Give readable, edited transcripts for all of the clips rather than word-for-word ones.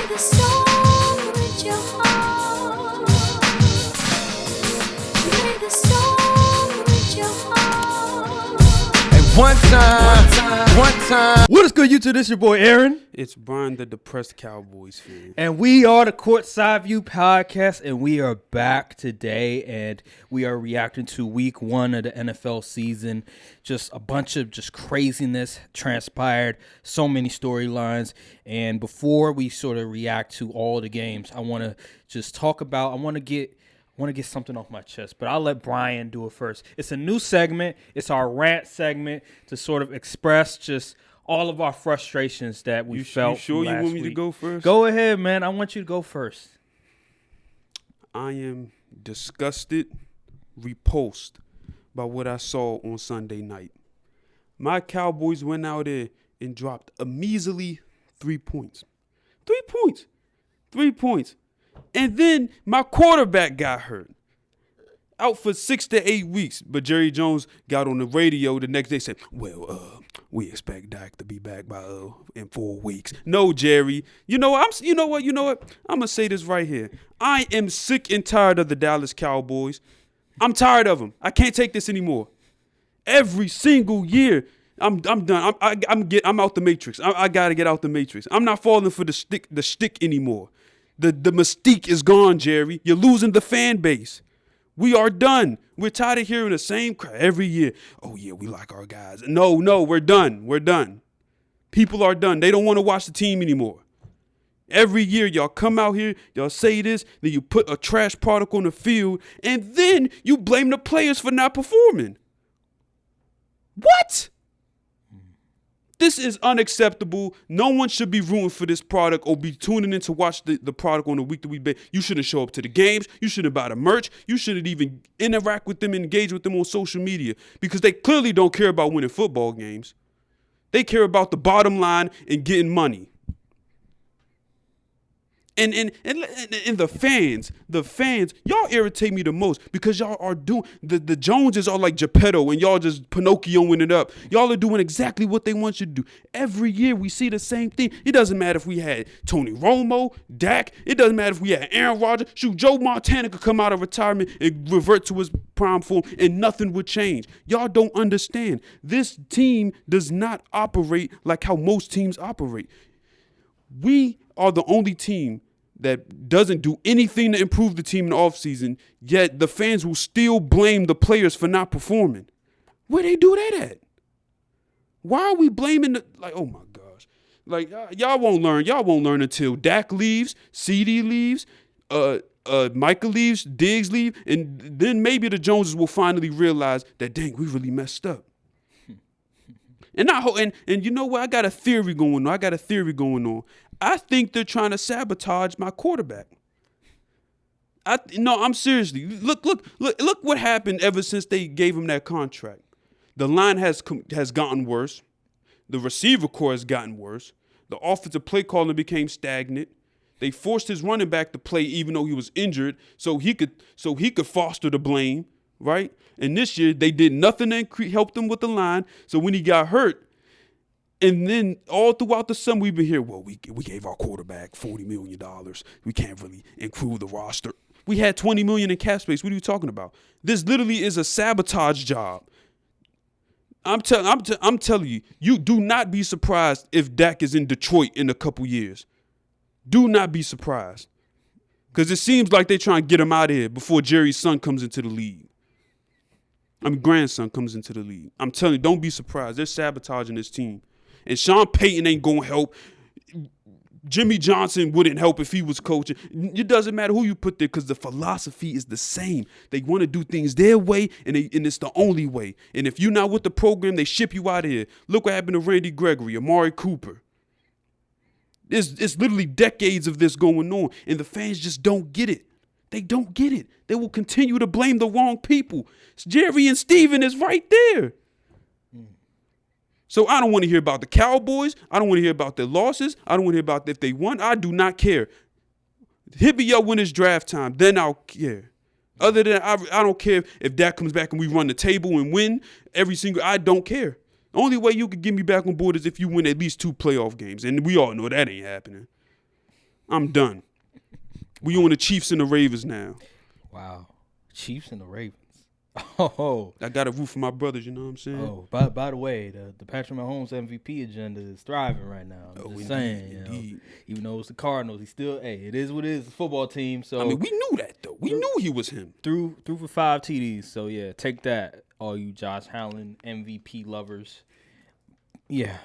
the storm with your heart. Play the storm with your heart. And one time. What is good, YouTube? This your boy Aaron. It's Brian, the depressed Cowboys fan. And we are the Courtside View podcast, and we are back today, and we are reacting to week 1 of the NFL season. Just a bunch of just craziness transpired, so many storylines. And before we sort of react to all the games, I want to just talk about, I want to get something off my chest, but I'll let Brian do it first. It's a new segment. It's our rant segment to sort of express just all of our frustrations that we felt. You sure you want me to go first? Go ahead, man. I want you to go first. I am disgusted, repulsed by what I saw on Sunday night. My Cowboys went out there and dropped a measly 3 points. 3 points. 3 points. And then my quarterback got hurt. Out for 6 to 8 weeks. But Jerry Jones got on the radio the next day and said, we expect Dak to be back by in 4 weeks. No, Jerry. You know what? I'm gonna say this right here. I am sick and tired of the Dallas Cowboys. I'm tired of them. I can't take this anymore. Every single year, I'm done. I'm out the matrix. I gotta get out the matrix. I'm not falling for the shtick anymore. The mystique is gone, Jerry. You're losing the fan base. We are done. We're tired of hearing the same crap every year. Oh, yeah, we like our guys. No, we're done. We're done. People are done. They don't want to watch the team anymore. Every year, y'all come out here, y'all say this, then you put a trash product on the field, and then you blame the players for not performing. What? This is unacceptable. No one should be rooting for this product or be tuning in to watch the product on a week-to-week basis. You shouldn't show up to the games. You shouldn't buy the merch. You shouldn't even interact with them and engage with them on social media because they clearly don't care about winning football games. They care about the bottom line and getting money. And the fans, y'all irritate me the most because y'all are doing, the Joneses are like Geppetto and y'all just Pinocchioing it up. Y'all are doing exactly what they want you to do. Every year we see the same thing. It doesn't matter if we had Tony Romo, Dak. It doesn't matter if we had Aaron Rodgers. Shoot, Joe Montana could come out of retirement and revert to his prime form and nothing would change. Y'all don't understand. This team does not operate like how most teams operate. We are the only team that doesn't do anything to improve the team in the offseason, yet the fans will still blame the players for not performing. Where they do that at? Why are we blaming oh my gosh. Like, y'all won't learn. Y'all won't learn until Dak leaves, CD leaves, Micah leaves, Diggs leave, and then maybe the Joneses will finally realize that, dang, we really messed up. And you know what? I got a theory going on. I think they're trying to sabotage my quarterback. I'm seriously. Look what happened ever since they gave him that contract. The line has gotten worse. The receiver core has gotten worse. The offensive play calling became stagnant. They forced his running back to play even though he was injured, so he could foster the blame, right? And this year they did nothing to help them with the line. So when he got hurt, and then all throughout the summer, we've been here, well, we gave our quarterback $40 million. We can't really improve the roster. We had $20 million in cap space. What are you talking about? This literally is a sabotage job. I'm telling you, you do not be surprised if Dak is in Detroit in a couple years. Do not be surprised. Because it seems like they're trying to get him out of here before Jerry's son comes into the league. Grandson comes into the league. I'm telling you, don't be surprised. They're sabotaging this team. And Sean Payton ain't going to help. Jimmy Johnson wouldn't help if he was coaching. It doesn't matter who you put there because the philosophy is the same. They want to do things their way, and it's the only way. And if you're not with the program, they ship you out of here. Look what happened to Randy Gregory, Amari Cooper. It's literally decades of this going on, and the fans just don't get it. They don't get it. They will continue to blame the wrong people. Jerry and Steven is right there. So I don't want to hear about the Cowboys. I don't want to hear about their losses. I don't want to hear about if they won. I do not care. Hit me up when it's draft time. Then I'll care. Other than I don't care if Dak comes back and we run the table and win every single. I don't care. The only way you could get me back on board is if you win at least 2 playoff games. And we all know that ain't happening. I'm done. We on the Chiefs and the Ravens now. Wow. Chiefs and the Ravens. Oh. I got to root for my brothers, you know what I'm saying? Oh, by the way, the Patrick Mahomes MVP agenda is thriving right now. I'm just saying, indeed. Even though it's the Cardinals, he still, it is what it is. It's a football team. So I mean, we knew that, though. We knew he was him. Threw for 5 TDs. So, yeah, take that, all you Josh Allen MVP lovers. Yeah,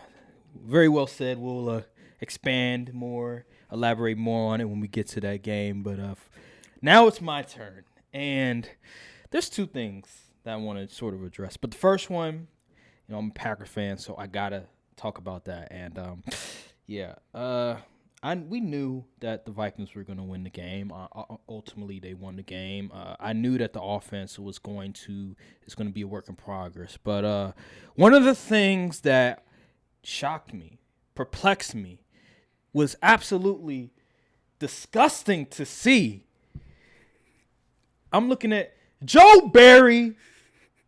very well said. We'll expand more, elaborate more on it when we get to that game. But now it's my turn. And there's 2 things that I want to sort of address. But the first one, I'm a Packer fan, so I got to talk about that. And, we knew that the Vikings were going to win the game. Ultimately, they won the game. I knew that the offense is going to be a work in progress. But one of the things that shocked me, perplexed me, was absolutely disgusting to see. I'm looking at Joe Barry.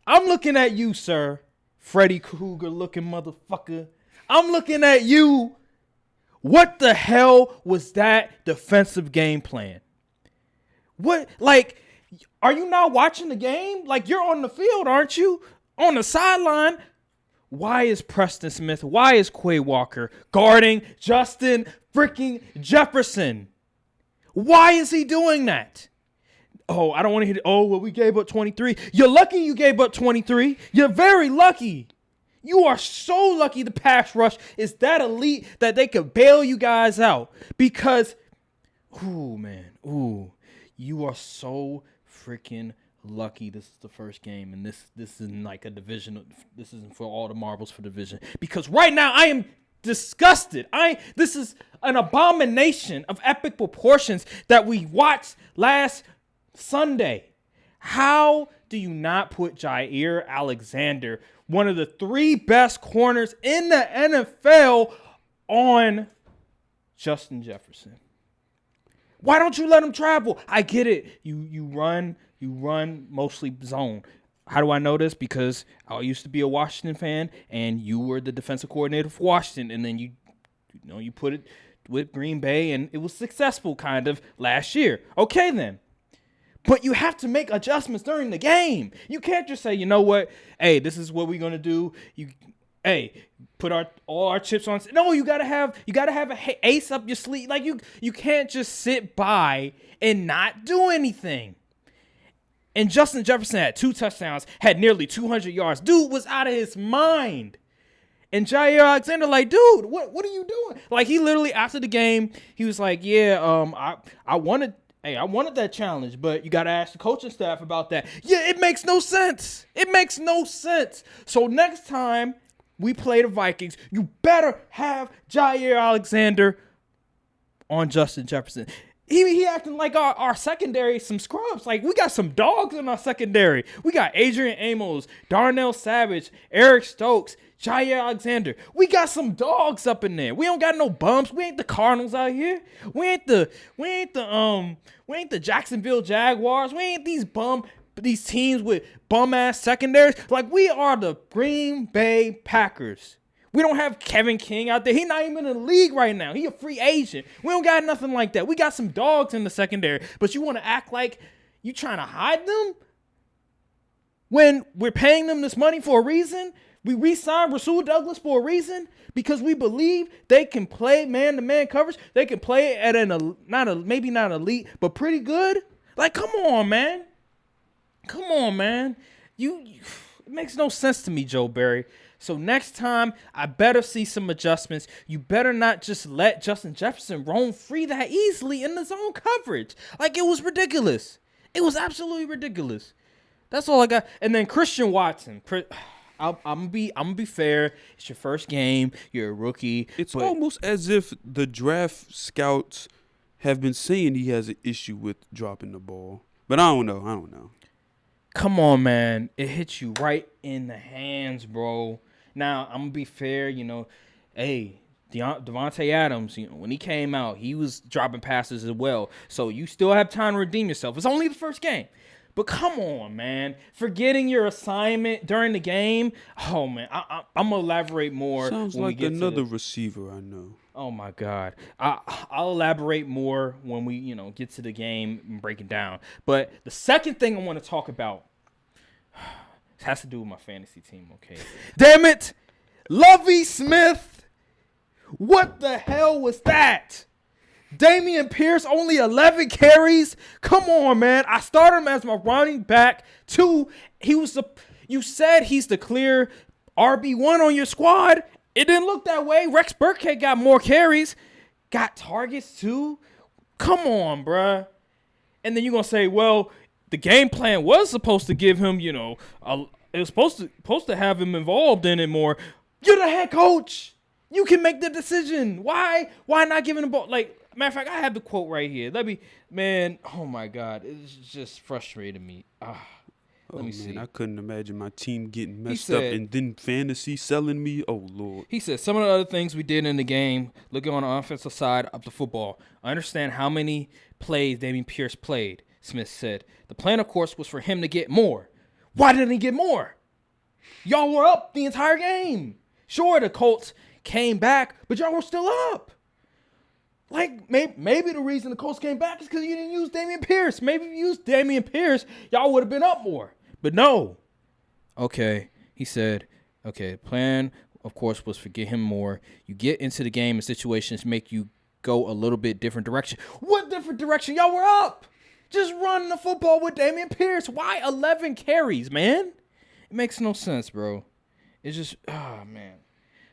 I'm looking at you, sir. Freddy Krueger looking motherfucker. I'm looking at you. What the hell was that defensive game plan? What, are you not watching the game? You're on the field, aren't you? On the sideline. Why is Preston Smith, why is Quay Walker guarding Justin freaking Jefferson? Why is he doing that? Oh, I don't want to hit it. We gave up 23. You're lucky you gave up 23. You're very lucky. You are so lucky the pass rush is that elite that they could bail you guys out. Because, you are so freaking lucky this is the first game. And this isn't like a division. This isn't for all the marbles for division. Because right now I am disgusted. This is an abomination of epic proportions that we watched last Sunday. How do you not put Jair Alexander, one of the 3 best corners in the NFL, on Justin Jefferson? Why don't you let him travel? I get it. You run mostly zone. How do I know this? Because I used to be a Washington fan, and you were the defensive coordinator for Washington, and then you put it with Green Bay, and it was successful kind of last year. Okay, then. But you have to make adjustments during the game. You can't just say, you know what? Hey, this is what we're gonna do. Put all our chips on. No, you gotta have an ace up your sleeve. You can't just sit by and not do anything. And Justin Jefferson had 2 touchdowns, had nearly 200 yards. Dude was out of his mind. And Jair Alexander, dude, what are you doing? He literally after the game, he was like, I wanted that challenge, but you got to ask the coaching staff about that. Yeah, it makes no sense. So next time we play the Vikings, you better have Jair Alexander on Justin Jefferson. He acting like our secondary some scrubs. We got some dogs in our secondary. We got Adrian Amos, Darnell Savage, Eric Stokes, Jair Alexander. We got some dogs up in there. We don't got no bumps. We ain't the Cardinals out here. We ain't the Jacksonville Jaguars. We ain't these teams with bum ass secondaries. We are the Green Bay Packers. We don't have Kevin King out there. He's not even in the league right now. He a free agent. We don't got nothing like that. We got some dogs in the secondary. But you want to act like you trying to hide them? When we're paying them this money for a reason? We re-signed Rasul Douglas for a reason? Because we believe they can play man-to-man coverage. They can play at maybe not elite, but pretty good. Come on, man. Come on, man. It makes no sense to me, Joe Barry. So next time, I better see some adjustments. You better not just let Justin Jefferson roam free that easily in the zone coverage. It was ridiculous. It was absolutely ridiculous. That's all I got. And then Christian Watson. I'm gonna be fair. It's your first game. You're a rookie. It's almost as if the draft scouts have been saying he has an issue with dropping the ball. But I don't know. Come on, man. It hit you right in the hands, bro. Now, I'm going to be fair, hey, Devontae Adams, when he came out, he was dropping passes as well. So you still have time to redeem yourself. It's only the first game. But come on, man. Forgetting your assignment during the game. Oh, man, I'm going to elaborate more. Sounds when like we get another receiver I know. Oh my God. I'll elaborate more when we, get to the game and break it down. But the second thing I want to talk about has to do with my fantasy team, okay? Damn it! Lovie Smith! What the hell was that? Damian Pierce, only 11 carries? Come on, man. I started him as my running back. 2, you said he's the clear RB1 on your squad. It didn't look that way. Rex Burkhead got more carries. Got targets, too. Come on, bruh. And then you're going to say, well, the game plan was supposed to give him, it was supposed to have him involved in it more. You're the head coach. You can make the decision. Why not giving the ball? Like, matter of fact, I have the quote right here. Oh my God, it's just frustrating me. Let me see. I couldn't imagine my team getting messed up and then fantasy selling me. Oh Lord. He said some of the other things we did in the game, looking on the offensive side of the football. I understand how many plays Damian Pierce played. Smith said the plan, of course, was for him to get more. Why didn't he get more? Y'all were up the entire game. Sure, the Colts came back, but y'all were still up. Like, maybe the reason the Colts came back is because you didn't use Damian Pierce. Maybe if you used Damian Pierce, y'all would have been up more. But no. Okay, he said, the plan, of course, was to get him more. You get into the game and situations make you go a little bit different direction. What different direction? Y'all were up. Just run the football with Damian Pierce. Why 11 carries, man? It makes no sense, bro. It's just, man.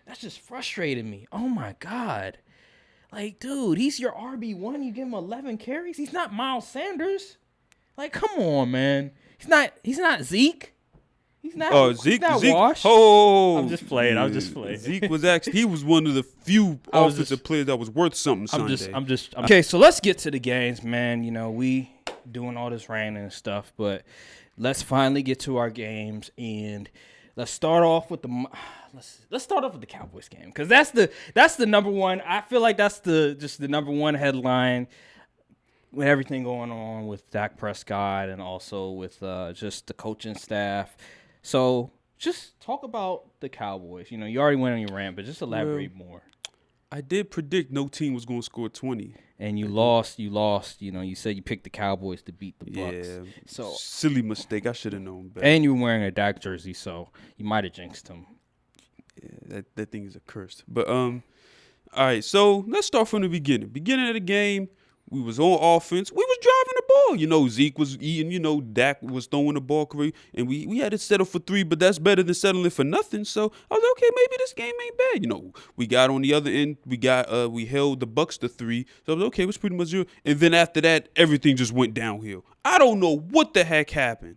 That's just frustrating me. Oh, my God. Like, dude, he's your RB1. You give him 11 carries? He's not Miles Sanders. Like, come on, man. He's not Zeke. He's not Zeke. Wash. Oh, I'm just playing. Zeke he was one of the few offensive players that was worth something Sunday. Okay, so let's get to the games, man. We doing all this raining and stuff, but let's finally get to our games, and let's start off with let's start off with the Cowboys game, because that's the number one. I feel like that's the number one headline with everything going on with Dak Prescott and also with just the coaching staff. So just talk about the Cowboys. You already went on your rant, but just elaborate more. I did predict no team was going to score 20. And you lost. You said you picked the Cowboys to beat the Bucks. Yeah, so silly mistake. I should have known better. And you were wearing a Dak jersey, so you might have jinxed him. Yeah, that thing is a curse. But all right. So let's start from the beginning. Beginning of the game, we was on offense. We was driving the ball. Zeke was eating. Dak was throwing the ball correct, and we had to settle for 3, but that's better than settling for nothing. So I was like, okay, maybe this game ain't bad. We got on the other end. We held the Bucks to 3. So I was like, okay, it was pretty much 0. And then after that, everything just went downhill. I don't know what the heck happened.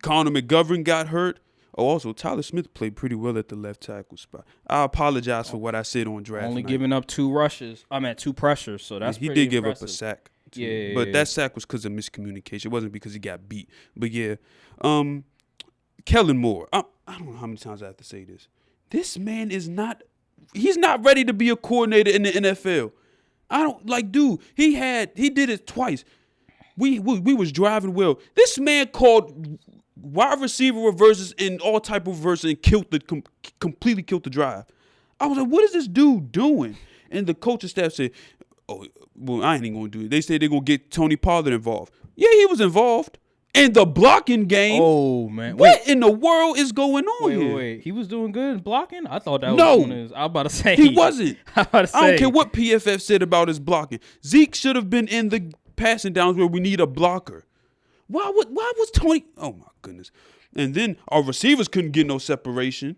Connor McGovern got hurt. Oh, also, Tyler Smith played pretty well at the left tackle spot. I apologize for what I said on draft Only night. giving up 2 rushes. I meant 2 pressures, so that's he pretty did give impressive. up a sack. Too. Yeah, but that sack was because of miscommunication. It wasn't because he got beat. But yeah, Kellen Moore. I don't know how many times I have to say this. This man he's not ready to be a coordinator in the NFL. Dude. He did it twice. We was driving well. This man called wide receiver reverses and all type of reverses and completely killed the drive. I was like, what is this dude doing? And the coaching staff said, oh, well, I ain't even going to do it. They said they're going to get Tony Pollard involved. Yeah, he was involved. In the blocking game. Oh, man. What in the world is going on here? Wait. He was doing good in blocking? I thought that was one of his. I was about to say. He wasn't. I was about to say. I don't care what PFF said about his blocking. Zeke should have been in the passing downs where we need a blocker. Why was Tony? Oh my goodness! And then our receivers couldn't get no separation.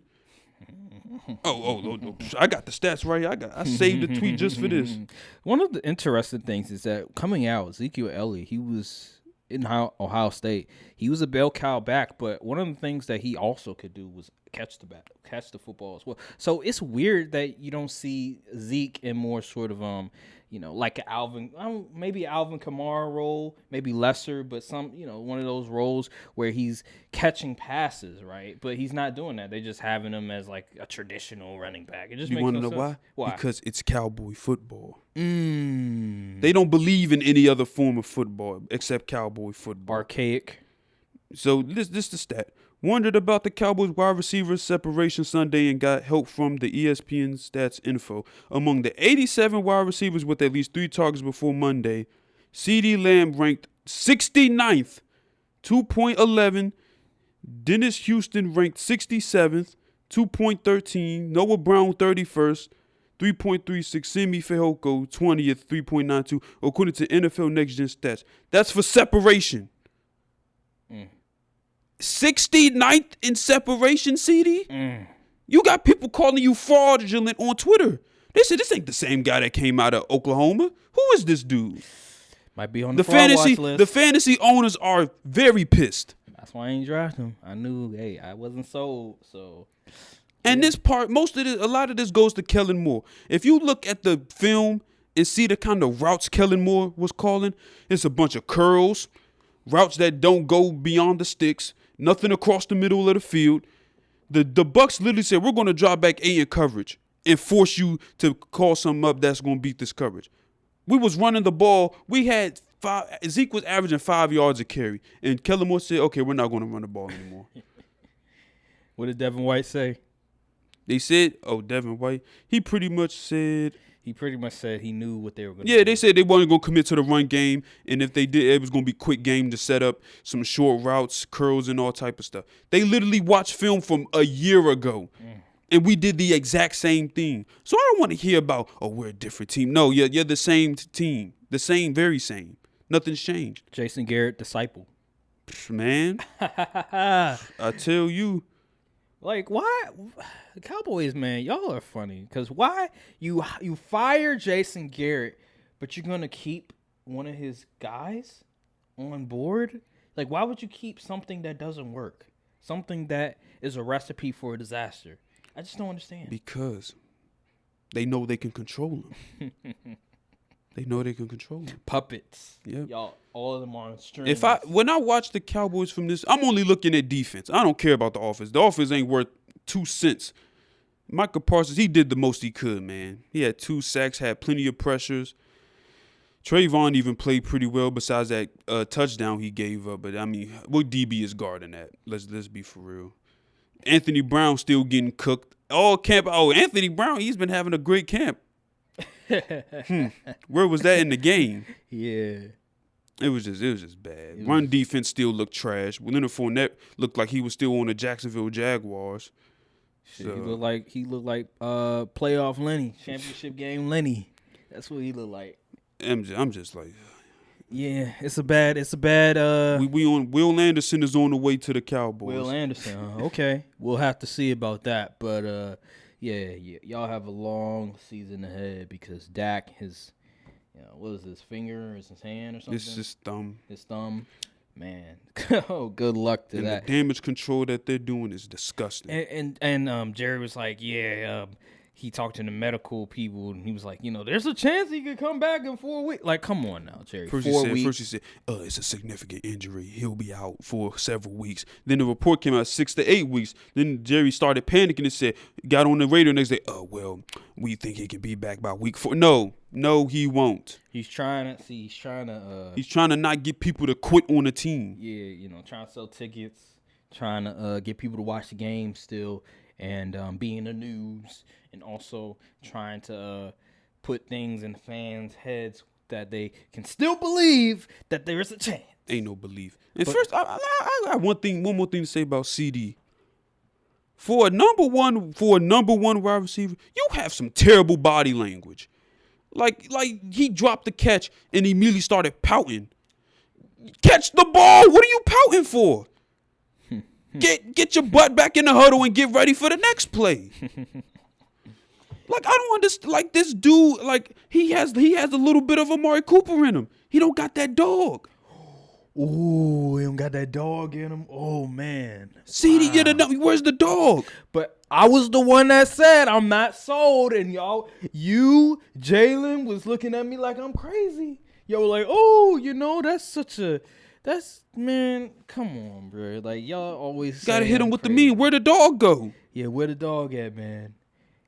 Oh! I got the stats right. I saved the tweet just for this. One of the interesting things is that coming out, Ezekiel Elliott, he was in Ohio State. He was a bell cow back, but one of the things that he also could do was catch the football as well. So it's weird that you don't see Zeke in more sort of like maybe Alvin Kamara role, maybe lesser, but some, one of those roles where he's catching passes, right? But he's not doing that. They're just having him as like a traditional running back. It just makes no sense. You want to know why? Because it's cowboy football. They don't believe in any other form of football except cowboy football. Archaic. So this the stat. Wondered about the Cowboys wide receiver separation Sunday and got help from the ESPN stats info. Among the 87 wide receivers with at least 3 targets before Monday, CeeDee Lamb ranked 69th, 2.11. Dennis Houston ranked 67th, 2.13. Noah Brown 31st, 3.36. Simi Fehoko 20th, 3.92. According to NFL Next Gen Stats. That's for separation. 69th in separation, CD? You got people calling you fraudulent on Twitter. They said this ain't the same guy that came out of Oklahoma. Who is this dude? Might be on the fraud watch list. The fantasy owners are very pissed. That's why I ain't draft him. I knew, hey, I wasn't sold, so. And this part, a lot of this goes to Kellen Moore. If you look at the film and see the kind of routes Kellen Moore was calling, it's a bunch of curls, routes that don't go beyond the sticks, nothing across the middle of the field. The Bucs literally said, we're going to drop back 8 in coverage and force you to call something up that's going to beat this coverage. We was running the ball. We had Zeke was averaging 5 yards a carry. And Kellen Moore said, okay, we're not going to run the ball anymore. What did Devin White say? They said, Devin White. He pretty much said he knew what they were going to do. Yeah, they said they weren't going to commit to the run game. And if they did, it was going to be quick game to set up some short routes, curls, and all type of stuff. They literally watched film from a year ago. And we did the exact same thing. So I don't want to hear about, we're a different team. No, you're the same team. The same, very same. Nothing's changed. Jason Garrett, disciple. Man, I tell you. Like, why? The Cowboys, man, y'all are funny. Because why? You fire Jason Garrett, but you're going to keep one of his guys on board? Like, why would you keep something that doesn't work? Something that is a recipe for a disaster? I just don't understand. Because they know they can control him. They know they can control him. Puppets. Yep. Y'all, all of them are on strings. When I watch the Cowboys from this, I'm only looking at defense. I don't care about the offense. The offense ain't worth 2 cents. Micah Parsons, he did the most he could, man. He had 2 sacks, had plenty of pressures. Trayvon even played pretty well besides that touchdown he gave up. But, I mean, what DB is guarding that? Let's be for real. Anthony Brown still getting cooked. All camp. Anthony Brown, he's been having a great camp. Where was that in the game? Yeah. It was just bad. Run defense still looked trash. Leonard Fournette looked like he was still on the Jacksonville Jaguars. Shit, so. He looked like playoff Lenny, championship game Lenny. That's what he looked like. I'm just like, yeah, it's a bad. Will Anderson is on the way to the Cowboys. Will Anderson, okay, we'll have to see about that. But yeah, y'all have a long season ahead because Dak has, what is his finger? Is his hand or something? It's his thumb. His thumb. Man, good luck to that. The damage control that they're doing is disgusting. And Jerry was like, he talked to the medical people, and he was like, there's a chance he could come back in 4 weeks. Like, come on now, Jerry. First he said, it's a significant injury. He'll be out for several weeks. Then the report came out 6 to 8 weeks. Then Jerry started panicking and said, got on the radio next day, we think he can be back by week 4. No, he won't. He's trying to He's trying to not get people to quit on the team. Yeah, trying to sell tickets, trying to get people to watch the game still, and be in the news, and also trying to put things in fans' heads that they can still believe that there is a chance. Ain't no belief. And first, I got one more thing to say about CD. For a number one wide receiver, you have some terrible body language. Like he dropped the catch and immediately started pouting. Catch the ball. What are you pouting for? Get your butt back in the huddle and get ready for the next play. Like, I don't understand. Like, this dude, like, he has a little bit of Amari Cooper in him. He don't got that dog. Ooh, he don't got that dog in him. Oh man. CD, where's the dog? But I was the one that said I'm not sold, and Jalen was looking at me like I'm crazy. Y'all were like, man, come on, bro. Like, y'all always gotta hit him with crazy. The mean. Where the dog go? Yeah, where the dog at, man?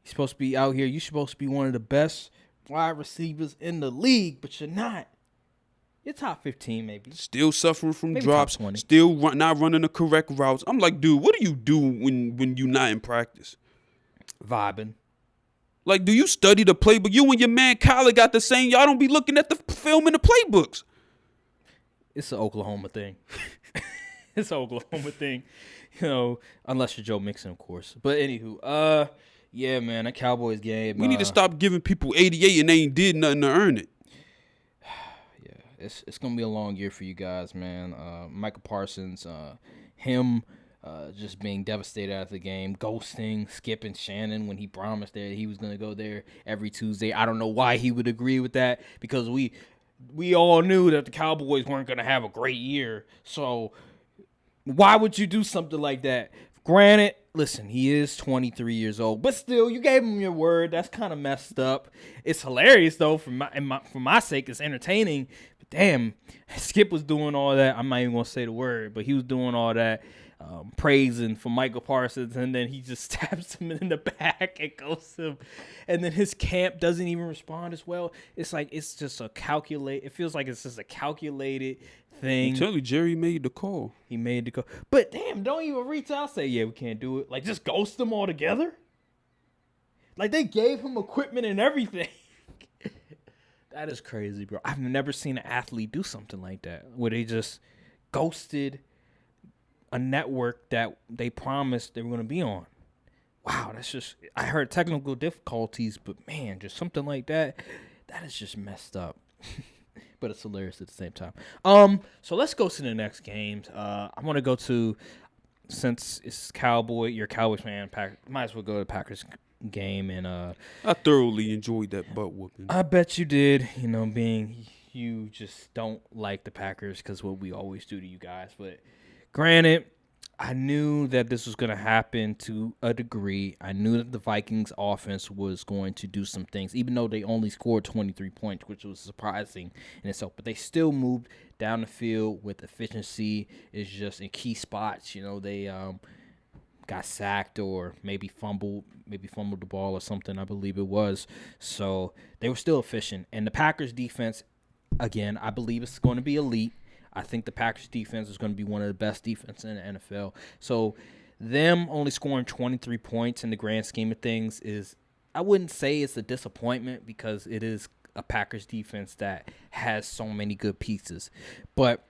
You're supposed to be out here. You're supposed to be one of the best wide receivers in the league, but you're not. You're top 15 maybe. Still suffering from Maybe drops. top 20. Still not running the correct routes. I'm like, dude, what do you do when you're not in practice? Vibing. Like, do you study the playbook? You and your man Kyler got the same. Y'all don't be looking at the film in the playbooks. It's an Oklahoma thing. It's an Oklahoma thing. You know, unless you're Joe Mixon, of course. But anywho, yeah, man, that Cowboys game. We need to stop giving people 88 and they ain't did nothing to earn it. Yeah, it's gonna be a long year for you guys, man. Michael Parsons, him just being devastated after the game, ghosting, skipping Shannon when he promised that he was gonna go there every Tuesday. I don't know why he would agree with that, because we all knew that the Cowboys weren't gonna have a great year. So why would you do something like that? Granted, listen, he is 23 years old, but still, you gave him your word. That's kind of messed up. It's hilarious though, for my sake. It's entertaining. But damn, Skip was doing all that. I'm not even gonna say the word, but he was doing all that praising for Michael Parsons, and then he just stabs him in the back and goes him, and then his camp doesn't even respond as well. It's like it's just a calculate. It feels like it's just a calculated thing. I'm telling you, Jerry made the call. He made the call. But damn, don't even reach out. Say, yeah, we can't do it. Like, just ghost them altogether. Like, they gave him equipment and everything. That is crazy, bro. I've never seen an athlete do something like that, where they just ghosted a network that they promised they were going to be on. Wow, that's just, I heard technical difficulties, but man, just something like that, that is just messed up. But it's hilarious at the same time. So let's go to the next games. I want to go to, since it's you're a Cowboys fan, might as well go to the Packers game. And I thoroughly enjoyed that butt whooping. I bet you did. You know, being you just don't like the Packers because what we always do to you guys. But granted, I knew that this was going to happen to a degree. I knew that the Vikings offense was going to do some things, even though they only scored 23 points, which was surprising in itself. But they still moved down the field with efficiency. It's just in key spots. You know, they got sacked or maybe fumbled the ball or something, I believe it was. So they were still efficient. And the Packers defense, again, I believe it's going to be elite. I think the Packers defense is going to be one of the best defenses in the NFL. So them only scoring 23 points in the grand scheme of things is, I wouldn't say it's a disappointment, because it is a Packers defense that has so many good pieces. But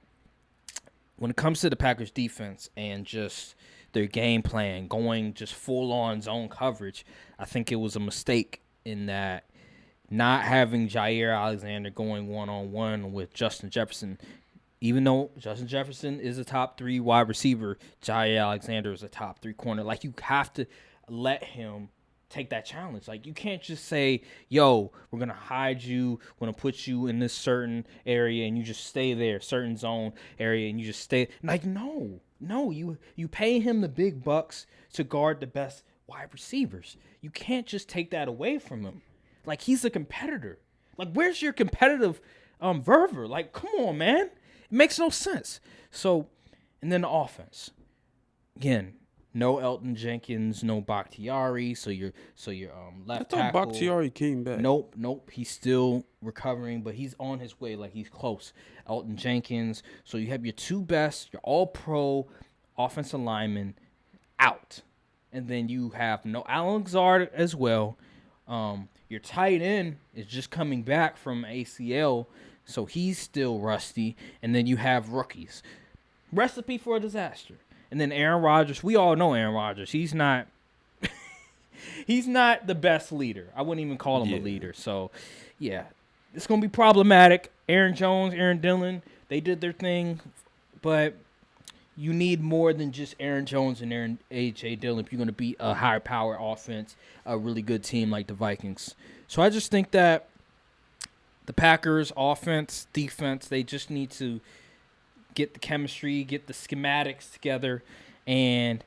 when it comes to the Packers defense and just their game plan, going just full-on zone coverage, I think it was a mistake in that not having Jair Alexander going one-on-one with Justin Jefferson. Even though Justin Jefferson is a top 3 wide receiver, Jair Alexander is a top 3 corner. Like, you have to let him take that challenge. Like, you can't just say, yo, we're going to hide you, we're going to put you in this certain area, and you just stay there, certain zone area, and you just stay. Like, no, you pay him the big bucks to guard the best wide receivers. You can't just take that away from him. Like, he's a competitor. Like, where's your competitive fervor? Like, come on, man. It makes no sense. So, and then the offense. Again, no Elton Jenkins, no Bakhtiari. So your left tackle. I thought Bakhtiari came back. Nope. He's still recovering, but he's on his way. Like, he's close. Elton Jenkins. So you have your 2 best, your all-pro offensive linemen out. And then you have no Alan Lazard as well. Your tight end is just coming back from ACL, so he's still rusty. And then you have rookies. Recipe for a disaster. And then Aaron Rodgers. We all know Aaron Rodgers. He's not the best leader. I wouldn't even call him a leader. So, yeah, it's going to be problematic. Aaron Jones, Aaron Dillon, they did their thing. But you need more than just Aaron Jones and A.J. Dillon if you're going to beat a higher power offense, a really good team like the Vikings. So I just think that the Packers offense, defense, they just need to get the chemistry, get the schematics together, and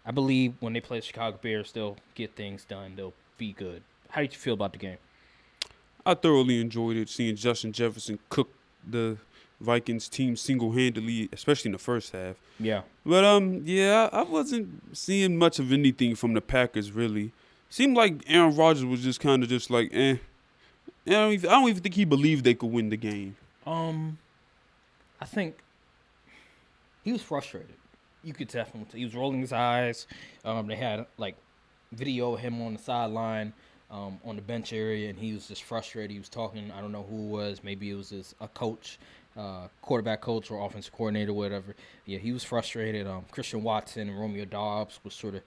I believe when they play the Chicago Bears, they'll get things done. They'll be good. How did you feel about the game? I thoroughly enjoyed it, seeing Justin Jefferson cook the Vikings team single-handedly, especially in the first half. Yeah. But, I wasn't seeing much of anything from the Packers, really. Seemed like Aaron Rodgers was just kind of just like, I don't even think he believed they could win the game. I think he was frustrated. You could definitely tell. He was rolling his eyes. They had like video of him on the sideline, on the bench area, and he was just frustrated. He was talking. I don't know who it was. Maybe it was a coach, quarterback coach or offensive coordinator, whatever. Yeah, he was frustrated. Christian Watson and Romeo Dobbs was sort of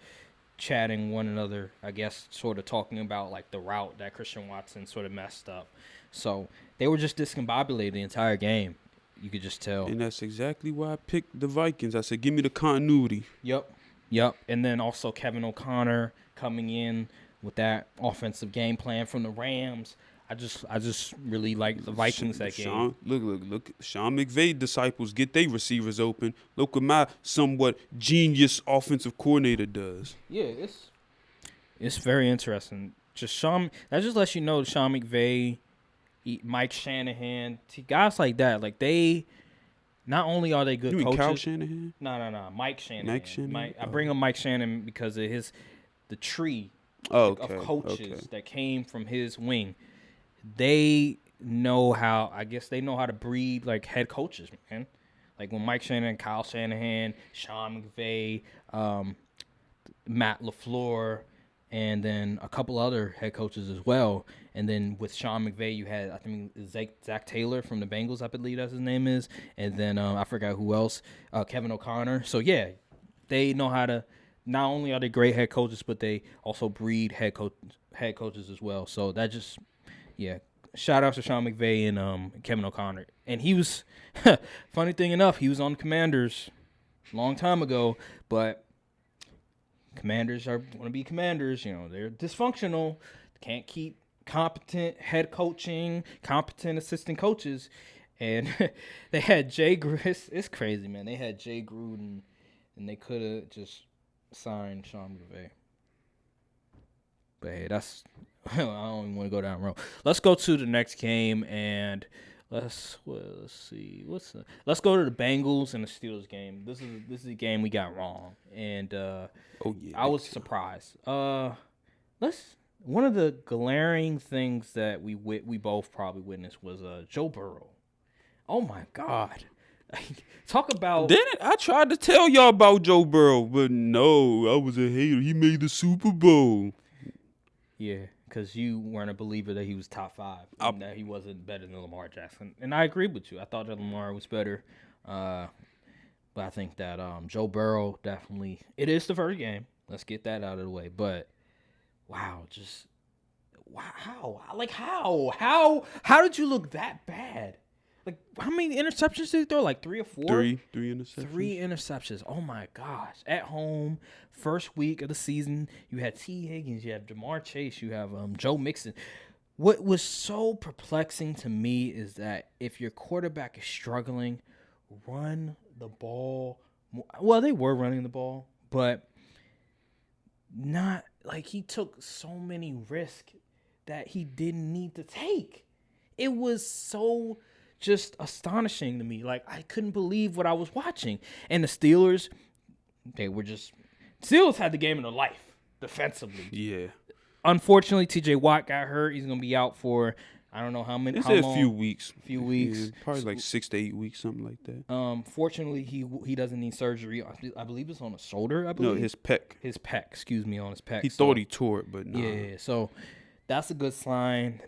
chatting one another, I guess, sort of talking about like the route that Christian Watson sort of messed up. So they were just discombobulated the entire game. You could just tell. And that's exactly why I picked the Vikings. I said, give me the continuity. Yep. And then also Kevin O'Connor coming in with that offensive game plan from the Rams. I just really like the Vikings that game. Look. Sean McVay disciples get their receivers open. Look what my somewhat genius offensive coordinator does. Yeah, it's very interesting. That just lets you know Sean McVay, Mike Shanahan, guys like that. Like they, not only are they good you mean coaches. Kyle Shanahan? No, Mike Shanahan. Mike Shanahan? I bring up Mike Shanahan because of the tree of coaches that came from his wing. They know how to breed like head coaches, man. Like when Mike Shanahan, Kyle Shanahan, Sean McVay, Matt LaFleur, and then a couple other head coaches as well. And then with Sean McVay, you had, I think, Zach Taylor from the Bengals, I believe that's his name is. And then I forgot who else, Kevin O'Connor. So, yeah, they know how to, not only are they great head coaches, but they also breed head coaches as well. So that just, yeah, shout out to Sean McVay and Kevin O'Connor. And he was, funny thing enough, he was on the Commanders a long time ago, but Commanders want to be Commanders. You know, they're dysfunctional. Can't keep competent head coaching, competent assistant coaches. And they had Jay Gruden. It's crazy, man. They had Jay Gruden, and they could have just signed Sean McVay. But hey, that's I don't even want to go down the road. Let's go to the next game, and let's see. Let's go to the Bengals and the Steelers game. This is a game we got wrong, and I was surprised. One of the glaring things that we both probably witnessed was Joe Burrow. Oh my God. Talk about. Didn't I tried to tell y'all about Joe Burrow, but no, I was a hater. He made the Super Bowl. Yeah, because you weren't a believer that he was top 5 and that he wasn't better than Lamar Jackson. And I agree with you. I thought that Lamar was better. But I think that Joe Burrow definitely, it is the first game. Let's get that out of the way. But wow, how did you look that bad? Like, how many interceptions did he throw? Like 3 or 4? Three interceptions. 3 interceptions. Oh, my gosh. At home, first week of the season, you had T. Higgins, you have Jamar Chase, you have Joe Mixon. What was so perplexing to me is that if your quarterback is struggling, run the ball more. Well, they were running the ball, but not like he took so many risks that he didn't need to take. It was so just astonishing to me. Like, I couldn't believe what I was watching. And the Steelers, Steelers had the game of their life defensively. Yeah. Unfortunately, T.J. Watt got hurt. He's going to be out for, I don't know how many. It's a few weeks. Yeah, probably like 6 to 8 weeks, something like that. Fortunately, he doesn't need surgery. I believe it's on a shoulder, I believe. No, his pec. His pec, excuse me, on his pec. He thought he tore it, but no. Yeah, so that's a good sign.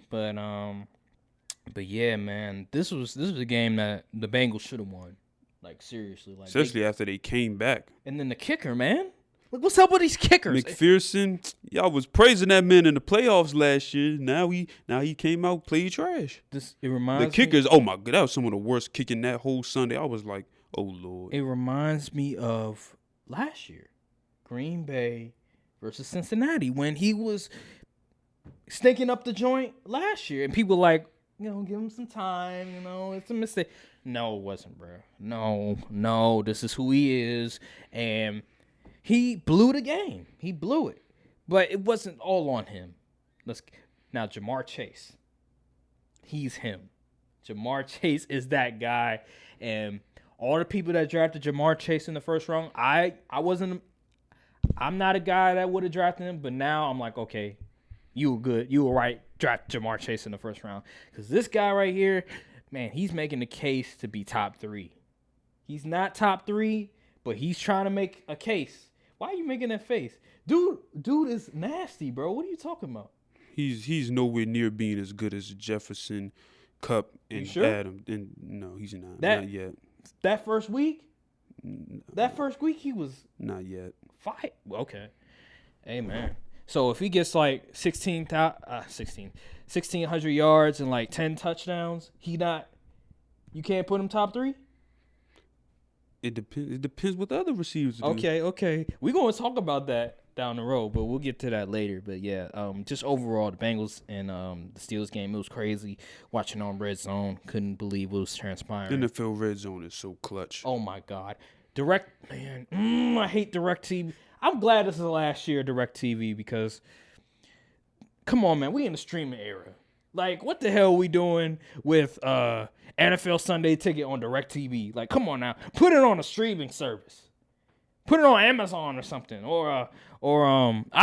But yeah, man, this was a game that the Bengals should have won. Like, seriously. Like, especially after they came back. And then the kicker, man. Like, what's up with these kickers? McPherson, y'all was praising that man in the playoffs last year. Now he came out, played trash. It reminds the kickers, oh my God, that was some of the worst kicking that whole Sunday. I was like, oh Lord. It reminds me of last year, Green Bay versus Cincinnati, when he was stinking up the joint last year. And people were like, give him some time, it's a mistake. No, it wasn't, bro. No, this is who he is. And he blew the game. He blew it. But it wasn't all on him. Now, Jamar Chase. He's him. Jamar Chase is that guy. And all the people that drafted Jamar Chase in the first round, I'm not a guy that would have drafted him, but now I'm like, okay, you were good. You were right. Draft Jamar Chase in the first round. Because this guy right here, man, he's making the case to be top 3. He's not top 3, but he's trying to make a case. Why are you making that face? Dude is nasty, bro. What are you talking about? He's nowhere near being as good as Jefferson, Cup, and sure? Adam. And no, he's not yet. That first week? That first week he was not yet. Okay. Hey, man. So if he gets like 1,600 yards and like 10 touchdowns, you can't put him top 3? It depends. It depends what the other receivers do. Okay. We're going to talk about that down the road, but we'll get to that later. But yeah, just overall, the Bengals and the Steelers game, it was crazy. Watching on Red Zone, couldn't believe what was transpiring. NFL Red Zone is so clutch. Oh my God, I hate DirecTV. I'm glad this is the last year of DirecTV because, come on, man, we in the streaming era. Like, what the hell are we doing with NFL Sunday Ticket on DirecTV? Like, come on now, put it on a streaming service. Put it on Amazon or something, or I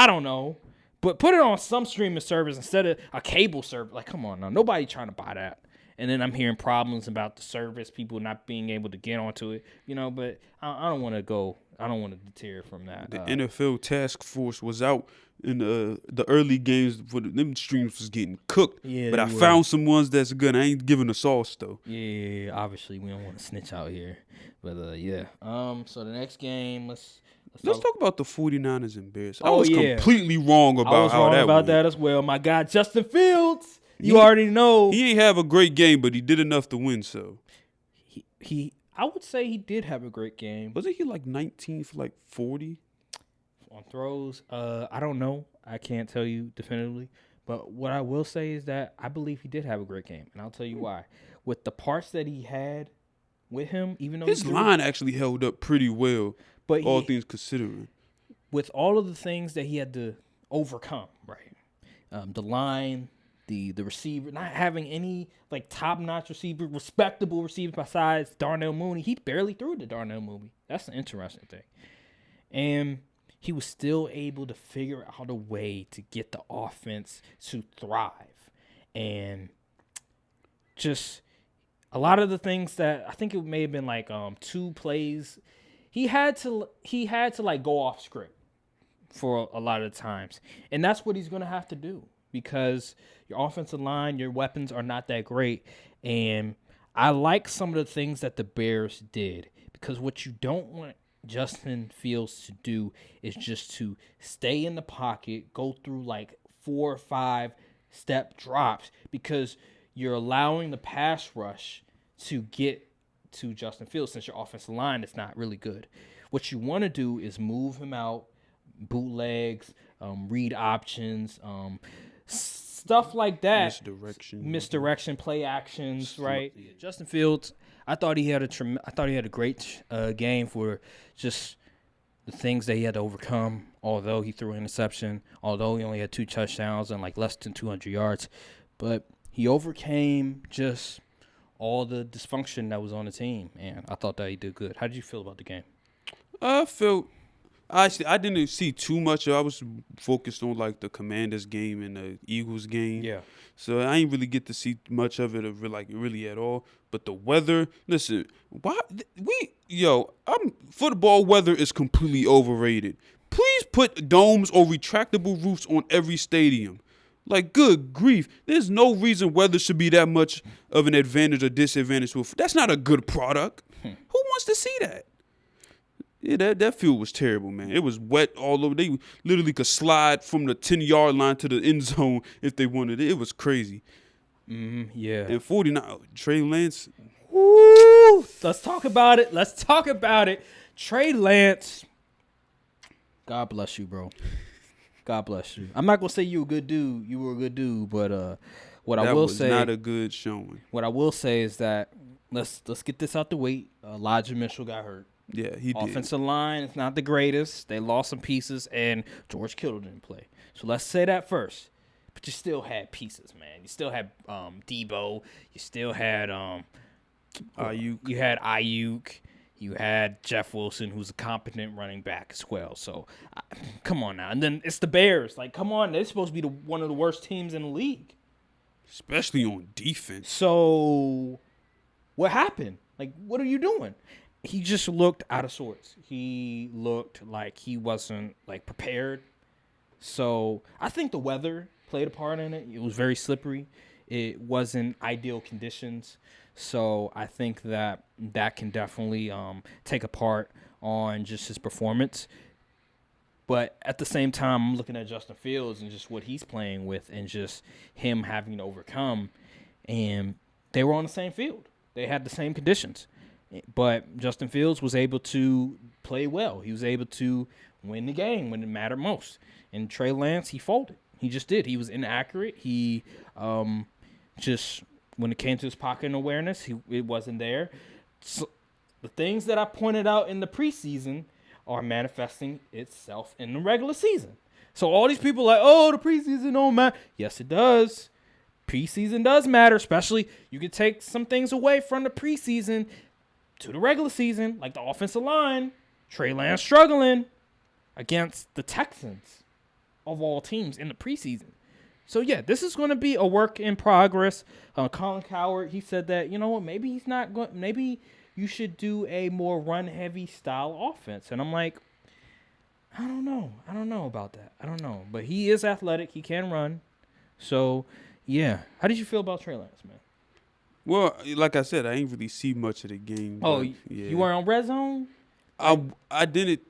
don't know, but put it on some streaming service instead of a cable service. Like, come on now, nobody trying to buy that. And then I'm hearing problems about the service, people not being able to get onto it, But I don't want to go. I don't want to deter from that. The NFL task force was out in the early games for them streams was getting cooked. Yeah, but I found some ones that's good. I ain't giving the sauce though. Yeah. Obviously, we don't want to snitch out here. But yeah. So the next game, let's talk about the 49ers and Bears. Oh, I was completely wrong about how that went. that as well. My guy Justin Fields. You already know he ain't have a great game, but he did enough to win. So I would say he did have a great game. Wasn't he like 19 for like 40 on throws? I don't know. I can't tell you definitively. But what I will say is that I believe he did have a great game, and I'll tell you why. With the parts that he had with him, even though his line actually held up pretty well, but all things considering. With all of the things that he had to overcome, right? The line. The receiver, not having any like top-notch receiver, respectable receivers besides Darnell Mooney. He barely threw to Darnell Mooney. That's an interesting thing. And he was still able to figure out a way to get the offense to thrive. And just a lot of the things that I think it may have been like 2 plays. He had to like go off script for a lot of the times. And that's what he's going to have to do. Because your offensive line, your weapons are not that great. And I like some of the things that the Bears did. Because what you don't want Justin Fields to do is just to stay in the pocket, go through like 4 or 5 step drops. Because you're allowing the pass rush to get to Justin Fields since your offensive line is not really good. What you want to do is move him out, bootlegs, read options, stuff like that. Misdirection, play actions, right? Yeah. Justin Fields, I thought he had a great game for just the things that he had to overcome. Although he threw an interception, although he only had 2 touchdowns and like less than 200 yards, but he overcame just all the dysfunction that was on the team, and I thought that he did good. How did you feel about the game? I didn't see too much. I was focused on like the Commanders game and the Eagles game. Yeah. So I didn't really get to see much of it, really at all. But the weather, listen, football weather is completely overrated. Please put domes or retractable roofs on every stadium. Like, good grief. There's no reason weather should be that much of an advantage or disadvantage. That's not a good product. Who wants to see that? Yeah, that field was terrible, man. It was wet all over. They literally could slide from the 10-yard line to the end zone if they wanted it. It was crazy. Yeah. And 49, Trey Lance. Woo! Let's talk about it. Trey Lance. God bless you, bro. God bless you. I'm not gonna say you a good dude. You were a good dude, but what I will say, that was not a good showing. What I will say is that let's get this out the way. Elijah Mitchell got hurt. Yeah, he did. Offensive line is not the greatest. They lost some pieces, and George Kittle didn't play. So let's say that first. But you still had pieces, man. You still had Debo. You still had Ayuk. You had Ayuk. You had Jeff Wilson, who's a competent running back as well. So come on now. And then it's the Bears. Like, come on. They're supposed to be one of the worst teams in the league. Especially on defense. So what happened? Like, what are you doing? He just looked out of sorts. He looked like he wasn't, like, prepared. So I think the weather played a part in it. It was very slippery. It wasn't ideal conditions. So I think that can definitely take a part on just his performance. But at the same time, I'm looking at Justin Fields and just what he's playing with and just him having to overcome. And they were on the same field. They had the same conditions. But Justin Fields was able to play well. He was able to win the game when it mattered most. And Trey Lance, he folded. He just did. He was inaccurate. He just, when it came to his pocket awareness, it wasn't there. So the things that I pointed out in the preseason are manifesting itself in the regular season. So all these people are like, oh, the preseason don't matter. Yes, it does. Preseason does matter, especially you can take some things away from the preseason to the regular season, like the offensive line. Trey Lance struggling against the Texans of all teams in the preseason. So, yeah, this is going to be a work in progress. Colin Cowherd, he said that, you know what, maybe he's not going – maybe – you should do a more run-heavy style offense. And I'm like, I don't know. I don't know about that. I don't know. But he is athletic. He can run. So, yeah. How did you feel about Trey Lance, man? Well, like I said, I ain't really see much of the game. Oh, yeah. You weren't on Red Zone? I didn't.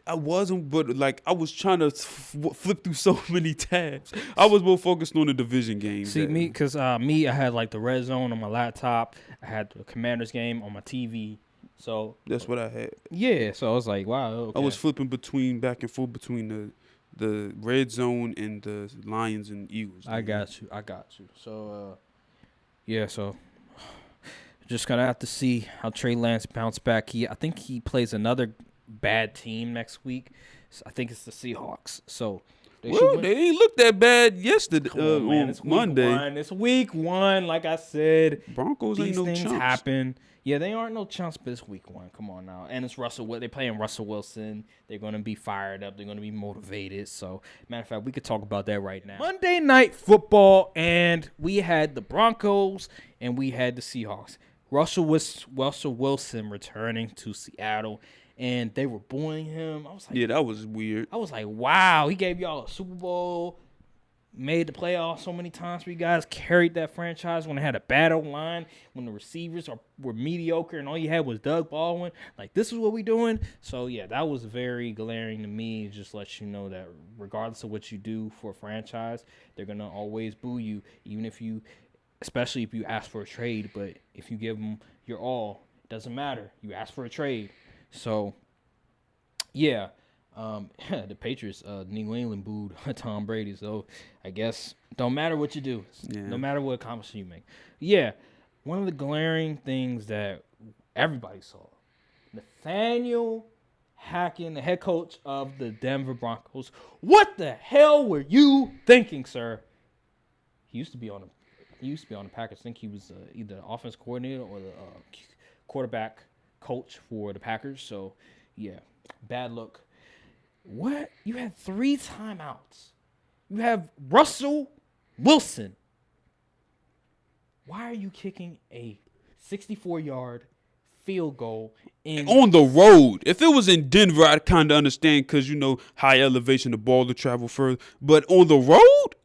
I wasn't, but like I was trying to flip through so many tabs. I was more focused on the division games. See, I had like the Red Zone on my laptop. I had the Commanders game on my TV. So that's what I had. Yeah, so I was like, wow. Okay. I was flipping back and forth between the Red Zone and the Lions and Eagles. I got you. So, yeah, so just gonna have to see how Trey Lance bounce back. I think he plays another bad team next week. I think it's the Seahawks. So they ain't look that bad yesterday. Man, it's Monday. It's week 1. Like I said, Broncos ain't no things chumps. happen. Yeah, they aren't no chumps, but it's week 1. Come on now. And it's Russell. They're playing Russell Wilson. They're going to be fired up. They're going to be motivated. So, matter of fact, we could talk about that right now. Monday Night Football, and we had the Broncos and we had the Seahawks. Russell Wilson returning to Seattle. And they were booing him. I was like, yeah, that was weird. I was like, wow, he gave y'all a Super Bowl, made the playoffs so many times for you guys, carried that franchise when they had a bad O-line, when the receivers were mediocre and all you had was Doug Baldwin. Like, this is what we doing? So, yeah, that was very glaring to me. Just let you know that regardless of what you do for a franchise, they're going to always boo you, even if you, especially if you ask for a trade. But if you give them your all, it doesn't matter. You ask for a trade. So, yeah, the Patriots, New England booed Tom Brady. So, I guess don't matter what you do. Yeah. No matter what accomplishment you make. Yeah, one of the glaring things that everybody saw, Nathaniel Hackett, the head coach of the Denver Broncos. What the hell were you thinking, sir? He used to be on the Packers. I think he was either the offense coordinator or the quarterback coach for the Packers. So, yeah, bad look. What? You had 3 timeouts. You have Russell Wilson. Why are you kicking a 64-yard field goal on the road? If it was in Denver, I'd kind of understand because, you know, high elevation, the ball to travel further. But on the road?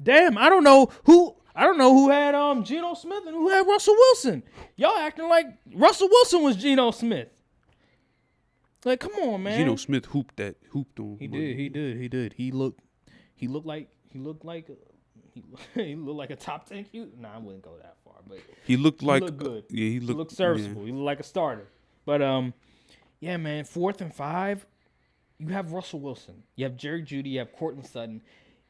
Damn, I don't know who had Geno Smith and who had Russell Wilson. Y'all acting like Russell Wilson was Geno Smith. Like, come on, man. Geno Smith hooped on. He did. He looked like a top 10 QB. Nah, I wouldn't go that far, but he looked good. Yeah, he looked serviceable. Yeah. He looked like a starter. But yeah, man, 4th and 5, you have Russell Wilson. You have Jerry Jeudy. You have Courtland Sutton.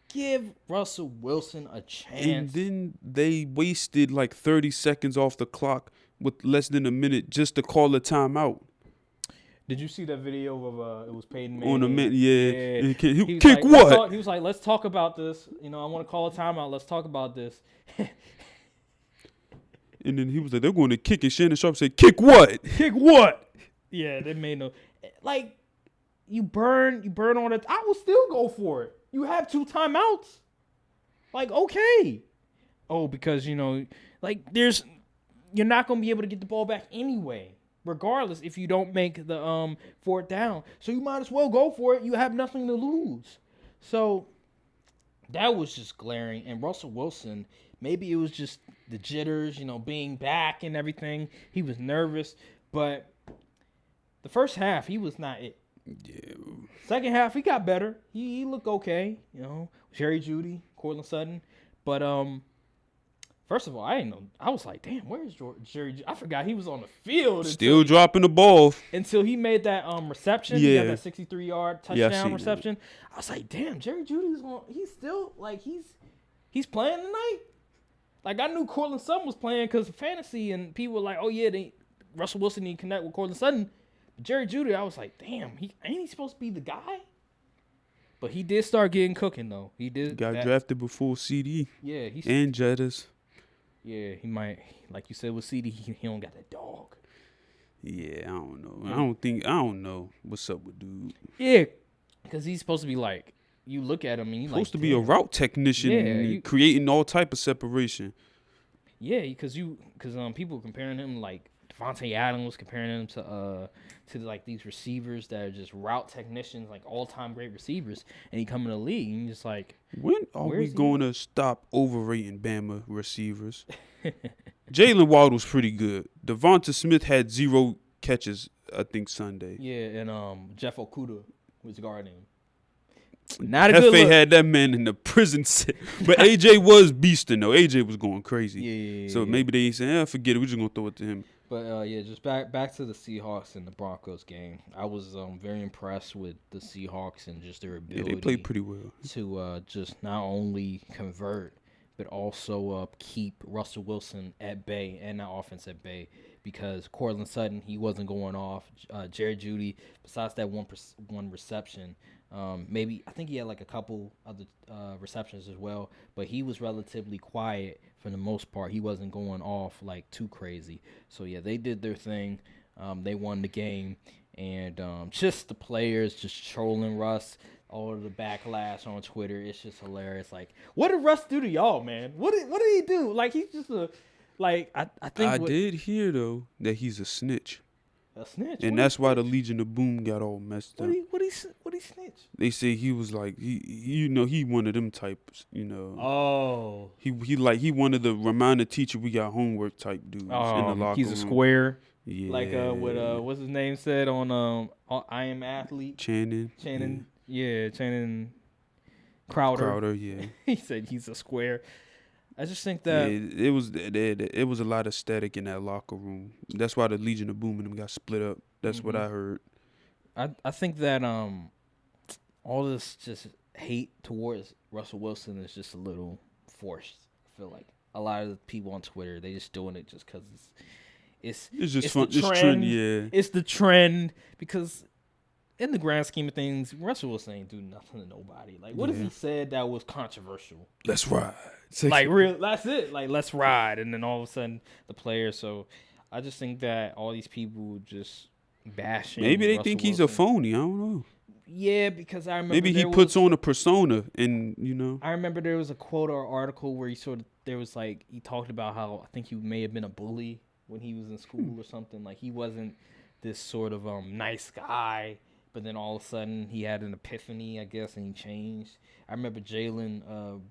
Give Russell Wilson a chance. And then they wasted like 30 seconds off the clock with less than a minute just to call a timeout. Did you see that video of it was Peyton Manning? On a minute, yeah. He kick like, what? He was like, let's talk about this. You know, I want to call a timeout. Let's talk about this. And then he was like, they're going to kick it. Shannon Sharp said, kick what? Kick what? Yeah, they made no. Like, you burn on it. I will still go for it. You have 2 timeouts. Like, okay. Oh, because, you know, like, there's you're not going to be able to get the ball back anyway, regardless if you don't make the fourth down. So you might as well go for it. You have nothing to lose. So that was just glaring. And Russell Wilson, maybe it was just the jitters, being back and everything. He was nervous. But the first half, he was not it. Yeah. Second half, he got better. He looked okay. Jerry Jeudy, Courtland Sutton. But first of all, I didn't know. I was like, damn, where's Jerry Jeudy? I forgot he was on the field. Still dropping the ball. Until he made that reception. Yeah. He got that 63-yard touchdown reception. That. I was like, damn, Jerry Jeudy's on. He's still, he's playing tonight. Like, I knew Courtland Sutton was playing because of fantasy, and people were like, oh, yeah, Russell Wilson need to connect with Courtland Sutton. But Jerry Jeudy, I was like, damn, ain't he supposed to be the guy? But he did start getting cooking, though. He did. Got drafted before CD. Yeah. And Jettas. Yeah, he might, like you said with CD, he don't got that dog. Yeah, I don't know. I don't know what's up with dude. Yeah, because he's supposed to be like, you look at him and you supposed to be a route technician, creating all type of separation. Yeah, because people comparing him like Devontae Adams, comparing him to like these receivers that are just route technicians, like all-time great receivers, and he come in the league and you're just like, when are we going to stop overrating Bama receivers? Jalen Waddle's pretty good. Devonta Smith had 0 catches, I think, Sunday. Yeah, and Jeff Okudah was guarding him. Not a good look. had that man in the prison set. But AJ was beasting, though. AJ was going crazy. Yeah. So maybe they said, forget it. We're just going to throw it to him. But, just back to the Seahawks and the Broncos game. I was very impressed with the Seahawks and just their ability. Yeah, they played pretty well. To just not only convert, but also keep Russell Wilson at bay and that offense at bay. Because Courtland Sutton, he wasn't going off. Jerry Jeudy, besides that one reception, maybe I think he had like a couple other receptions as well, but he was relatively quiet for the most part. He wasn't going off like too crazy. So yeah, they did their thing. They won the game, and just the players just trolling Russ. All of the backlash on Twitter, it's just hilarious. Like, what did Russ do to y'all, man? What did he do? Like, he's just I think I did hear though that he's a snitch. A snitch, and that's why the Legion of Boom got all messed up. What he snitch? They say he was like he one of them types, Oh. He one of the remind the teacher we got homework type dudes in the locker he's a room. square. Yeah. Like what what's his name said on I Am Athlete. Channing. Yeah, Channing Crowder. Yeah. He said he's a square. I just think that it was a lot of static in that locker room. That's why the Legion of Boom and them got split up. That's what I heard. I think that all this just hate towards Russell Wilson is just a little forced. I feel like a lot of the people on Twitter, they just doing it just because it's just fun. The trend. It's trend, yeah. It's the trend because in the grand scheme of things, Russell Wilson ain't do nothing to nobody. Like, what has he said that was controversial? Let's ride. Like, real. That's it. Like, let's ride. And then all of a sudden, the players. So, I just think that all these people just bashing. Maybe they Russell think he's Wilson. a phoney. I don't know. Yeah, because I remember. Maybe he puts on a persona, and I remember there was a quote or article where he he talked about how I think he may have been a bully when he was in school or something. Like, he wasn't this sort of nice guy. But then all of a sudden he had an epiphany, I guess, and he changed. I remember Jalen,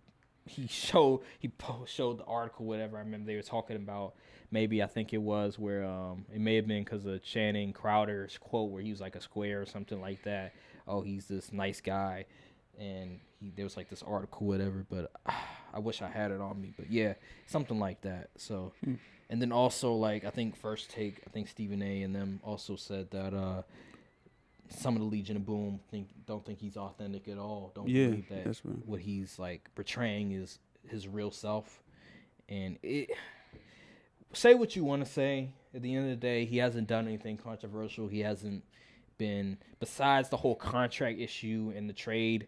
he showed the article, whatever. I remember they were talking about maybe I think it was where it may have been because of Channing Crowder's quote where he was like a square or something like that. Oh, he's this nice guy, and there was like this article, whatever. But I wish I had it on me. But yeah, something like that. So, and then also like I think First Take, I think Stephen A. and them also said that. Some of the Legion of Boom don't think he's authentic at all. Don't believe that that's right. What he's like portraying is his real self. And say what you want to say. At the end of the day, he hasn't done anything controversial. He hasn't been, besides the whole contract issue and the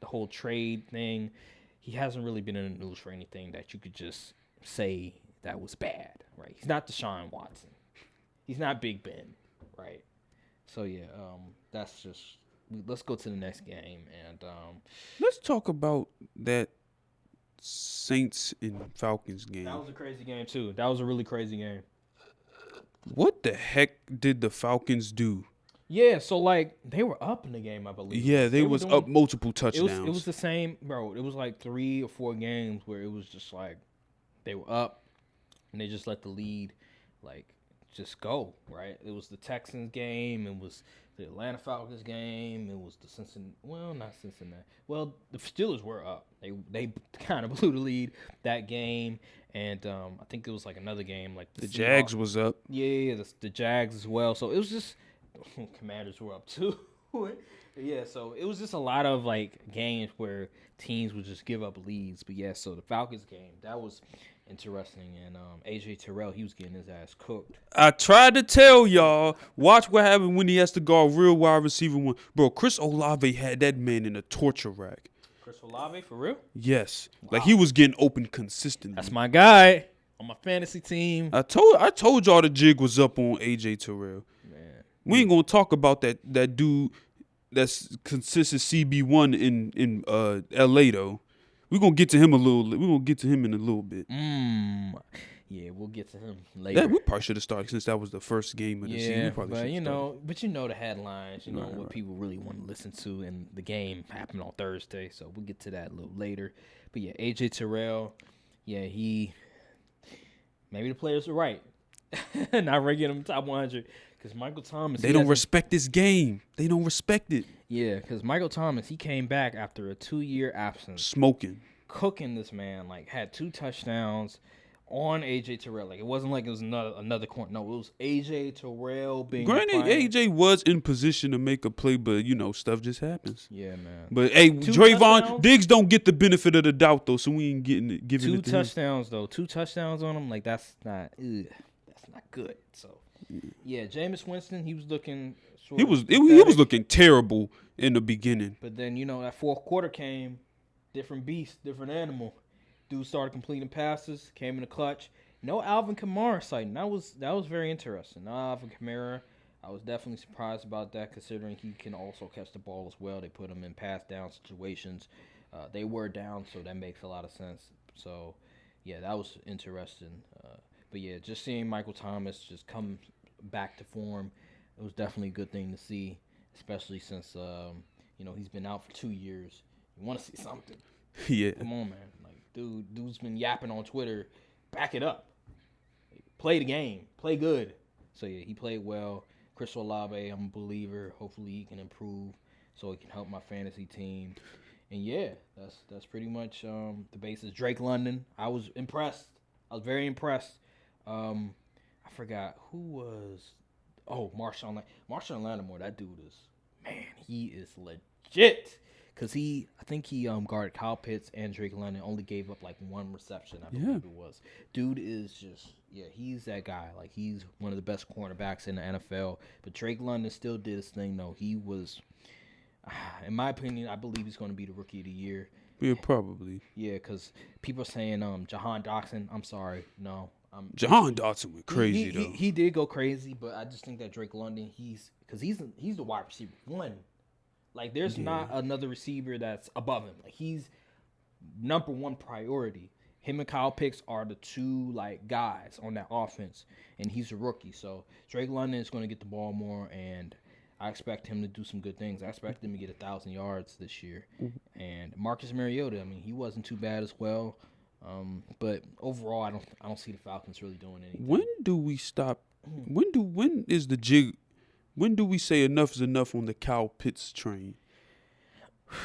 whole trade thing, he hasn't really been in the news for anything that you could just say that was bad, right? He's not Deshaun Watson. He's not Big Ben, right? So yeah, that's just. Let's go to the next game and let's talk about that Saints and Falcons game. That was a crazy game too. That was a really crazy game. What the heck did the Falcons do? Yeah, so like they were up in the game, I believe. Yeah, they was doing, up multiple It touchdowns. was the same, bro. It was like 3 or 4 games where it was just like they were up and they just let the lead like just go, right? It was the Texans game, it was the Atlanta Falcons game, it was the not Cincinnati. Well, the Steelers were up. They kind of blew the lead that game, and I think it was like another game like the Jags was up. Yeah, the Jags as well. So it was just Commanders were up too. Yeah, so it was just a lot of like games where teams would just give up leads. But yeah, so the Falcons game, that was interesting. And AJ Terrell, he was getting his ass cooked. I tried to tell y'all, watch what happened when he has to guard real wide receiver one. Bro, Chris Olave had that man in a torture rack. Chris Olave, for real? Yes. Like he was getting open consistently. That's my guy on my fantasy team. I told y'all the jig was up on AJ Terrell. Man. We ain't gonna talk about that dude that's consistent CB1 in LA though. We're gonna get to him in a little bit. Yeah, we'll get to him later. We probably should have started since that was the first game of the season. We Yeah, probably but should've started. the headlines, what people really want to listen to, and the game happened on Thursday, so we'll get to that a little later. But yeah, AJ Terrell, yeah, maybe the players are right, not ranking him top 100 because Michael Thomas. They don't respect this game. They don't respect it. Yeah, because Michael Thomas, he came back after a 2-year absence, Smoking, cooking this man, like had 2 touchdowns. On AJ Terrell, like it wasn't like it was another corner. No, it was AJ Terrell being. Granted, AJ was in position to make a play, but stuff just happens. Yeah, man. But hey, 2 Trayvon touchdowns? Diggs don't get the benefit of the doubt though, so we ain't giving 2 it to him. touchdowns though. 2 touchdowns on him. Like that's not good. So yeah, Jameis Winston, he was looking. He was looking terrible in the beginning. But then that fourth quarter came, different beast, different animal. Dude started completing passes, came in the clutch. No Alvin Kamara sighting. That was very interesting. No Alvin Kamara. I was definitely surprised about that, considering he can also catch the ball as well. They put him in pass down situations. They were down, so that makes a lot of sense. So, yeah, that was interesting. But yeah, just seeing Michael Thomas just come back to form, it was definitely a good thing to see, especially since he's been out for 2 years. You want to see something? Yeah. Come on, man. Dude's been yapping on Twitter. Back it up. Play the game. Play good. So, yeah, he played well. Chris Olave, I'm a believer. Hopefully he can improve so he can help my fantasy team. And, yeah, that's pretty much the basis. Drake London, I was impressed. I was very impressed. I forgot who was – Marshawn Lattimore. That dude is – man, he is legit. Because I think he guarded Kyle Pitts and Drake London, only gave up like 1 reception, I believe it was. Dude is just, he's that guy. Like, he's one of the best cornerbacks in the NFL. But Drake London still did his thing, though. He was, in my opinion, I believe he's going to be the Rookie of the Year. Yeah, probably. Yeah, because people are saying Jahan Dotson. I'm sorry. No. Jahan Dotson went crazy, though. He did go crazy, but I just think that Drake London, he's the wide receiver 1. Like, there's not another receiver that's above him. Like, he's number 1 priority. Him and Kyle Pitts are the 2, like, guys on that offense, and he's a rookie. So, Drake London is going to get the ball more, and I expect him to do some good things. I expect him to get 1,000 yards this year. And Marcus Mariota, I mean, he wasn't too bad as well. But overall, I don't see the Falcons really doing anything. When do we stop? When is the jig? When do we say enough is enough on the Kyle Pitts train?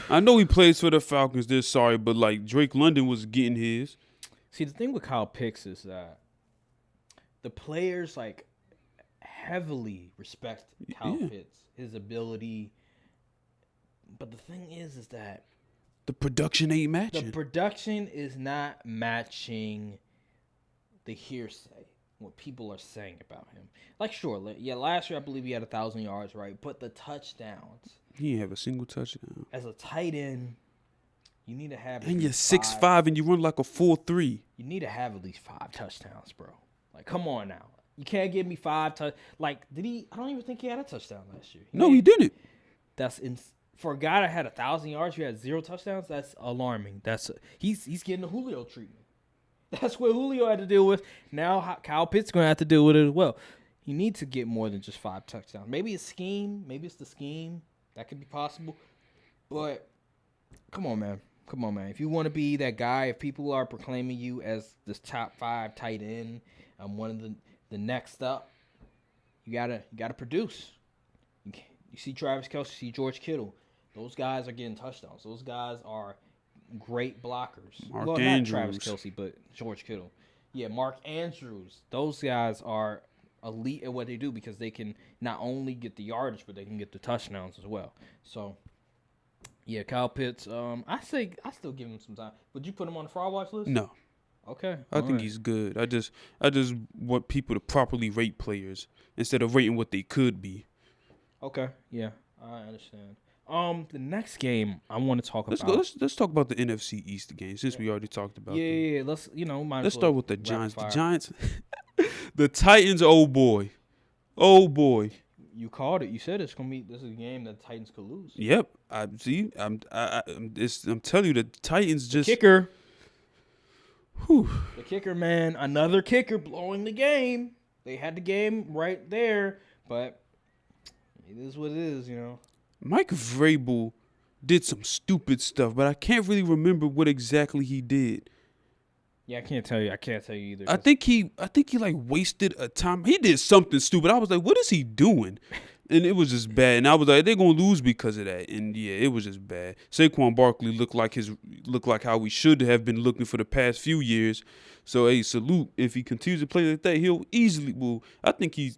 I know he plays for the Falcons. They're sorry, but like Drake London was getting his. See, the thing with Kyle Pitts is that the players like heavily respect Kyle Pitts, his ability. But the thing is that the production ain't matching. The production is not matching the hearsay. What people are saying about him. Like, sure, last year I believe he had 1,000 yards, right? But the touchdowns. He didn't have a single touchdown. As a tight end, you need to have. And you're 6'5" and you run like a 4.3. You need to have at least 5 touchdowns, bro. Like, come on now. You can't give me 5 touchdowns. Like, did he? I don't even think he had a touchdown last year. He didn't. That's For a guy that had 1,000 yards, you had 0 touchdowns. That's alarming. He's getting the Julio treatment. That's what Julio had to deal with. Now Kyle Pitts gonna have to deal with it as well. You need to get more than just 5 touchdowns. Maybe it's scheme. Maybe it's the scheme that could be possible. But come on, man. If you want to be that guy, if people are proclaiming you as this top 5 tight end, one of the next up, you gotta produce. You see Travis Kelce, you see George Kittle. Those guys are getting touchdowns. Those guys are great blockers. Mark not Andrews. Travis Kelce, but George Kittle. Yeah, Mark Andrews. Those guys are elite at what they do because they can not only get the yardage, but they can get the touchdowns as well. So, yeah, Kyle Pitts. I still give him some time. Would you put him on the fraud watch list? No. Okay. I think he's good. I just want people to properly rate players instead of rating what they could be. Okay. Yeah, I understand. The next game I want to talk about. Let's talk about the NFC East game since we already talked about. Yeah. Let's let's start with the Giants. The Giants, the Titans. Oh boy. You called it. You said this is a game that the Titans could lose. Yep. I'm telling you, the Titans just kicker. Whew. The kicker, man. Another kicker blowing the game. They had the game right there, but it is what it is, you know. Mike Vrabel did some stupid stuff, but I can't really remember what exactly he did. Yeah, I can't tell you either. I think he like wasted a time. He did something stupid. I was like, what is he doing? And it was just bad. And I was like, they're gonna lose because of that. And yeah, it was just bad. Saquon Barkley looked like how we should have been looking for the past few years. So hey, salute. If he continues to play like that, he'll easily I think he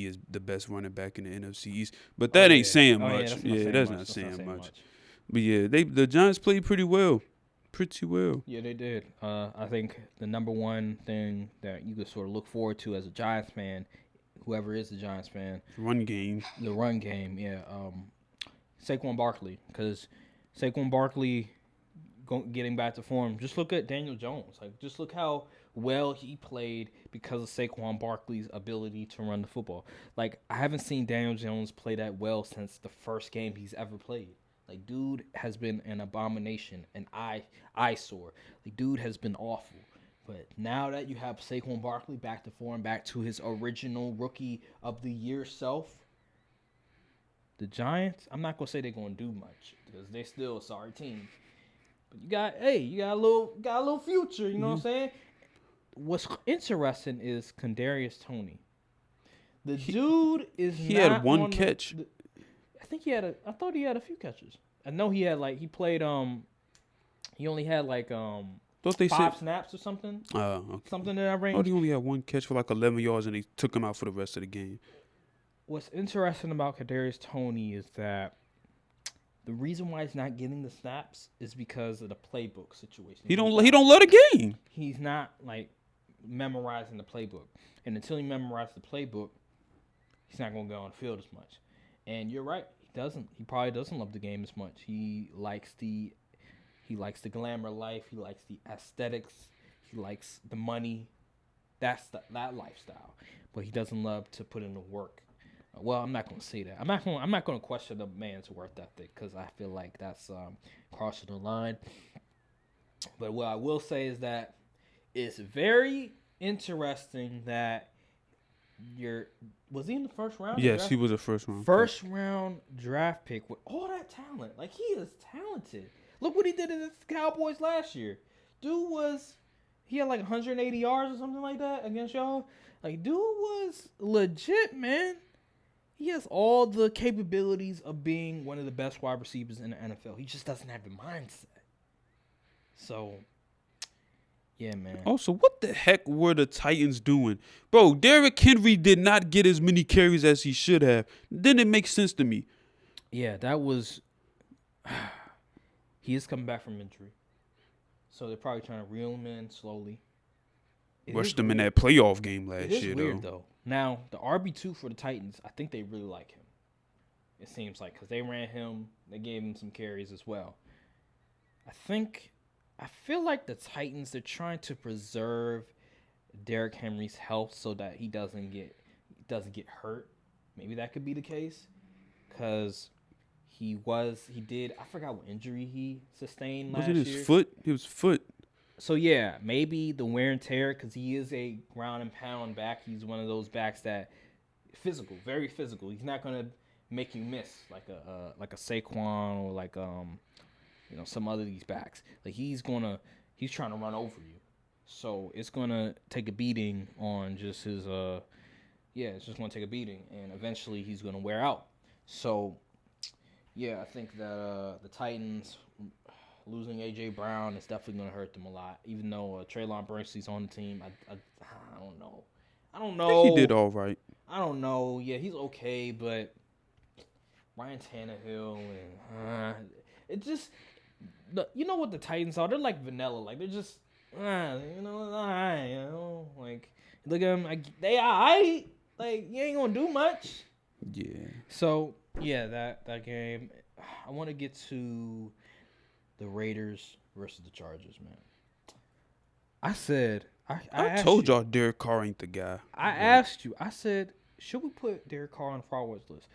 is the best running back in the NFC East. But that ain't saying much. That's not saying much. But yeah, the Giants played pretty well. Yeah, they did. I think the number one thing that you could sort of look forward to as a Giants fan, whoever is a Giants fan, the run game, yeah. Saquon Barkley, because Saquon Barkley getting back to form. Just look at Daniel Jones. Just look how well he played because of Saquon Barkley's ability to run the football. I haven't seen Daniel Jones play that well since the first game he's ever played. Dude has been an abomination, an eyesore. Dude has been awful. But now that you have Saquon Barkley back to form, back to his original Rookie of the Year self, the Giants, I'm not going to say they're going to do much because they're still a sorry team. But you got a little future, you know what I'm saying? What's interesting is Kadarius Toney. The dude is he had one catch. I thought he had a few catches. I know he had he played he only had 5 snaps or something. Okay. Something in that range. Oh, he only had one catch for 11 yards and they took him out for the rest of the game. What's interesting about Kadarius Toney is that the reason why he's not getting the snaps is because of the playbook situation. He don't love the game. He's not memorizing the playbook. And until he memorizes the playbook, he's not going to go on the field as much. And you're right. He probably doesn't love the game as much. He likes the glamour life. He likes the aesthetics. He likes the money. That's that lifestyle. But he doesn't love to put in the work. Well, I'm not going to say that. I'm not going to question the man's work ethic because I feel like that's crossing the line. But what I will say is that it's very interesting that was he in the first round? Yes, he was a first round. First round draft pick with all that talent. He is talented. Look what he did in the Cowboys last year. He had 180 yards or something like that against y'all. Dude was legit, man. He has all the capabilities of being one of the best wide receivers in the NFL. He just doesn't have the mindset. So, yeah, man. Also, what the heck were the Titans doing? Bro, Derrick Henry did not get as many carries as he should have. Didn't make sense to me. Yeah, that was... He is coming back from injury. So they're probably trying to reel him in slowly. Rushed him in that playoff game last year, It is weird, though. Now, the RB2 for the Titans, I think they really like him. It seems like, because they ran him. They gave him some carries as well. I feel like the Titans, they're trying to preserve Derrick Henry's health so that he doesn't get hurt. Maybe that could be the case, because He did. I forgot what injury he sustained Was last it year. his foot? It was foot. So yeah, maybe the wear and tear because he is a ground and pound back. He's one of those backs that physical, very physical. He's not gonna make you miss like a Saquon or like some other of these backs. Like he's trying to run over you. So it's gonna take a beating on just his it's just gonna take a beating and eventually he's gonna wear out. So yeah, I think that the Titans losing AJ Brown is definitely gonna hurt them a lot. Even though Treylon Burks's on the team, I don't know. I think he did all right. I don't know. Yeah, he's okay, but Ryan Tannehill and it just you know what the Titans are? They're like vanilla. Like they're just like look at them. Like they alright. Like you ain't gonna do much. Yeah. So yeah, that game. I want to get to the Raiders versus the Chargers, man. I said I told y'all Derek Carr ain't the guy. I asked you. I said, should we put Derek Carr on the fraud watch list?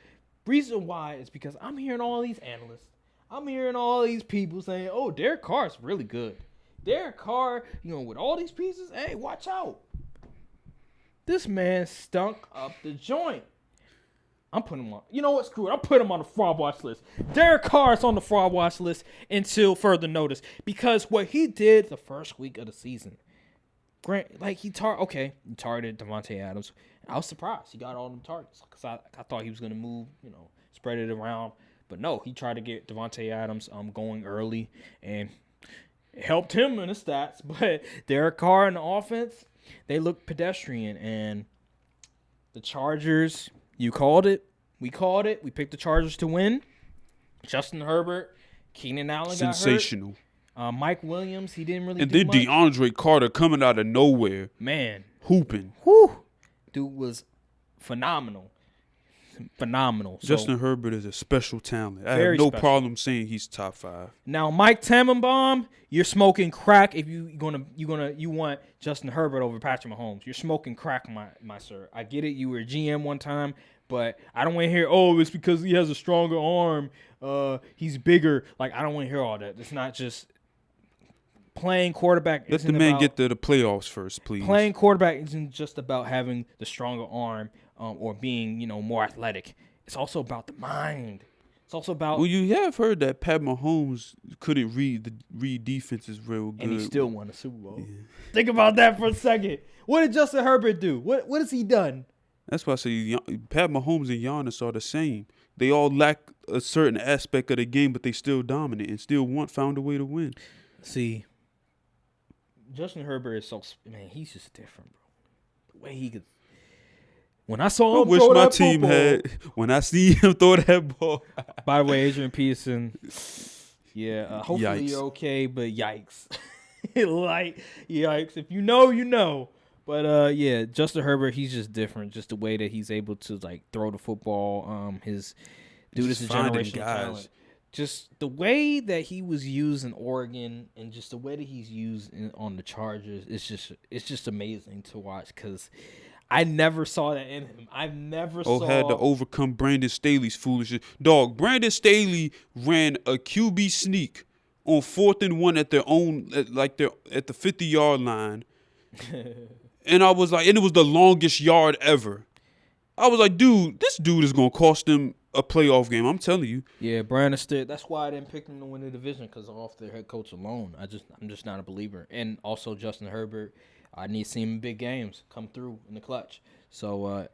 Reason why is because I'm hearing all these analysts. I'm hearing all these people saying, "Oh, Derek Carr is really good. Derek Carr, with all these pieces, hey, watch out." This man stunk up the joint. I'm putting him on. You know what? Screw it. I'm putting him on the fraud watch list. Derek Carr is on the fraud watch list until further notice because what he did the first week of the season, he targeted Devontae Adams. I was surprised he got all them targets because I thought he was gonna move, spread it around, but no, he tried to get Devontae Adams going early and it helped him in the stats. But Derek Carr in the offense, they look pedestrian, and the Chargers. You called it. We called it. We picked the Chargers to win. Justin Herbert, Keenan Allen sensational. Got hurt. Mike Williams, he didn't really. And do then much. DeAndre Carter coming out of nowhere, man, hooping. Whew. Dude was phenomenal. Phenomenal. Justin Herbert is a special talent. I have Very no special. problem saying he's top 5. Now, Mike Tannenbaum, you're smoking crack if you want Justin Herbert over Patrick Mahomes. You're smoking crack, my sir. I get it. You were a GM one time, but I don't want to hear, "Oh, it's because he has a stronger arm. He's bigger." Like I don't want to hear all that. It's not just playing quarterback. Let the man get to the playoffs first, please. Playing quarterback isn't just about having the stronger arm or being, more athletic. It's also about the mind. It's also about. Well, you have heard that Pat Mahomes couldn't read defenses real good, and he still won a Super Bowl. Yeah. Think about that for a second. What did Justin Herbert do? What has he done? That's why I say Pat Mahomes and Giannis are the same. They all lack a certain aspect of the game, but they still dominate and still found a way to win. See, Justin Herbert is he's just different, bro. The way he could. When I saw him throw that football, when I see him throw that ball. By the way, Adrian Peterson, hopefully Yikes. You're okay, but yikes. Yikes. If you know, you know. But, Justin Herbert, he's just different. Just the way that he's able to, throw the football. His dude is a generational talent. Just the way that he was used in Oregon and just the way that he's used on the Chargers, it's just amazing to watch because I never saw that in him. I've never saw. Had to overcome Brandon Staley's foolishness. Dog, Brandon Staley ran a QB sneak on 4th and 1 at their own, at the 50-yard line. And I was like, and it was the longest yard ever. I was like, dude, this dude is going to cost them a playoff game. I'm telling you. Yeah, Brandon Staley. That's why I didn't pick them to win the division because off their head coach alone. I'm just not a believer. And also Justin Herbert, I need to see him in big games come through in the clutch. So,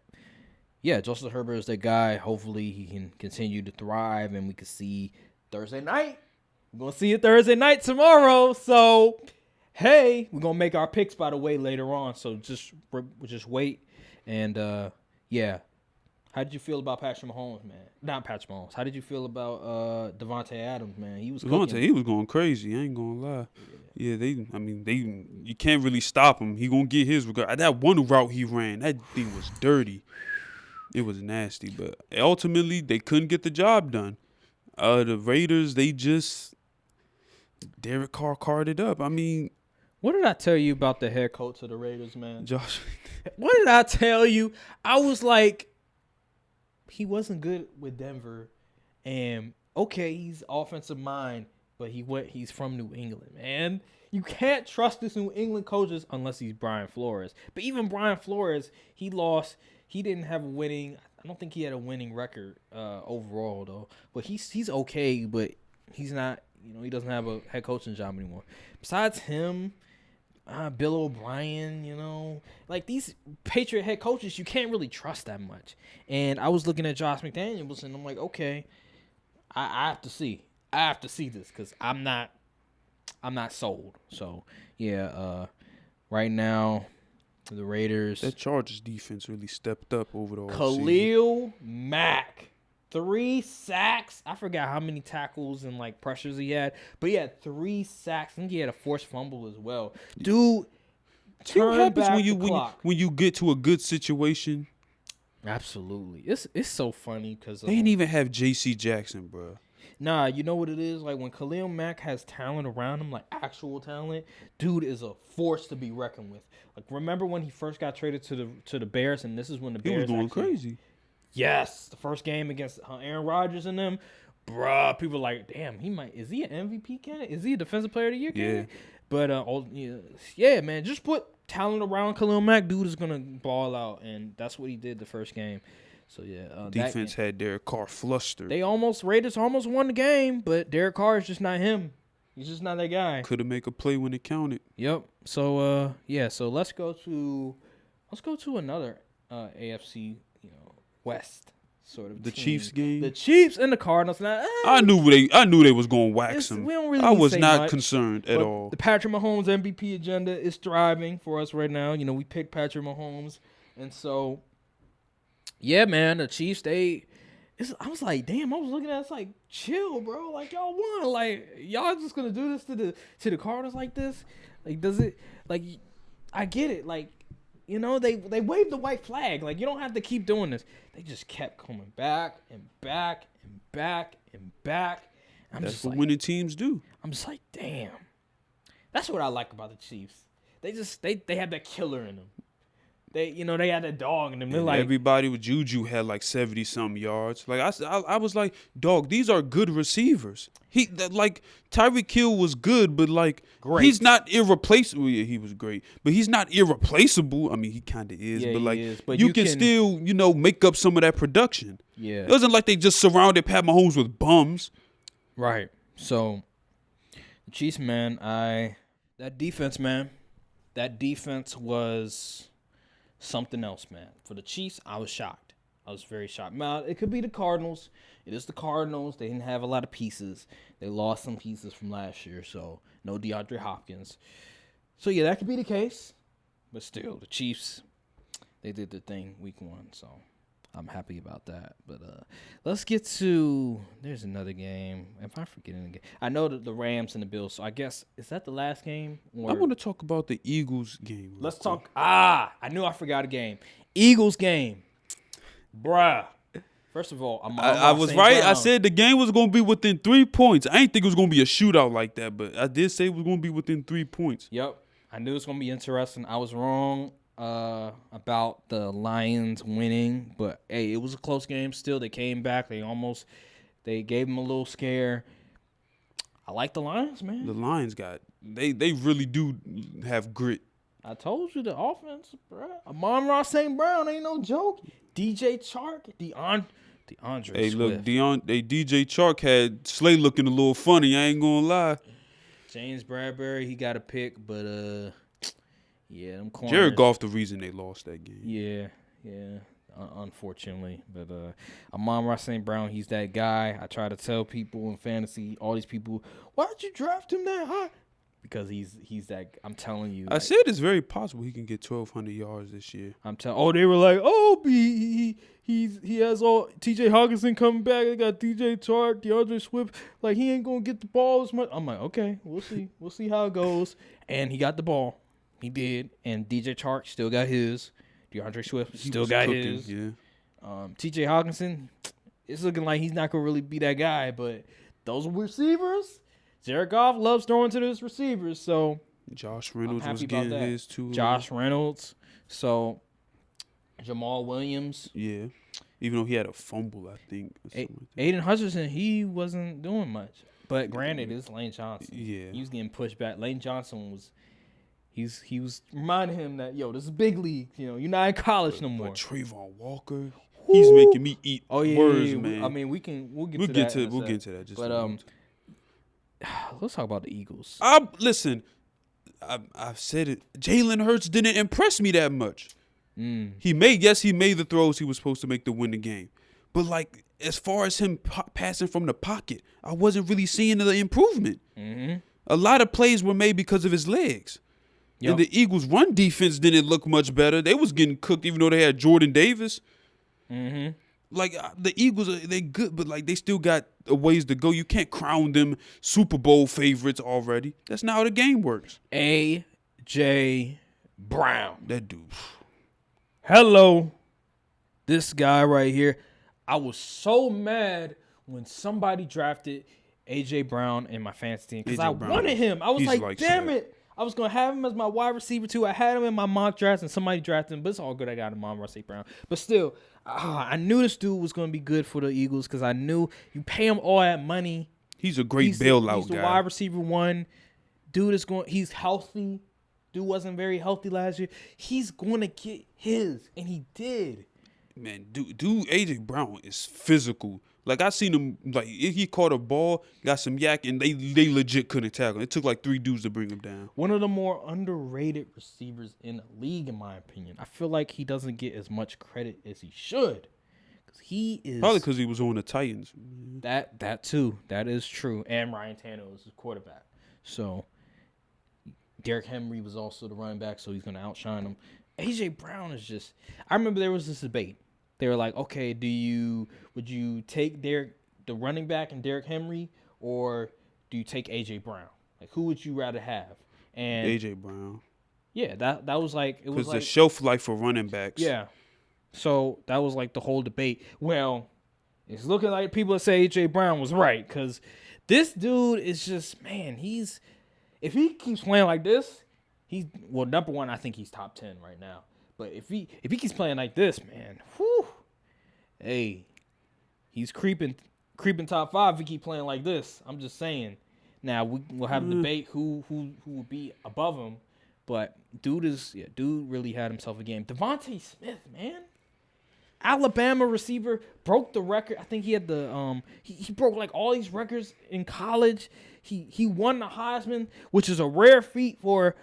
Justin Herbert is that guy. Hopefully he can continue to thrive and we can see Thursday night. We're going to see it Thursday night tomorrow. So, hey, we're going to make our picks, by the way, later on. So just wait. And, how did you feel about Patrick Mahomes, man? Not Patrick Mahomes. How did you feel about Devontae Adams, man? He was cooking. He was going crazy. I ain't going to lie. Yeah, you can't really stop him. He going to get his regard. That one route he ran, that thing was dirty. It was nasty. But ultimately, they couldn't get the job done. The Raiders, Derek Carr carred it up. What did I tell you about the head coach of the Raiders, man? Josh. What did I tell you? I was like, he wasn't good with Denver, and okay, he's offensive mind, but he's from New England, man. You can't trust this New England coaches unless he's Brian Flores. But even Brian Flores, he lost. He didn't have a winning. I don't think he had a winning record overall though. But he's okay, but he's not. He doesn't have a head coaching job anymore. Besides him, Bill O'Brien, like these Patriot head coaches, you can't really trust that much. And I was looking at Josh McDaniels, and I'm like, okay, I have to see. I have to see this because I'm not sold. So yeah, right now the Raiders. That Chargers defense really stepped up over the offseason. Khalil Mack, 3 sacks. I forgot how many tackles and like pressures he had, but he had 3 sacks. I think he had a forced fumble as well. Dude, See what turn happens back when you the clock. when you get to a good situation? Absolutely, it's so funny because They didn't even have J.C. Jackson, bro. Nah, you know what it is? Like when Khalil Mack has talent around him, like actual talent, dude is a force to be reckoned with. Like remember when he first got traded to the Bears, and this is when the He Bears was going actually, crazy. Yes, the first game against Aaron Rodgers and them, bruh. People are like, damn, is he an MVP candidate? Is he a Defensive Player of the Year candidate? But yeah, man, just put talent around Khalil Mack, dude is gonna ball out, and that's what he did the first game. So yeah, Defense had Derek Carr flustered. Raiders almost won the game, but Derek Carr is just not him. He's just not that guy. Couldn't make a play when it counted. Yep. So so let's go to another AFC West sort of The team. Chiefs game? The Chiefs and the Cardinals. Now, I knew they was going to wax him. we don't really I need to was say not much, concerned at but all. The Patrick Mahomes MVP agenda is thriving for us right now. We picked Patrick Mahomes, and so yeah, man, the Chiefs. I was like, damn. I was looking at it, it's like, chill, bro. Like y'all won. Like y'all just gonna do this to the Cardinals like this? Like does it? Like I get it. Like they waved the white flag. Like you don't have to keep doing this. They just kept coming back and back and back and back. That's what winning teams do. I'm just like, damn. That's what I like about the Chiefs. They have that killer in them. They had that dog in them. They're And like everybody with Juju had like 70-something yards. Like I was like, dog, these are good receivers. Tyreek Hill was good, but like Great. he's not irreplaceable. Yeah, he was great, but he's not irreplaceable. I mean, he kind of is, Yeah, but he like is, but you you can can- still make up some of that production. yeah. It wasn't like they just surrounded Pat Mahomes with bums. Right. So the Chiefs, man, that defense was something else, man. For the Chiefs, I was shocked. I was very shocked. Now, it could be the Cardinals. It is the Cardinals. They didn't have a lot of pieces. They lost some pieces from last year, so no DeAndre Hopkins. So, yeah, that could be the case. But still, the Chiefs, they did their thing week 1, so I'm happy about that. But let's get to – there's another game. If I'm forgetting the game. I know that the Rams and the Bills, so I guess – is that the last game? Or I want to talk about the Eagles game. let's talk – I knew I forgot a game. Eagles game. Bruh. First of all, I was right. I said the game was going to be within 3 points. I didn't think it was going to be a shootout like that, but I did say it was going to be within 3 points. Yep. I knew it was going to be interesting. I was wrong about the Lions winning, but, hey, it was a close game still. They came back. They gave them a little scare. I like the Lions, man. The Lions they really do have grit. I told you the offense, bro. Amon-Ra St. Brown ain't no joke. DJ Chark, DeAndre Hey, Swift. look, DJ Chark had Slay looking a little funny. I ain't gonna lie. James Bradbury, he got a pick, but yeah, them corners. Jared Goff, the reason they lost that game. Yeah. Unfortunately, but Amon-Ra St. Brown, he's that guy. I try to tell people in fantasy, all these people, why'd you draft him that high? Because he's that. I'm telling you. I said it's very possible he can get 1,200 yards this year. They were like, oh, he has all T.J. Hawkinson coming back. They got DJ Chark, DeAndre Swift. Like he ain't gonna get the ball as much. I'm like, okay, we'll see how it goes. And he got the ball. He did. And DJ Chark still got his. DeAndre Swift still got cooking, his. Yeah. T.J. Hawkinson, it's looking like he's not gonna really be that guy. But those receivers. Jared Goff loves throwing to those receivers, so Josh Reynolds was about getting that. his too. Josh Reynolds, so Jamal Williams. Yeah. Even though he had a fumble, I think. Or something like that. Aiden Hutchinson, he wasn't doing much. But granted, it's Lane Johnson. Yeah. He was getting pushed back. Lane Johnson was he was reminding him that, yo, this is big league. You know, you're not in college no more. But Trayvon Walker, he's making me eat words, yeah. man. I mean, we'll get we'll to get that. to we'll get to that. Just let's talk about the Eagles. Listen, I've said it. Jalen Hurts didn't impress me that much. He made the throws he was supposed to make to win the game, but like as far as him passing from the pocket, I wasn't really seeing the improvement. A lot of plays were made because of his legs. Yep. And the Eagles' run defense didn't look much better. They was getting cooked even though they had Jordan Davis. Like the Eagles, they good, but like they still got a ways to go. You can't crown them Super Bowl favorites already. That's not how the game works. A.J. Brown. That dude. Hello. This guy right here. I was so mad when somebody drafted A.J. Brown in my fantasy team because I wanted him. I was like, damn it. I was going to have him as my wide receiver, too. I had him in my mock drafts, and somebody drafted him. But it's all good. I got him on Russell Brown. But still, I knew this dude was going to be good for the Eagles because I knew you pay him all that money. He's a great bailout guy. He's the wide receiver one. Dude is going. He's healthy. Dude wasn't very healthy last year. He's going to get his, and he did. Man, dude, A.J. Brown is physical. Like, I seen him, like, if he caught a ball, got some yak, and they legit couldn't tackle him. It took, like, 3 dudes to bring him down. One of the more underrated receivers in the league, in my opinion. I feel like he doesn't get as much credit as he should. He is probably because he was on the Titans. That too. That is true. And Ryan Tannehill was his quarterback. So, Derrick Henry was also the running back, so he's going to outshine him. A.J. Brown is just – I remember there was this debate. They were like, okay, would you take the running back and Derrick Henry, or do you take A.J. Brown? Like, who would you rather have? And A.J. Brown. Yeah, that was like – it was because like, the shelf life for running backs. Yeah. So that was like the whole debate. Well, it's looking like people that say A.J. Brown was right because this dude is just, man, if he keeps playing like this, number one, I think he's top 10 right now. But if he keeps playing like this, man, whew, hey, he's creeping top 5 if he keep playing like this. I'm just saying. Now we'll have a debate who will be above him, but dude really had himself a game. Devontae Smith, man, Alabama receiver, broke the record. I think he had he broke like all these records in college. He won the Heisman, which is a rare feat for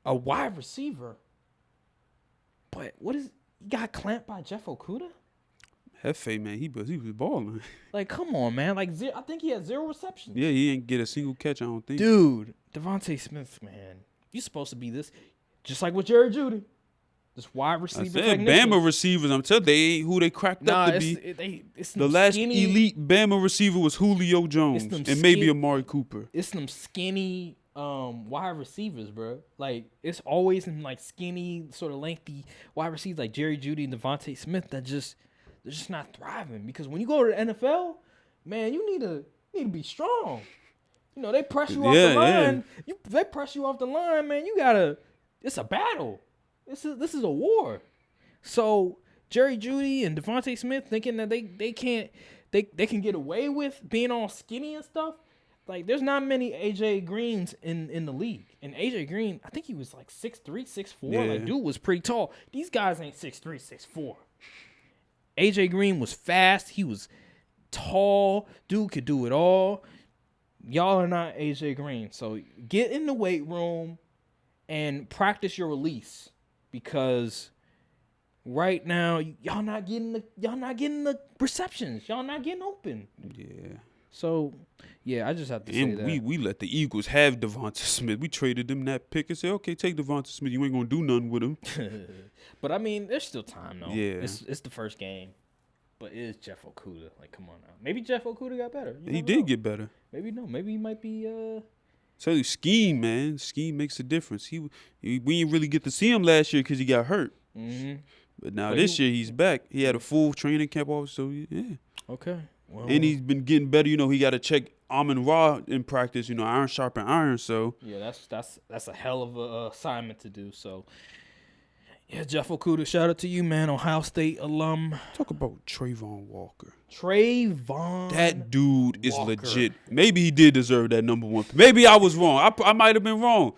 a wide receiver. But he got clamped by Jeff Okudah? Hefe, man, he was balling. Like, come on, man. Like, I think he had 0 receptions. Yeah, he didn't get a single catch, I don't think. Dude, Devontae Smith, man, you're supposed to be this, just like with Jerry Jeudy, this wide receiver. I said Bama receivers. I'm telling you, they ain't who they cracked up to be. It's the last elite Bama receiver was Julio Jones and maybe Amari Cooper. It's them skinny wide receivers, bro. Like, it's always in like skinny, sort of lengthy wide receivers like Jerry Jeudy and Devontae Smith that they're just not thriving. Because when you go to the NFL, man, you need to be strong. You know, they press you off the line. Yeah. They press you off the line, man. It's a battle. This is a war. So Jerry Jeudy and Devontae Smith thinking that they can get away with being all skinny and stuff. Like, there's not many AJ Greens in the league. And AJ Green, I think he was like 6'3", 6'4". Yeah. Like, dude was pretty tall. These guys ain't 6'3", 6'4". AJ Green was fast. He was tall. Dude could do it all. Y'all are not AJ Green. So get in the weight room and practice your release, because right now y'all not getting the receptions. Y'all not getting open. Yeah. So, yeah, I just have to say that. And we let the Eagles have Devonta Smith. We traded them that pick and said, okay, take Devonta Smith. You ain't going to do nothing with him. But, I mean, there's still time, though. Yeah. It's the first game. But it is Jeff Okudah. Like, come on now. Maybe Jeff Okudah got better. He did get better. Maybe no. Maybe he might be So scheme, man. Scheme makes a difference. We didn't really get to see him last year because he got hurt. Mm-hmm. But now this year he's back. He had a full training camp off, so yeah. Okay. Well, and he's been getting better. You know, he got to check Amon-Ra in practice. You know, iron sharpen iron. So yeah, that's a hell of a assignment to do. So Yeah, Jeff Okuda, shout out to you, man. Ohio State alum. Talk about Trayvon Walker. Trayvon. That dude is Walker. legit. Maybe he did deserve that number 1. Maybe I was wrong. I might have been wrong.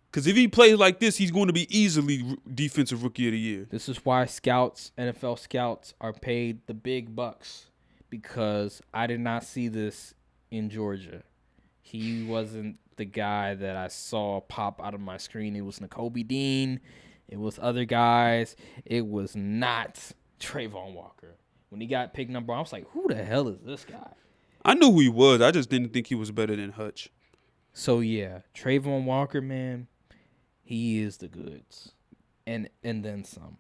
Because if he plays like this, he's going to be easily defensive rookie of the year. This is why scouts, NFL scouts, are paid the big bucks. Because I did not see this in Georgia. He wasn't the guy that I saw pop out of my screen. It was Nakobe Dean. It was other guys. It was not Trayvon Walker. When he got pick number, I was like, who the hell is this guy? I knew who he was. I just didn't think he was better than Hutch. So, yeah, Trayvon Walker, man, he is the goods. And then some.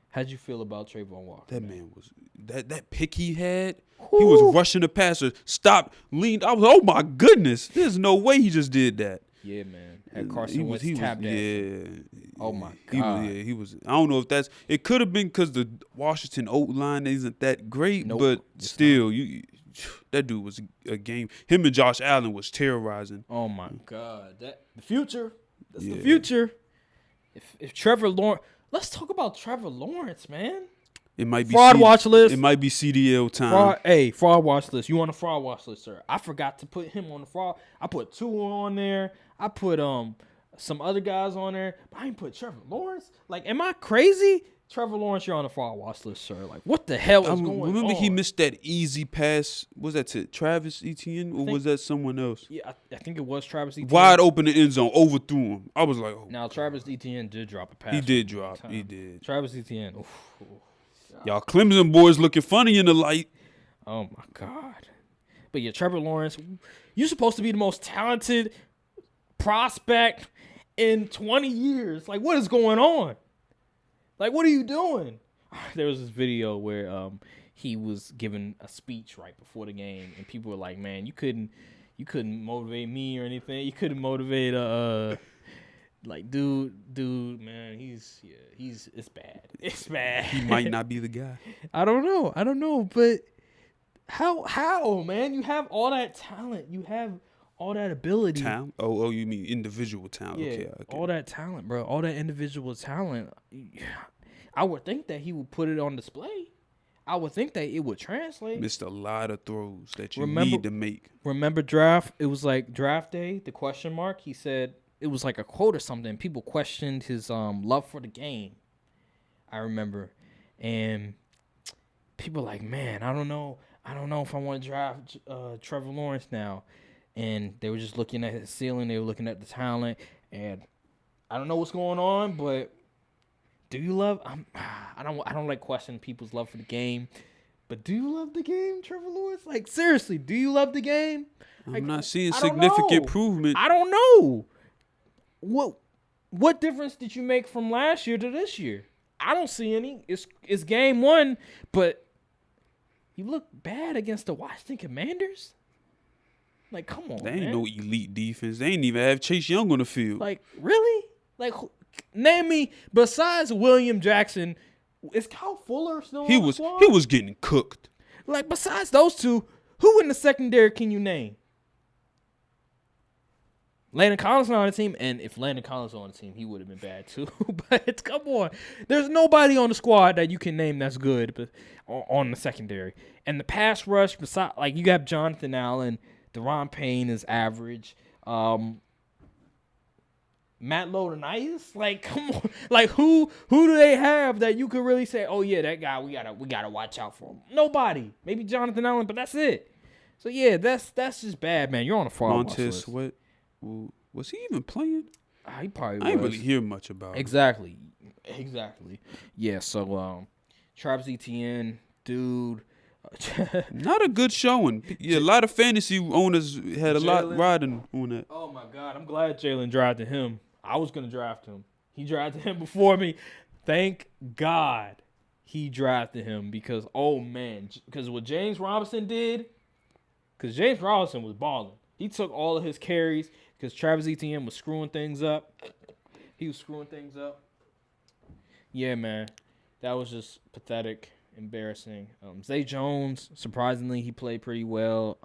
How'd you feel about Trayvon Walker? That man was that pick he had. He was rushing the passer, stopped, leaned. I was, oh my goodness, there's no way he just did that. Yeah, man. Had Carson Wentz tap dancing. Yeah. Oh my God. He was. I don't know if that's. It could have been because the Washington O line isn't that great, Nope, but it's still, that dude was a game. Him and Josh Allen was terrorizing. Oh my God. The future. That's the Yeah. future. If Trevor Lawrence, let's talk about Trevor Lawrence, man. It might be Fraud watch list. It might be CDL time. Fraud watch list. You on a fraud watch list, sir? I forgot to put him on the fraud. I put Tua on there. I put some other guys on there. But I ain't put Trevor Lawrence. Like, am I crazy? Trevor Lawrence, you're on the fraud watch list, sir. Like, what the hell is going on? Remember he missed that easy pass. Was that to Travis Etienne or was that someone else? Yeah, I think it was Travis Etienne. Wide open in the end zone, overthrew him. I was like, oh. Now, Travis Etienne did drop a pass. He did drop. He did. Travis Etienne. Oof. Y'all Clemson boys looking funny in the light. Oh, my God. But, yeah, Trevor Lawrence, you're supposed to be the most talented prospect in 20 years. Like, what is going on? Like, what are you doing? There was this video where he was giving a speech right before the game, and people were like, man, you couldn't motivate me or anything. You couldn't motivate like, dude, man, it's bad. It's bad. He might not be the guy. I don't know, but how, man? You have all that talent. You have all that ability. Talent? Oh, you mean individual talent? Yeah, okay. all that talent, bro. All that individual talent. I would think that he would put it on display. I would think that it would translate. Missed a lot of throws that you need to make. Remember draft? It was like draft day, the question mark. He said it was like a quote or something. People questioned his love for the game. I remember. And people like, man, I don't know if I want to draft Trevor Lawrence now. And they were just looking at his ceiling. They were looking at the talent. And I don't know what's going on, but do you love? I don't like questioning people's love for the game, but do you love the game, Trevor Lawrence? Like, seriously, do you love the game? Like, I'm not seeing I don't significant know. improvement. I don't know. What difference did you make from last year to this year? I don't see any. It's game one, but you look bad against the Washington Commanders. Like, come on, They ain't man. no elite defense. They ain't even have Chase Young on the field. Like, really? Like, name me, besides William Jackson, is Kyle Fuller still he on the was squad? he was getting cooked. Like, besides those two, who in the secondary can you name? Landon Collins not on the team, and if Landon Collins was on the team, he would have been bad too. But come on, there's nobody on the squad that you can name that's good, but on the secondary. And the pass rush, beside, like, you got Jonathan Allen, Deron Payne is average. Matt Lodenitis, like, come on, like, who do they have that you could really say, oh yeah, that guy we gotta watch out for him? Nobody. Maybe Jonathan Allen, but that's it. So yeah, that's just bad, man. You're on a fraud Montez Sweat, was he even playing? He probably was. I ain't really hear much about him. Exactly. Yeah. So Travis Etienne, dude. Not a good showing. Yeah, a lot of fantasy owners had a lot riding on that. Oh my God, I'm glad Jalen drafted him. I was gonna draft him. He drafted him before me. Thank God he drafted him because, oh man, because what James Robinson did, because James Robinson was balling. He took all of his carries because Travis Etienne was screwing things up. He was screwing things up. Yeah, man, that was just pathetic. Embarrassing. Zay Jones, surprisingly, he played pretty well.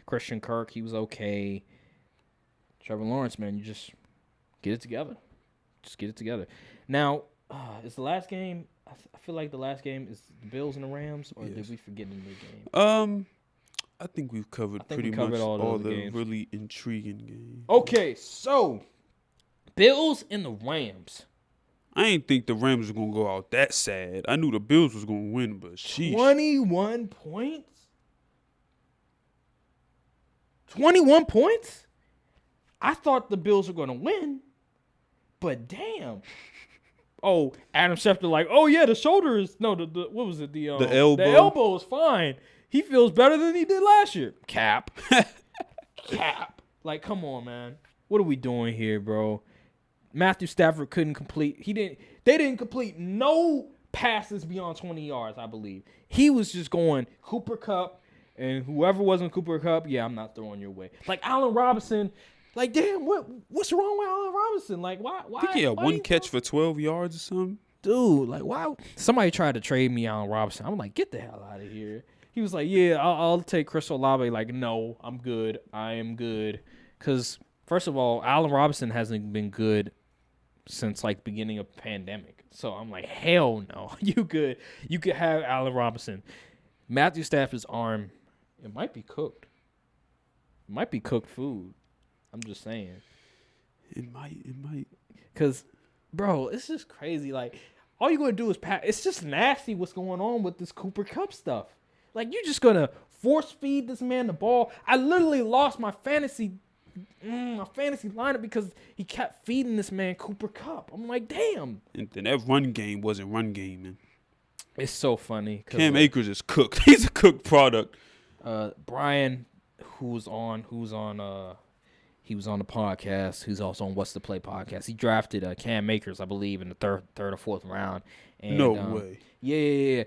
Christian Kirk, he was okay. Trevor Lawrence, man, you just get it together. Just get it together. Now, Is the last game? I feel like the last game is the Bills and the Rams, or did we forget the new game? I think we've covered we pretty covered much all all the the games. really intriguing games. Okay, so Bills and the Rams. I ain't think the Rams were gonna go out that sad. I knew the Bills was gonna win, but sheesh. 21 points? 21 points? I thought the Bills were going to win, but damn. Oh, Adam Schefter like, oh, yeah, the shoulder is, no, the what was it? The elbow. The elbow is fine. He feels better than he did last year. Cap. Cap. Like, come on, man. What are we doing here, bro? Matthew Stafford couldn't complete. They didn't complete no passes beyond 20 yards, I believe. He was just going Cooper Kupp, and whoever wasn't Cooper Kupp, yeah, I'm not throwing your way. Like Allen Robinson, like damn, what's wrong with Allen Robinson? Like why? I think he had one catch for 12 yards or something. Dude, like why? Somebody tried to trade me Allen Robinson. I'm like, get the hell out of here. He was like, yeah, I'll take Chris Olave. Like, no, I'm good. I am good. Because first of all, Allen Robinson hasn't been good since like beginning of pandemic. So I'm like, hell no. You could have Allen Robinson. Matthew Stafford's arm, it might be cooked. It might be cooked food. I'm just saying. It might. Cause, bro, it's just crazy. Like, all you're gonna do is pass. It's just nasty what's going on with this Cooper Kupp stuff. Like, you're just gonna force feed this man the ball. I literally lost my fantasy lineup because he kept feeding this man Cooper Kupp. I'm like, damn. And then that run game wasn't run game, man. It's so funny. Cam Akers is cooked. He's a cooked product. Brian, he was on the podcast. Who's also on What's the Play podcast. He drafted Cam Akers, I believe, in the third or fourth round. And, no way. Yeah.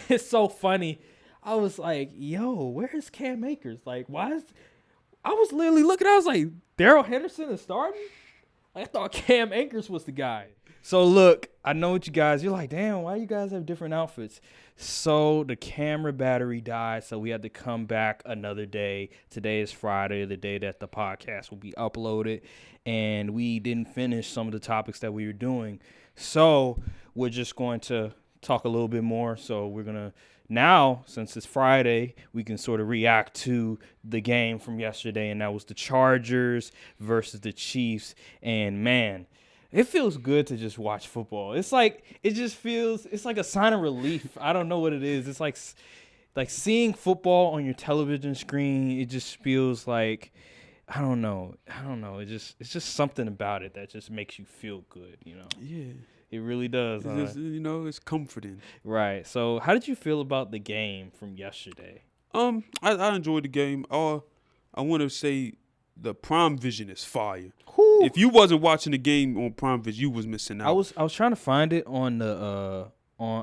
It's so funny. I was like, yo, where's Cam Akers? Like, I was literally looking, I was like, Darrell Henderson is starting? Like, I thought Cam Akers was the guy. So, look, I know what you're like, damn, why you guys have different outfits? So, the camera battery died, so we had to come back another day. Today is Friday, the day that the podcast will be uploaded, and we didn't finish some of the topics that we were doing. So, we're just going to talk a little bit more. So, we're going to, now, since it's Friday, we can sort of react to the game from yesterday, and that was the Chargers versus the Chiefs. And, man, it feels good to just watch football. It's like it's like a sign of relief. I don't know what it is. It's like seeing football on your television screen. It just feels like I don't know. It's just something about it that just makes you feel good. You know. Yeah. It really does. It's comforting. Right. So, how did you feel about the game from yesterday? I enjoyed the game. I want to say the Prime Vision is fire. Whew. If you wasn't watching the game on Prime Vision, you was missing out. I was trying to find it on the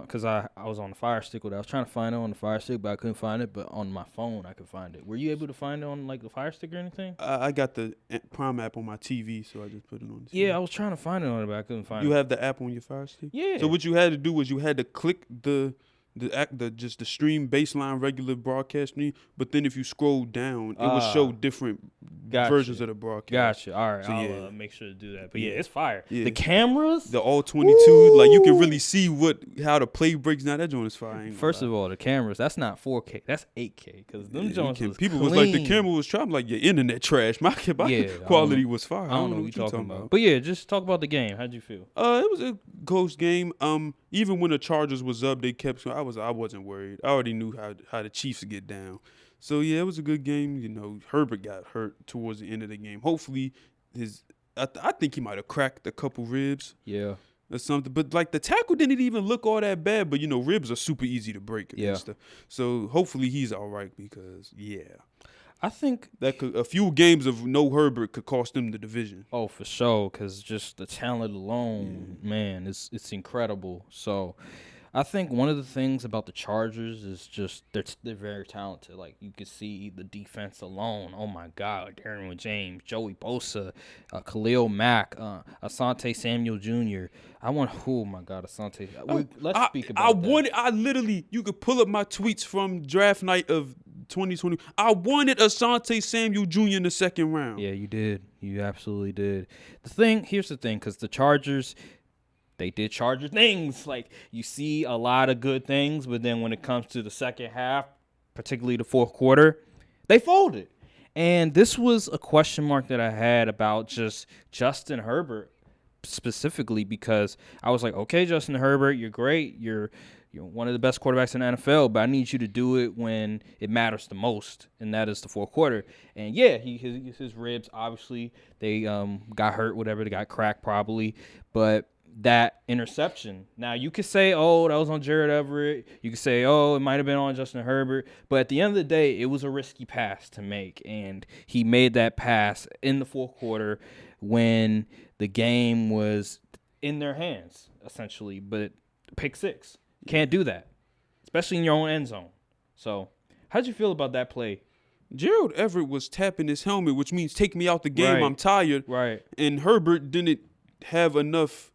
because I was on the Fire Stick with it. I was trying to find it on the Fire Stick, but I couldn't find it. But on my phone, I could find it. Were you able to find it on like the Fire Stick or anything? I got the Prime app on my TV, so I just put it on the TV. Yeah, I was trying to find it on it, but I couldn't find it. You have the app on your Fire Stick? Yeah. So what you had to do was you had to click the stream baseline regular broadcast stream, but then if you scroll down, it would show different versions of the broadcast. Gotcha. All right, So, I'll make sure to do that. But yeah, it's fire. Yeah. The cameras, The all 22, like you can really see how the play breaks down. That joint is fire. First of all, the cameras, that's not 4K, that's 8K because them joints was people clean. was like the camera was trying like your internet trash. My quality was fire. I don't know what you're talking about. But yeah, just talk about the game. How'd you feel? It was a close game. Even when the Chargers was up, they kept. I wasn't worried. I already knew how the Chiefs would get down. So yeah, it was a good game. You know, Herbert got hurt towards the end of the game. Hopefully, I think he might have cracked a couple ribs. Yeah. Or something, but like the tackle didn't even look all that bad. But you know, ribs are super easy to break. Yeah. So hopefully he's all right because I think that a few games of no Herbert could cost them the division. Oh, for sure, because just the talent alone, man, it's incredible. So, I think one of the things about the Chargers is just they're very talented. Like you can see the defense alone. Oh my God, Darren James, Joey Bosa, Khalil Mack, Asante Samuel Jr. Oh my God, Asante. Let's speak about that. I literally, you could pull up my tweets from draft night of 2020. I wanted Asante Samuel Jr. in the second round. Yeah, you did. You absolutely did. Here's the thing, because the Chargers, they did Charger things. Like, you see a lot of good things, but then when it comes to the second half, particularly the fourth quarter, they folded. And this was a question mark that I had about just Justin Herbert specifically, because I was like, okay, Justin Herbert, you're great. You're one of the best quarterbacks in the NFL, but I need you to do it when it matters the most, and that is the fourth quarter. And yeah, his ribs, obviously, they got hurt, whatever, they got cracked probably, but that interception. Now, you could say, oh, that was on Jared Everett. You could say, oh, it might have been on Justin Herbert. But at the end of the day, it was a risky pass to make, and he made that pass in the fourth quarter when the game was in their hands, essentially. But pick six. Can't do that, especially in your own end zone. So, how'd you feel about that play? Gerald Everett was tapping his helmet, which means take me out the game. Right. I'm tired. Right. And Herbert didn't have enough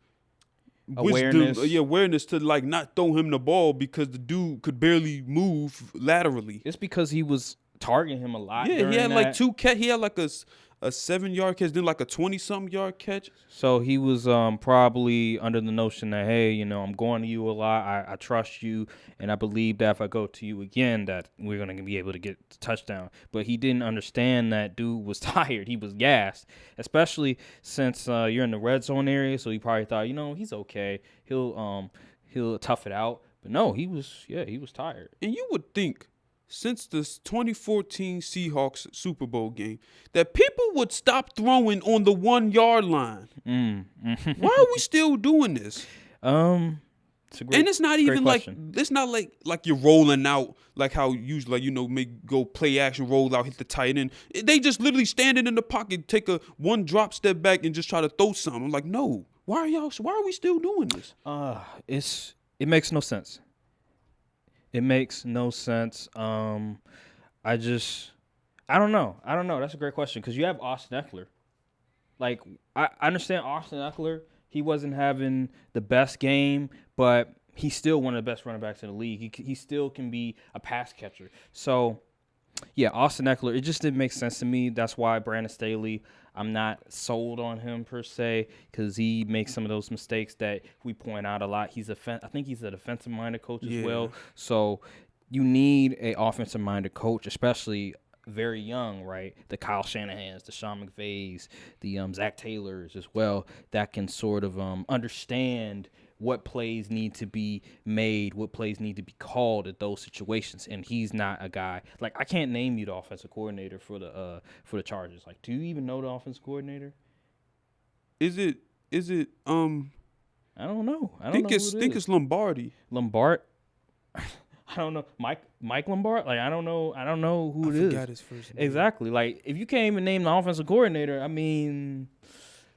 awareness to like not throw him the ball because the dude could barely move laterally. It's because he was targeting him a lot. Yeah, he had that. like 2 catch. He had like a 7-yard catch, then like a 20-something yard catch. So he was probably under the notion that, hey, I'm going to you a lot. I trust you, and I believe that if I go to you again, that we're going to be able to get the touchdown. But he didn't understand that dude was tired. He was gassed, especially since you're in the red zone area. So he probably thought, he's okay. He'll tough it out. But no, he was tired. And you would think, since the 2014 Seahawks Super Bowl game, that people would stop throwing on the 1-yard line. Why are we still doing this? It's a great, and it's not even like question. It's not like you're rolling out like how usually make go play action, roll out, hit the tight end. They just literally standing in the pocket, take a one drop step back, and just try to throw something. I'm like, no, why are we still doing this? It makes no sense. It makes no sense. I don't know. That's a great question because you have Austin Eckler. Like, I understand Austin Eckler. He wasn't having the best game, but he's still one of the best running backs in the league. He still can be a pass catcher. So, yeah, Austin Eckler, it just didn't make sense to me. That's why Brandon Staley, I'm not sold on him per se because he makes some of those mistakes that we point out a lot. I think he's a defensive-minded coach as well. So you need an offensive-minded coach, especially very young, right? The Kyle Shanahans, the Sean McVays, the Zach Taylors as well, that can sort of understand what plays need to be made, what plays need to be called at those situations. And he's not a guy like I can't name you the offensive coordinator for the Chargers. Like, do you even know the offensive coordinator? Is it I don't know. I think it's Lombardi. Lombard. I don't know. Mike Lombard? Like, I don't know who it is. I forgot his first name. Exactly. Like, if you can't even name the offensive coordinator, I mean,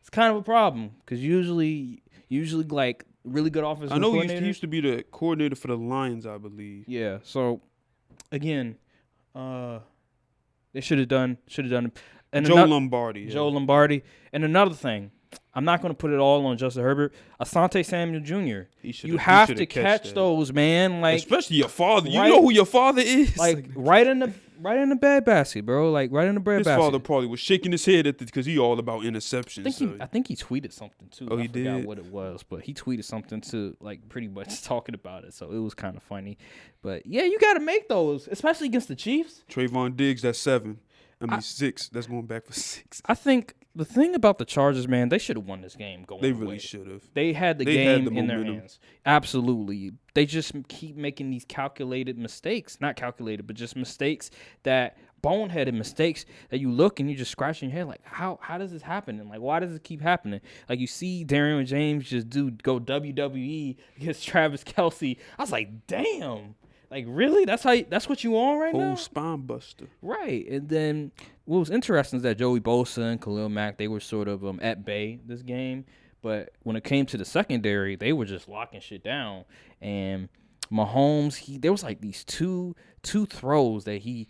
it's kind of a problem because usually like really good offensive coordinator. He used to be the coordinator for the Lions, I believe. Yeah. So again, they should have done. And Joe Lombardi. Yeah. Joe Lombardi. And another thing, I'm not going to put it all on Justin Herbert. Asante Samuel Jr. You have to catch those, man. Like, especially your father. You know who your father is. Like right in the bad basket, bro. Like right in the bread basket. His father probably was shaking his head at because he all about interceptions. I think he tweeted something too. Oh, I he forgot did? what it was, but he tweeted something too, like pretty much talking about it. So it was kind of funny. But yeah, you got to make those, especially against the Chiefs. Trayvon Diggs, that's 7. 6. That's going back for 6. I think the thing about the Chargers, man, they should have won this game going They away. really should have. They had the They game had the in their momentum. hands. Absolutely. They just keep making these calculated mistakes. Not calculated, but just mistakes that boneheaded mistakes that you look and you just scratching your head like, how does this happen? And like, why does it keep happening? Like, you see Darian James just go WWE against Travis Kelce. I was like, damn. Like, really? That's what you on right now? Whole spine buster. Right. And then what was interesting is that Joey Bosa and Khalil Mack, they were sort of at bay this game. But when it came to the secondary, they were just locking shit down. And Mahomes, there was like these two throws that he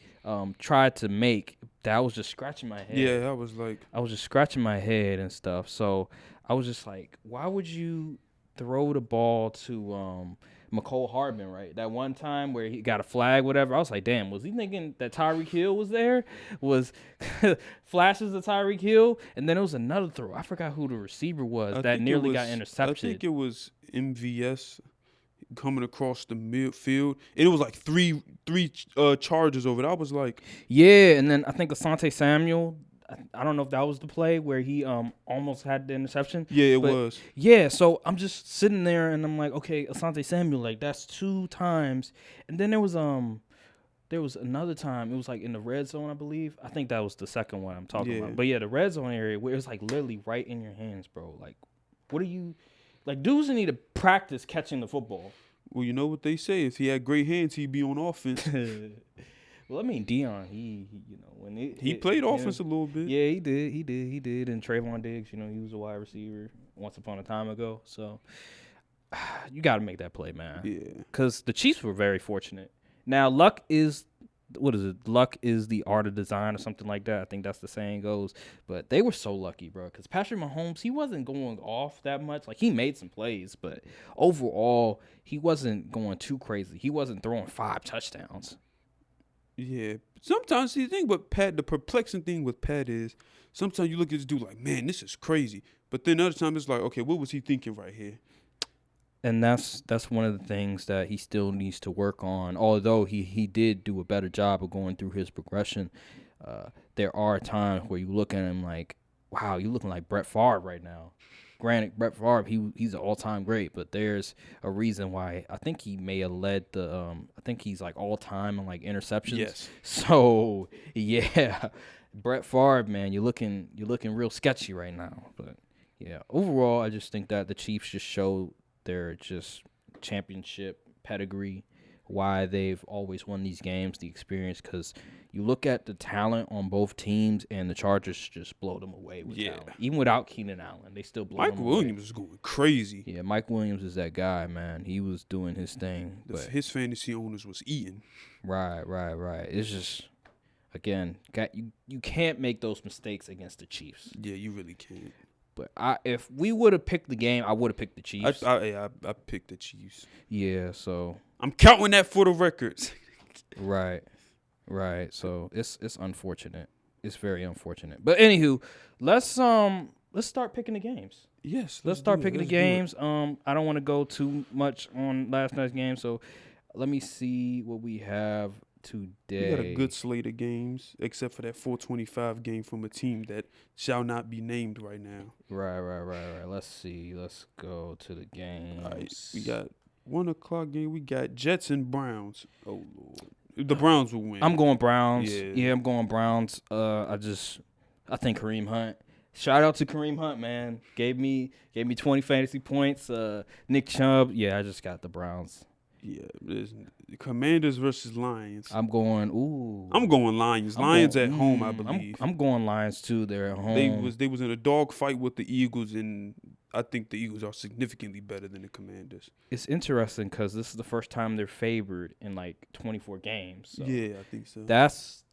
tried to make that I was just scratching my head. Yeah, I was just scratching my head and stuff. So I was just like, why would you throw the ball to McCole Hardman, right? That one time where he got a flag, whatever. I was like, damn, was he thinking that Tyreek Hill was there? Was flashes of Tyreek Hill? And then it was another throw. I forgot who the receiver was that nearly got intercepted. I think it was MVS coming across the midfield. And it was like three charges over it. I was like, yeah, and then I think Asante Samuel, I don't know if that was the play where he almost had the interception. yeah, it was. Yeah, so I'm just sitting there and I'm like, okay, Asante Samuel, like that's 2 times. And then there was another time, it was like in the red zone, I believe. I think that was the second one I'm talking about. But yeah, the red zone area where it was like literally right in your hands, bro. Like, what are you like dudes need to practice catching the football. Well, you know what they say. If he had great hands, he'd be on offense. Well, I mean, Dion, he you know, when he played offense a little bit. Yeah, he did. And Trayvon Diggs, you know, he was a wide receiver once upon a time ago. So you got to make that play, man. Yeah. Because the Chiefs were very fortunate. Now, luck is Luck is the art of design or something like that. I think that's the saying goes. But they were so lucky, bro. Because Patrick Mahomes, he wasn't going off that much. Like, he made some plays, but overall, he wasn't going too crazy. He wasn't throwing 5 touchdowns. Yeah. Sometimes the perplexing thing with Pat is sometimes you look at this dude like, man, this is crazy. But then other time it's like, okay, what was he thinking right here? And that's one of the things that he still needs to work on. Although he did do a better job of going through his progression, there are times where you look at him like, wow, you looking like Brett Favre right now. Granted, Brett Favre, he's an all-time great, but there's a reason why. I think he may have led the I think he's like all-time in like interceptions. Yes. So yeah, Brett Favre, man, you're looking real sketchy right now. But yeah, overall, I just think that the Chiefs just showed their just championship pedigree, why they've always won these games, the experience, because you look at the talent on both teams, and the Chargers just blow them away with talent. Even without Keenan Allen, they still blow them away. Mike Williams is going crazy. Yeah, Mike Williams is that guy, man. He was doing his thing. But his fantasy owners was eating. Right. It's just, again, you can't make those mistakes against the Chiefs. Yeah, you really can't. But if we would have picked the game, I would have picked the Chiefs. I picked the Chiefs. Yeah, so I'm counting that for the records. Right. So it's unfortunate. It's very unfortunate. But anywho, let's start picking the games. Yes, let's start picking the games. I don't want to go too much on last night's game, so let me see what we have today. We got a good slate of games, except for that 425 game from a team that shall not be named right now. Right. Let's see. Let's go to the games. All right, we got 1 o'clock game. We got Jets and Browns. Oh Lord, the Browns will win. I'm going Browns. Yeah, I'm going Browns. I think Kareem Hunt. Shout out to Kareem Hunt, man. Gave me 20 fantasy points. Nick Chubb. Yeah, I just got the Browns. Yeah, there's Commanders versus Lions. I'm going Lions. Lions at home, I believe. I'm going Lions too. They're at home. They was in a dog fight with the Eagles, and I think the Eagles are significantly better than the Commanders. It's interesting because this is the first time they're favored in like 24 games. So yeah, I think so. That's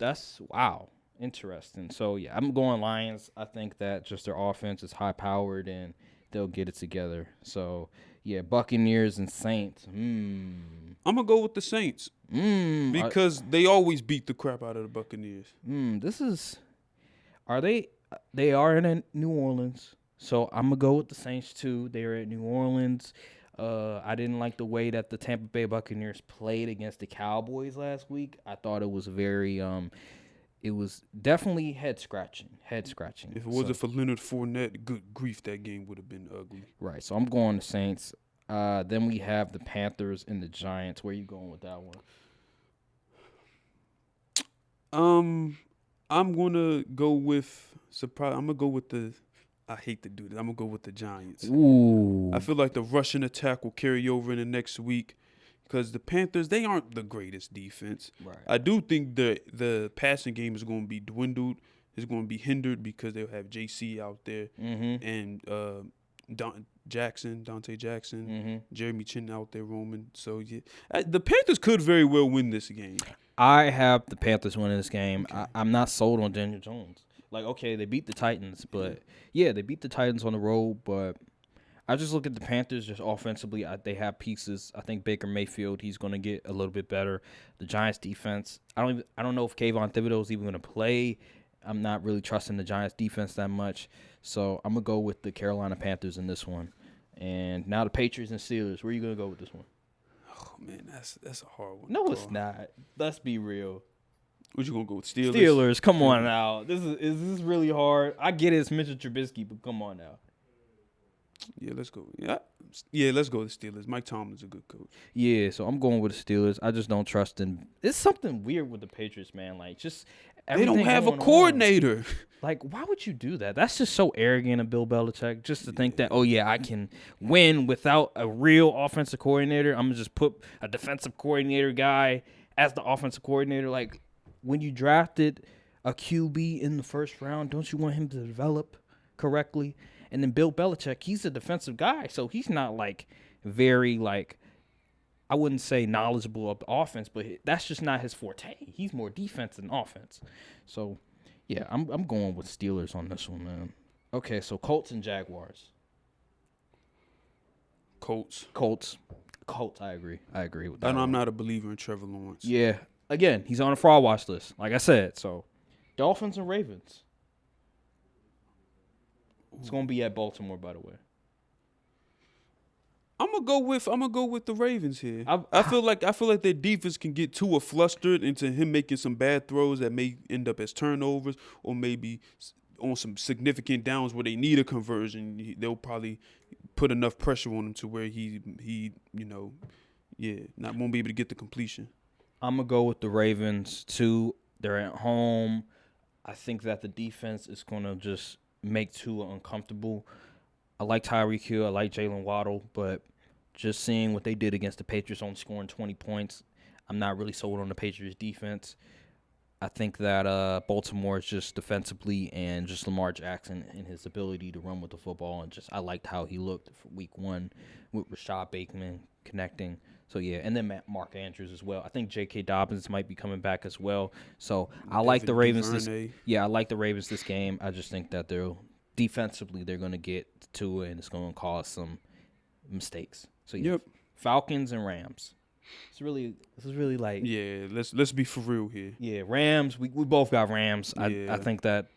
wow, interesting. So yeah, I'm going Lions. I think that just their offense is high powered and they'll get it together. So yeah, Buccaneers and Saints. I'm gonna go with the Saints because they always beat the crap out of the Buccaneers. They are in New Orleans, so I'm gonna go with the Saints too. They are at New Orleans. I didn't like the way that the Tampa Bay Buccaneers played against the Cowboys last week. I thought it was very it was definitely head scratching. If it wasn't for Leonard Fournette, good grief, that game would have been ugly. Right. So I'm going to Saints. Then we have the Panthers and the Giants. Where are you going with that one? I'm gonna go with surprise. I'm gonna go with the. I hate to do this. I'm gonna go with the Giants. Ooh. I feel like the rushing attack will carry over in the next week. Because the Panthers, they aren't the greatest defense. Right. I do think the passing game is going to be dwindled. It's going to be hindered because they'll have JC out there and Dante Jackson, Jeremy Chin out there roaming. So, yeah, the Panthers could very well win this game. I have the Panthers winning this game. Okay. I'm not sold on Daniel Jones. Like, okay, they beat the Titans, but, yeah, they beat the Titans on the road, but I just look at the Panthers just offensively. They have pieces. I think Baker Mayfield, he's going to get a little bit better. The Giants defense, I don't know if Kayvon Thibodeau is even going to play. I'm not really trusting the Giants defense that much. So I'm going to go with the Carolina Panthers in this one. And now the Patriots and Steelers. Where are you going to go with this one? Oh man, that's a hard one. No, it's not. Let's be real. What you gonna go with, Steelers? Steelers, come on now. Is this really hard? I get it, it's Mitchell Trubisky, but come on now. Yeah, let's go. Yeah, let's go with the Steelers. Mike Tomlin's a good coach. Yeah, so I'm going with the Steelers. I just don't trust them. It's something weird with the Patriots, man. Like, just They don't everything have a going on. coordinator. Like, why would you do that? That's just so arrogant of Bill Belichick, just to think that, oh, yeah, I can win without a real offensive coordinator. I'm going to just put a defensive coordinator guy as the offensive coordinator. Like, when you drafted a QB in the first round, don't you want him to develop correctly? And then Bill Belichick, he's a defensive guy, so he's not, like, very, like, I wouldn't say knowledgeable of the offense, but that's just not his forte. He's more defense than offense. So, yeah, I'm going with Steelers on this one, man. Okay, so Colts and Jaguars. Colts. I agree with that. And I'm one. not a believer in Trevor Lawrence. Yeah. Again, he's on a fraud watch list, like I said. So, Dolphins and Ravens. It's going to be at Baltimore, by the way. I'm gonna go with the Ravens here. I feel like their defense can get too flustered into him making some bad throws that may end up as turnovers, or maybe on some significant downs where they need a conversion. They'll probably put enough pressure on him to where he won't be able to get the completion. I'm gonna go with the Ravens too. They're at home. I think that the defense is gonna just make Tua uncomfortable. I like Tyreek Hill. I like Jalen Waddle, but just seeing what they did against the Patriots, only scoring 20 points, I'm not really sold on the Patriots' defense. I think that Baltimore is just defensively and just Lamar Jackson and his ability to run with the football, and just I liked how he looked for Week 1 with Rashad Bateman connecting. So, yeah, and then Mark Andrews as well. I think J.K. Dobbins might be coming back as well. So, I like the Ravens. I like the Ravens this game. I just think that defensively they're going to get to it, and it's going to cause some mistakes. So, yeah, Falcons and Rams. This is really like, yeah. Let's be for real here. Yeah, Rams. We both got Rams. I think that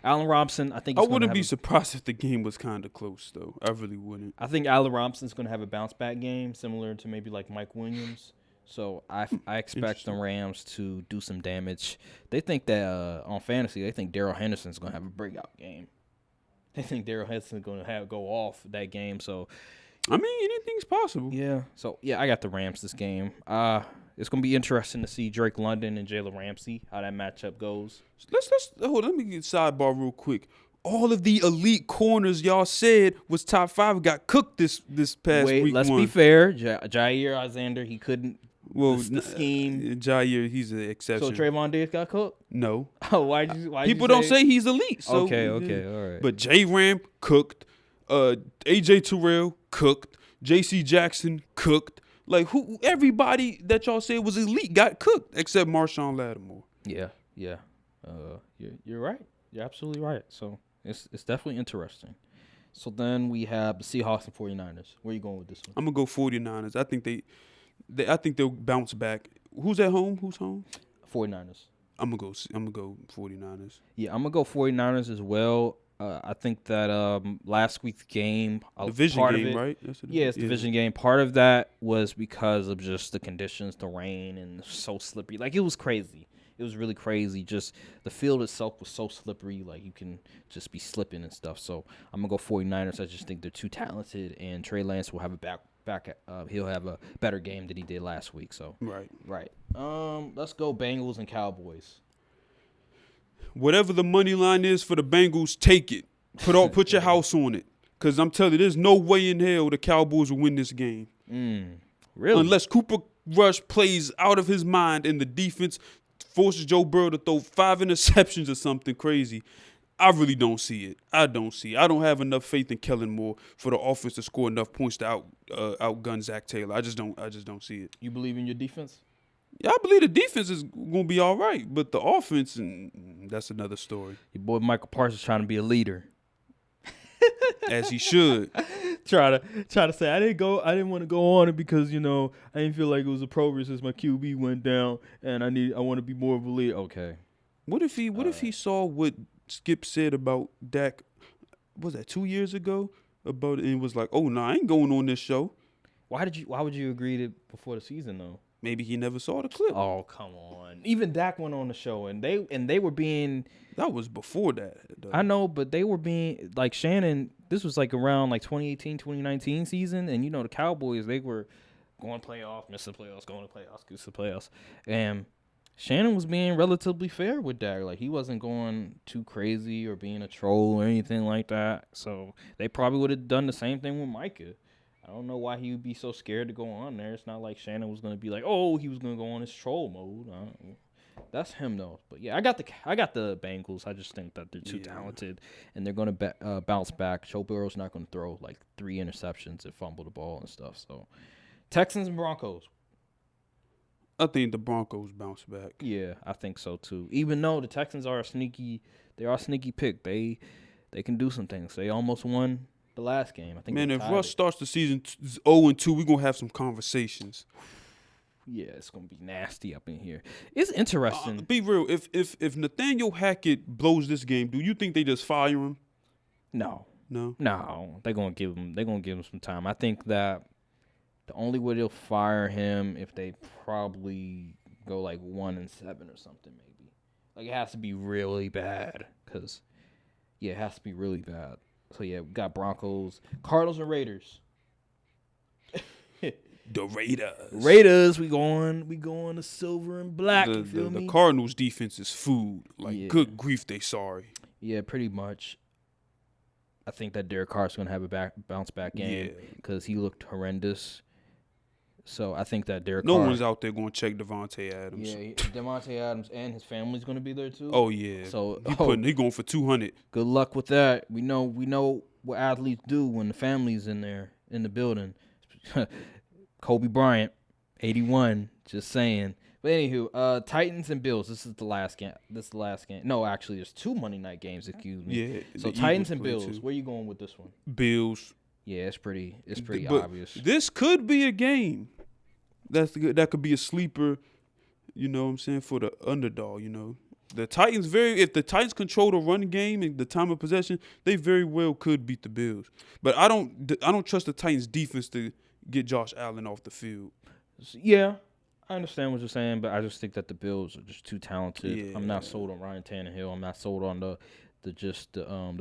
Allen Robinson. I think I wouldn't be surprised if the game was kind of close though. I really wouldn't. I think Allen Robinson's going to have a bounce back game, similar to maybe like Mike Williams. So I expect the Rams to do some damage. They think that on fantasy, they think Darrell Henderson's going to have a breakout game. They think Darrell Henderson's going to go off that game. So. I mean, anything's possible. Yeah. So, yeah, I got the Rams this game. It's going to be interesting to see Drake London and Jalen Ramsey, how that matchup goes. Let me get sidebar real quick. All of the elite corners y'all said was top 5 got cooked this past week. Let's be fair. Jair Alexander, he couldn't. Well, the scheme. Jair, he's an exception. So Trayvon Diggs got cooked? No. Oh, why people don't say he's elite. So, okay, all right. But J-Ram cooked. AJ Terrell cooked. J.C. Jackson cooked. Like everybody that y'all said was elite got cooked except Marshawn Lattimore. Yeah. You're right. You're absolutely right. So it's definitely interesting. So then we have the Seahawks and 49ers. Where are you going with this one? I'm gonna go 49ers. I think they'll bounce back. Who's at home? Who's home? 49ers. I'm gonna go 49ers. Yeah, I'm gonna go 49ers as well. I think that last week's game, division part game, of it, right? It's division game. Part of that was because of just the conditions, the rain, and so slippery. Like, it was crazy. It was really crazy. Just the field itself was so slippery. Like, you can just be slipping and stuff. So I'm gonna go 49ers. I just think they're too talented, and Trey Lance will have a back. He'll have a better game than he did last week. So right. Let's go Bengals and Cowboys. Whatever the money line is for the Bengals, take it. Put your house on it. Because I'm telling you, there's no way in hell the Cowboys will win this game. Really? Unless Cooper Rush plays out of his mind and the defense forces Joe Burrow to throw 5 interceptions or something crazy. I really don't see it. I don't have enough faith in Kellen Moore for the offense to score enough points to outgun Zach Taylor. I just don't see it. You believe in your defense? Yeah, I believe the defense is going to be all right, but the offense, that's another story. Your boy Michael Parsons trying to be a leader. as he should. try to say I didn't want to go on it because I didn't feel like it was appropriate since my QB went down and I want to be more of a leader. Okay. What if he saw what Skip said about Dak? Was that 2 years ago? About it, and was like, oh no, I ain't going on this show. Why would you agree to before the season though? Maybe he never saw the clip. Oh, come on. Even Dak went on the show and they were being. That was before that, though. I know, but they were being like Shannon. This was like around like 2018, 2019 season, and the Cowboys, they were going playoffs, missing playoffs, going to playoffs, goose to playoffs, and Shannon was being relatively fair with Dak. Like he wasn't going too crazy or being a troll or anything like that. So they probably would have done the same thing with Micah. I don't know why he would be so scared to go on there. It's not like Shannon was going to be like, oh, he was going to go on his troll mode. That's him though. But yeah, I got the Bengals. I just think that they're too talented and they're going to bounce back. Joe Burrow's not going to throw like 3 interceptions and fumble the ball and stuff. So Texans and Broncos. I think the Broncos bounce back. Yeah, I think so too. Even though the Texans are a sneaky pick. They can do some things. They almost won the last game. I think. Man, if Russ starts the season 0-2, we're gonna have some conversations. Yeah, it's gonna be nasty up in here. It's interesting. Be real. If Nathaniel Hackett blows this game, do you think they just fire him? No. No. They're gonna give him some time. I think that the only way they'll fire him if they probably go like 1-7 or something, maybe. Like it has to be really bad, it has to be really bad. So yeah, we got Broncos, Cardinals, and Raiders. The Raiders, we going to silver and black. You feel me? The Cardinals defense is food. Like good grief, they sorry. Yeah, pretty much. I think that Derek Carr's gonna have a bounce back game because he looked horrendous. So I think that Derek Carr. No one's out there going to check Devontae Adams. Yeah, Devontae Adams and his family's going to be there too. Oh yeah. So he going for 200. Good luck with that. We know what athletes do when the family's in there in the building. Kobe Bryant, 81. Just saying. But anywho, Titans and Bills. This is the last game. No, actually, there's 2 Monday night games. Excuse me. Yeah. So Titans and Bills. Too. Where you going with this one? Bills. Yeah, it's pretty obvious. This could be a game. That could be a sleeper, you know what I'm saying, for the underdog, The Titans if the Titans control the run game and the time of possession, they very well could beat the Bills. But I don't trust the Titans defense to get Josh Allen off the field. Yeah, I understand what you're saying, but I just think that the Bills are just too talented. Yeah. I'm not sold on Ryan Tannehill. I'm not sold on the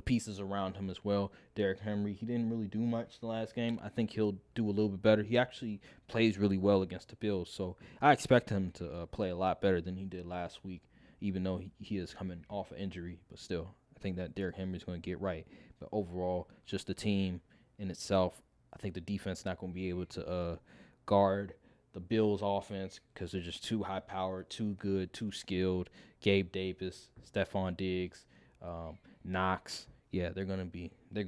pieces around him as well. Derrick Henry, he didn't really do much the last game. I think he'll do a little bit better. He actually plays really well against the Bills, so I expect him to play a lot better than he did last week, even though he is coming off an injury. But still, I think that Derrick Henry's going to get right. But overall, just the team in itself, I think the defense not going to be able to guard the Bills' offense because they're just too high-powered, too good, too skilled. Gabe Davis, Stephon Diggs, Knox, it's gonna be a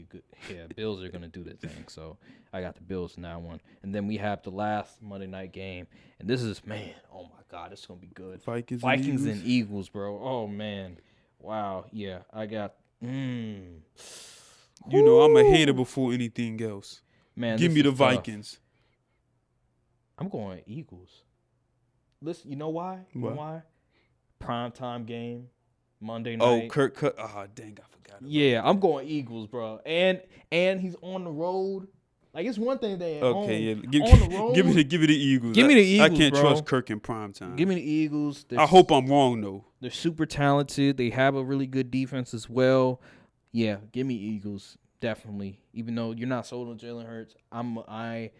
good. Yeah, Bills are gonna do their thing. So I got the Bills in that one, and then we have the last Monday night game, and this is oh my God, it's gonna be good. Vikings and Eagles, bro. Oh man, wow, yeah, I got. I'm a hater before anything else. Man, give me the Vikings. I'm going Eagles. Listen, you know why? Why? Primetime game, Monday night. Oh, Kirk Cut. Oh, dang, I forgot. Yeah, I'm going Eagles, bro. And he's on the road. Like, it's one thing they on the road. Give me the Eagles. Give me the Eagles, I can't bro. trust Kirk in primetime. Give me the Eagles. I hope I'm wrong, though. They're super talented. They have a really good defense as well. Yeah, give me Eagles, definitely. Even though you're not sold on Jalen Hurts, I'm a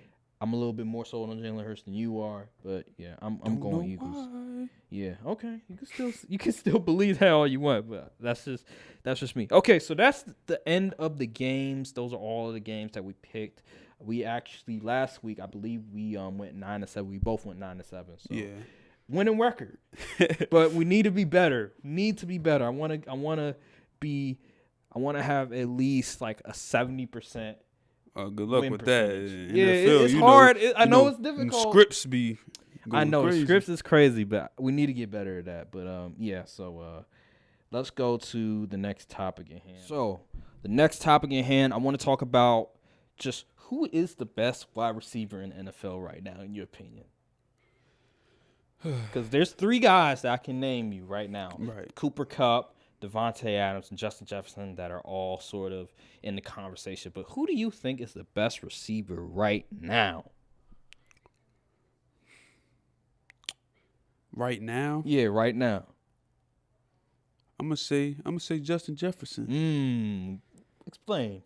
little bit more sold on Jalen Hurts than you are, but yeah, I'm going Eagles. Why. Yeah, okay. You can still believe that all you want, but that's just me. Okay, so that's the end of the games. Those are all of the games that we picked. We actually last week, I believe we went 9-7. We both went 9-7. So yeah, winning record, but we need to be better. I want to have at least like a 70%. Good luck with that. Yeah, it's hard. I know it's difficult. Scripts be. I know crazy. scripts is crazy, but we need to get better at that. But yeah, so let's go to the next topic at hand. So the next topic in hand, I want to talk about just who is the best wide receiver in the NFL right now, in your opinion? Because there's 3 guys that I can name you right now. Right. Cooper Kupp, Devontae Adams, and Justin Jefferson that are all sort of in the conversation. But who do you think is the best receiver right now? Right now, Yeah, right now. I'm gonna say Justin Jefferson. Explain.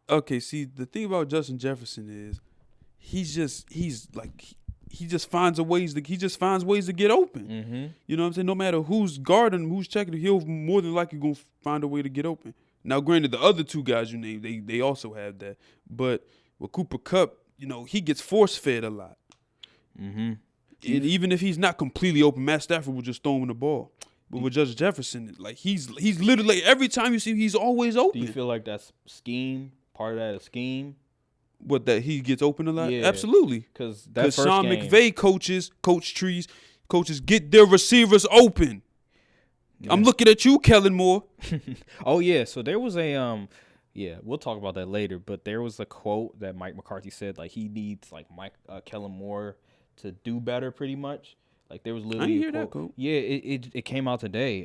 Okay, see, the thing about Justin Jefferson is he just finds ways to get open. Mm-hmm. You know what I'm saying? No matter who's guarding him, who's checking him, he'll more than likely gonna find a way to get open. Now, granted, the other 2 guys you named, they also have that. But with Cooper Kupp, he gets force fed a lot. Mm-hmm. And even if he's not completely open, Matt Stafford will just throw him the ball. But with Justin Jefferson, like he's literally every time you see him, he's always open. Do you feel like that's part of that is scheme? What, that he gets open a lot? Yeah. Absolutely. Because Sean McVay coaches get their receivers open. Yeah. I'm looking at you, Kellen Moore. Oh yeah, so there was a we'll talk about that later. But there was a quote that Mike McCarthy said, like he needs like Kellen Moore to do better, pretty much. Like there was literally I didn't hear that quote. Yeah, it came out today.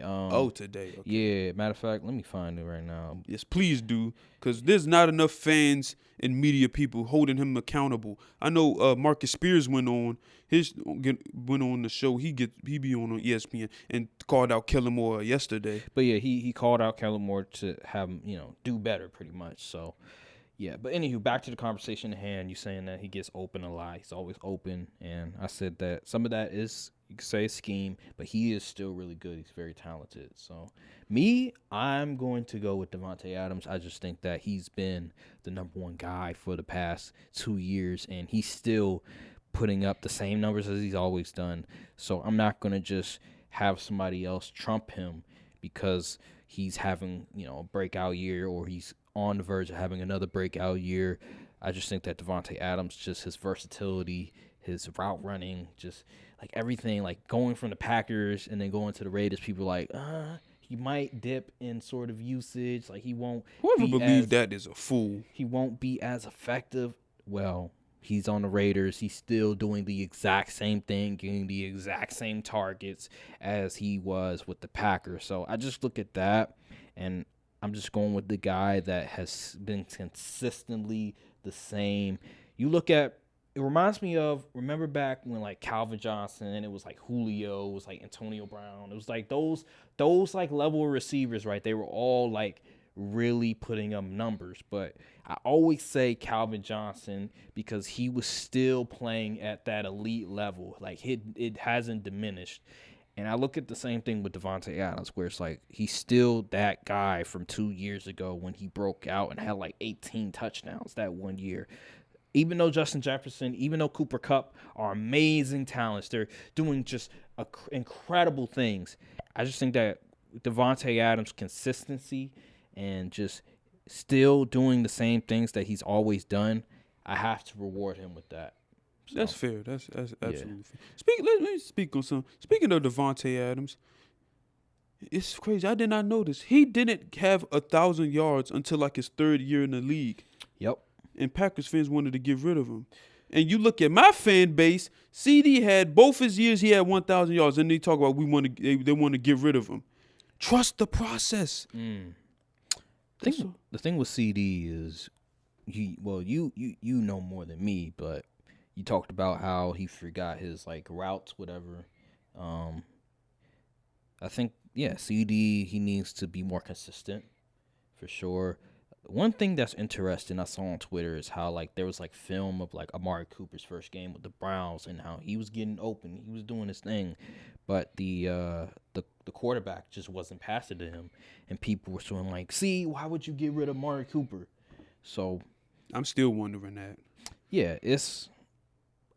Today. Okay. Yeah, matter of fact, let me find it right now. Yes, please do, because there's not enough fans and media people holding him accountable. I know Marcus Spears went on the show. He be on ESPN and called out Kellen Moore yesterday. But yeah, he called out Kellen Moore to have him, do better, pretty much. So. Yeah, but anywho, back to the conversation at hand. You saying that he gets open a lot. He's always open. And I said that some of that is, you could say, scheme, but he is still really good. He's very talented. So, I'm going to go with Devontae Adams. I just think that he's been the number 1 guy for the past 2 years, and he's still putting up the same numbers as he's always done. So, I'm not going to just have somebody else trump him because he's having, a breakout year or he's on the verge of having another breakout year. I just think that Devontae Adams, just his versatility, his route running, just like everything, like going from the Packers and then going to the Raiders, people are like, he might dip in sort of usage. Like he won't. Whoever believes that is a fool. He won't be as effective. Well, he's on the Raiders. He's still doing the exact same thing, getting the exact same targets as he was with the Packers. So I just look at that, and I'm just going with the guy that has been consistently the same. You look at, it reminds me of, remember back when like Calvin Johnson, and it was like Julio, it was like Antonio Brown. It was like those like level receivers, right? They were all like really putting up numbers. But I always say Calvin Johnson because he was still playing at that elite level. Like it hasn't diminished. And I look at the same thing with Devontae Adams, where it's like he's still that guy from 2 years ago when he broke out and had like 18 touchdowns that 1 year. Even though Justin Jefferson, even though Cooper Kupp are amazing talents, they're doing just incredible things. I just think that Devontae Adams' consistency and just still doing the same things that he's always done, I have to reward him with that. So, that's fair. That's absolutely fair. Let me speak on something. Speaking of Devontae Adams, it's crazy. I did not know this. He didn't have 1,000 yards until like his 3rd year in the league. Yep. And Packers fans wanted to get rid of him. And you look at my fan base, CD had both his years he had 1,000 yards, and they talk about they want to get rid of him. Trust the process. The thing with CD is, you know more than me, but you talked about how he forgot his like routes, whatever. I think CD, he needs to be more consistent for sure. One thing that's interesting I saw on Twitter is how like there was like film of like Amari Cooper's first game with the Browns and how he was getting open, he was doing his thing, but the quarterback just wasn't passing to him, and people were saying like, "See, why would you get rid of Amari Cooper?" So I'm still wondering that. Yeah,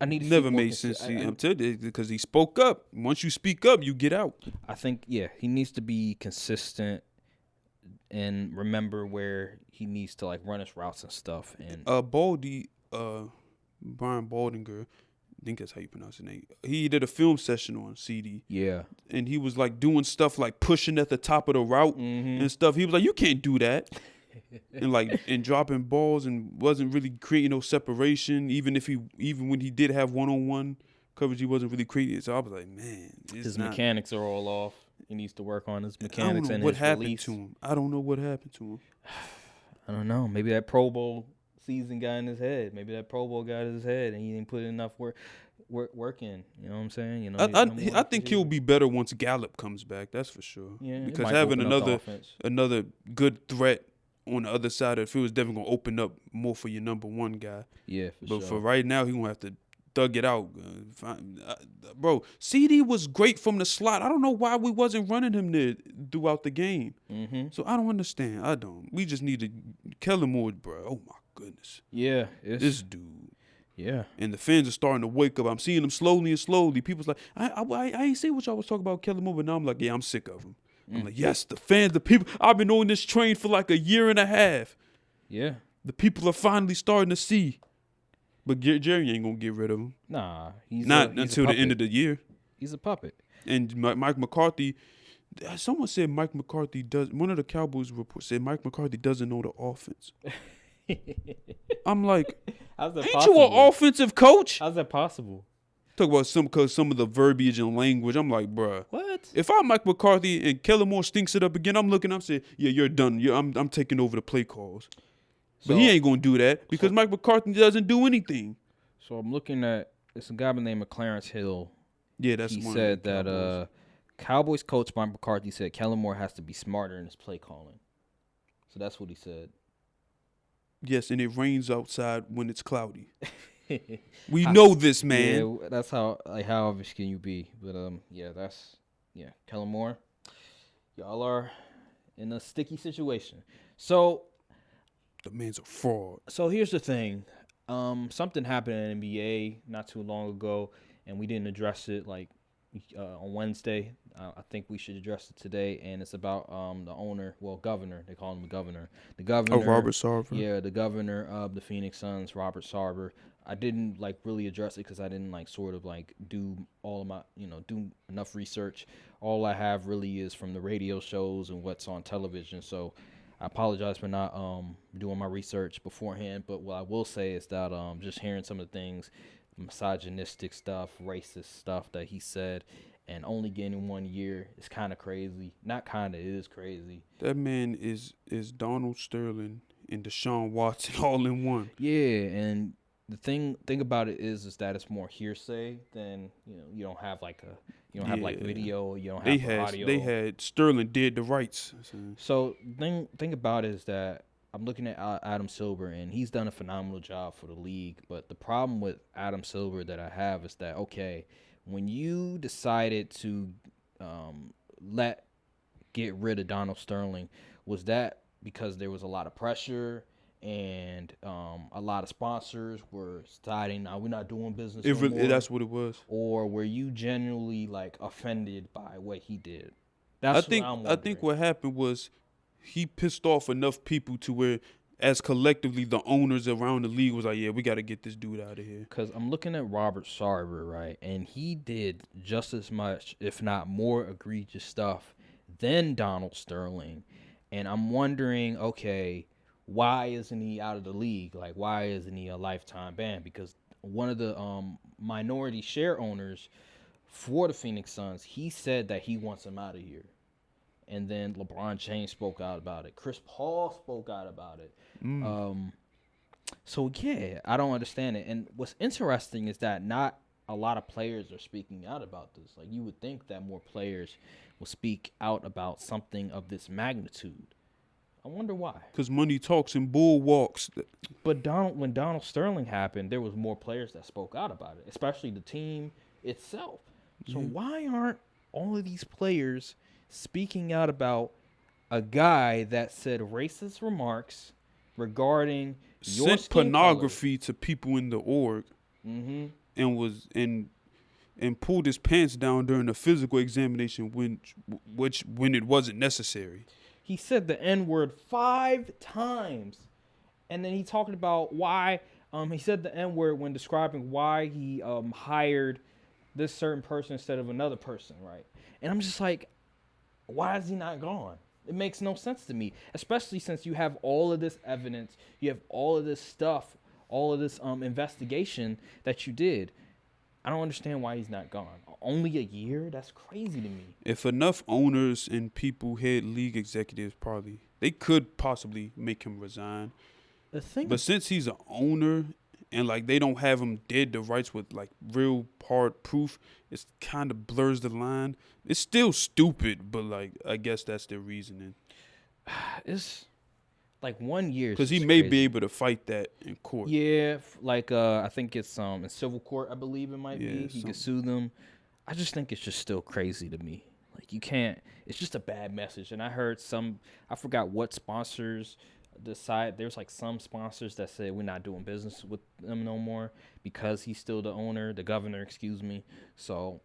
I need to never made sense. I'm telling you, because he spoke up. Once you speak up, you get out. I think he needs to be consistent and remember where he needs to like run his routes and stuff. And Brian Baldinger, I think that's how you pronounce his name. He did a film session on CD. Yeah, and he was like doing stuff like pushing at the top of the route and stuff. He was like, "You can't do that." and dropping balls and wasn't really creating no separation. Even when he did have 1-on-1 coverage, he wasn't really creating it. So I was like, man, His mechanics are all off. He needs to work on his I mechanics don't know and what his happened release. to him. I don't know what happened to him. I don't know. Maybe that Pro Bowl season got in his head. Maybe that Pro Bowl got in his head, and he didn't put enough work in. You know what I'm saying? You know, I think he'll be better once Gallup comes back. That's for sure. Yeah, it because might having open up the offense. another good threat on the other side of the field is definitely gonna open up more for your number one guy. Yeah, But sure. for right now, he gonna have to thug it out, bro. CD was great from the slot. I don't know why we wasn't running him there throughout the game. Mm-hmm. So I don't understand. I don't. We just need to Kellen Moore, bro. Oh my goodness, Yeah, this dude. Yeah. And the fans are starting to wake up. I'm seeing them slowly and slowly. People's like, I ain't say what y'all was talking about Kellen Moore, but now I'm like, yeah, I'm sick of him. I'm like, yes, the fans, the people. I've been on this train for like a year and a half. Yeah. The people are finally starting to see. But Jerry ain't gonna get rid of him. Nah, he's Not he's until the end of the year. He's a puppet. And Mike McCarthy, someone said Mike McCarthy does. One of the Cowboys reports said Mike McCarthy doesn't know the offense. I'm like, How's that ain't possible? you an offensive coach? How's that possible? Talk about some of the verbiage and language. I'm like, bruh. What? If I'm Mike McCarthy and Kellen Moore stinks it up again, I'm saying, yeah, you're done. I'm taking over the play calls. But he ain't gonna do that because Mike McCarthy doesn't do anything. So I'm looking at it's a guy by the name of Clarence Hill. Yeah, that's He one said of the that Cowboys coach Mike McCarthy said Kellen Moore has to be smarter in his play calling. So that's what he said. Yes, and it rains outside when it's cloudy. We know this, man. Yeah, that's how obvious can you be? But Kellen Moore. Y'all are in a sticky situation. So The man's a fraud. So here's the thing. Something happened in the NBA not too long ago, and we didn't address it on Wednesday. I think we should address it today, and it's about the owner, governor. They call him the governor. The governor. Oh, Robert Sarver. Yeah, the governor of the Phoenix Suns, Robert Sarver. I didn't really address it because I didn't do all of my do enough research. All I have really is from the radio shows and what's on television. So I apologize for not doing my research beforehand, but what I will say is that just hearing some of the things, misogynistic stuff, racist stuff that he said, and only getting 1 year is kind of crazy. Not kind of, it is crazy. That man is Donald Sterling and Deshaun Watson all in one. Yeah, and the thing about it is that it's more hearsay than you don't have video, you don't have audio. They had Sterling did the rights. So thing about it is that I'm looking at Adam Silver, and he's done a phenomenal job for the league. But the problem with Adam Silver that I have is that, okay, when you decided to get rid of Donald Sterling, was that because there was a lot of pressure and a lot of sponsors were deciding, we're not doing business no more? That's what it was. Or were you genuinely offended by what he did? I think what happened was he pissed off enough people to where, as collectively, the owners around the league was like, yeah, we got to get this dude out of here. Because I'm looking at Robert Sarver, right? And he did just as much, if not more, egregious stuff than Donald Sterling. And I'm wondering, okay, why isn't he out of the league? Why isn't he a lifetime ban? Because one of the minority share owners for the Phoenix Suns, he said that he wants him out of here. And then LeBron James spoke out about it. Chris Paul spoke out about it. So, yeah, I don't understand it. And what's interesting is that not a lot of players are speaking out about this. You would think that more players will speak out about something of this magnitude. I wonder why. Because money talks and bull walks. But when Donald Sterling happened, there was more players that spoke out about it, especially the team itself. So why aren't all of these players speaking out about a guy that said racist remarks regarding your sent skin pornography to people in the org, and was and pulled his pants down during a physical examination when it wasn't necessary? He said the N-word 5 times. And then he talked about why he said the N-word when describing why he hired this certain person instead of another person, right? And I'm just like, why is he not gone? It makes no sense to me, especially since you have all of this evidence, you have all of this stuff, all of this investigation that you did. I don't understand why he's not gone. Only a year? That's crazy to me. If enough owners and people, head league executives, probably they could possibly make him resign. The thing, But since he's an owner and like they don't have him dead to rights with like real hard proof, it's kind of blurs the line. It's still stupid, but like I guess that's their reasoning. it's like 1 year. Because he may be able to fight that in court. Yeah, like I think it's in civil court. I believe it might be. He could sue them. I just think it's just still crazy to me. Like you can't. It's just a bad message. And I heard I forgot what sponsors decide. There's like some sponsors that said we're not doing business with them no more because he's still the owner, the governor, excuse me. So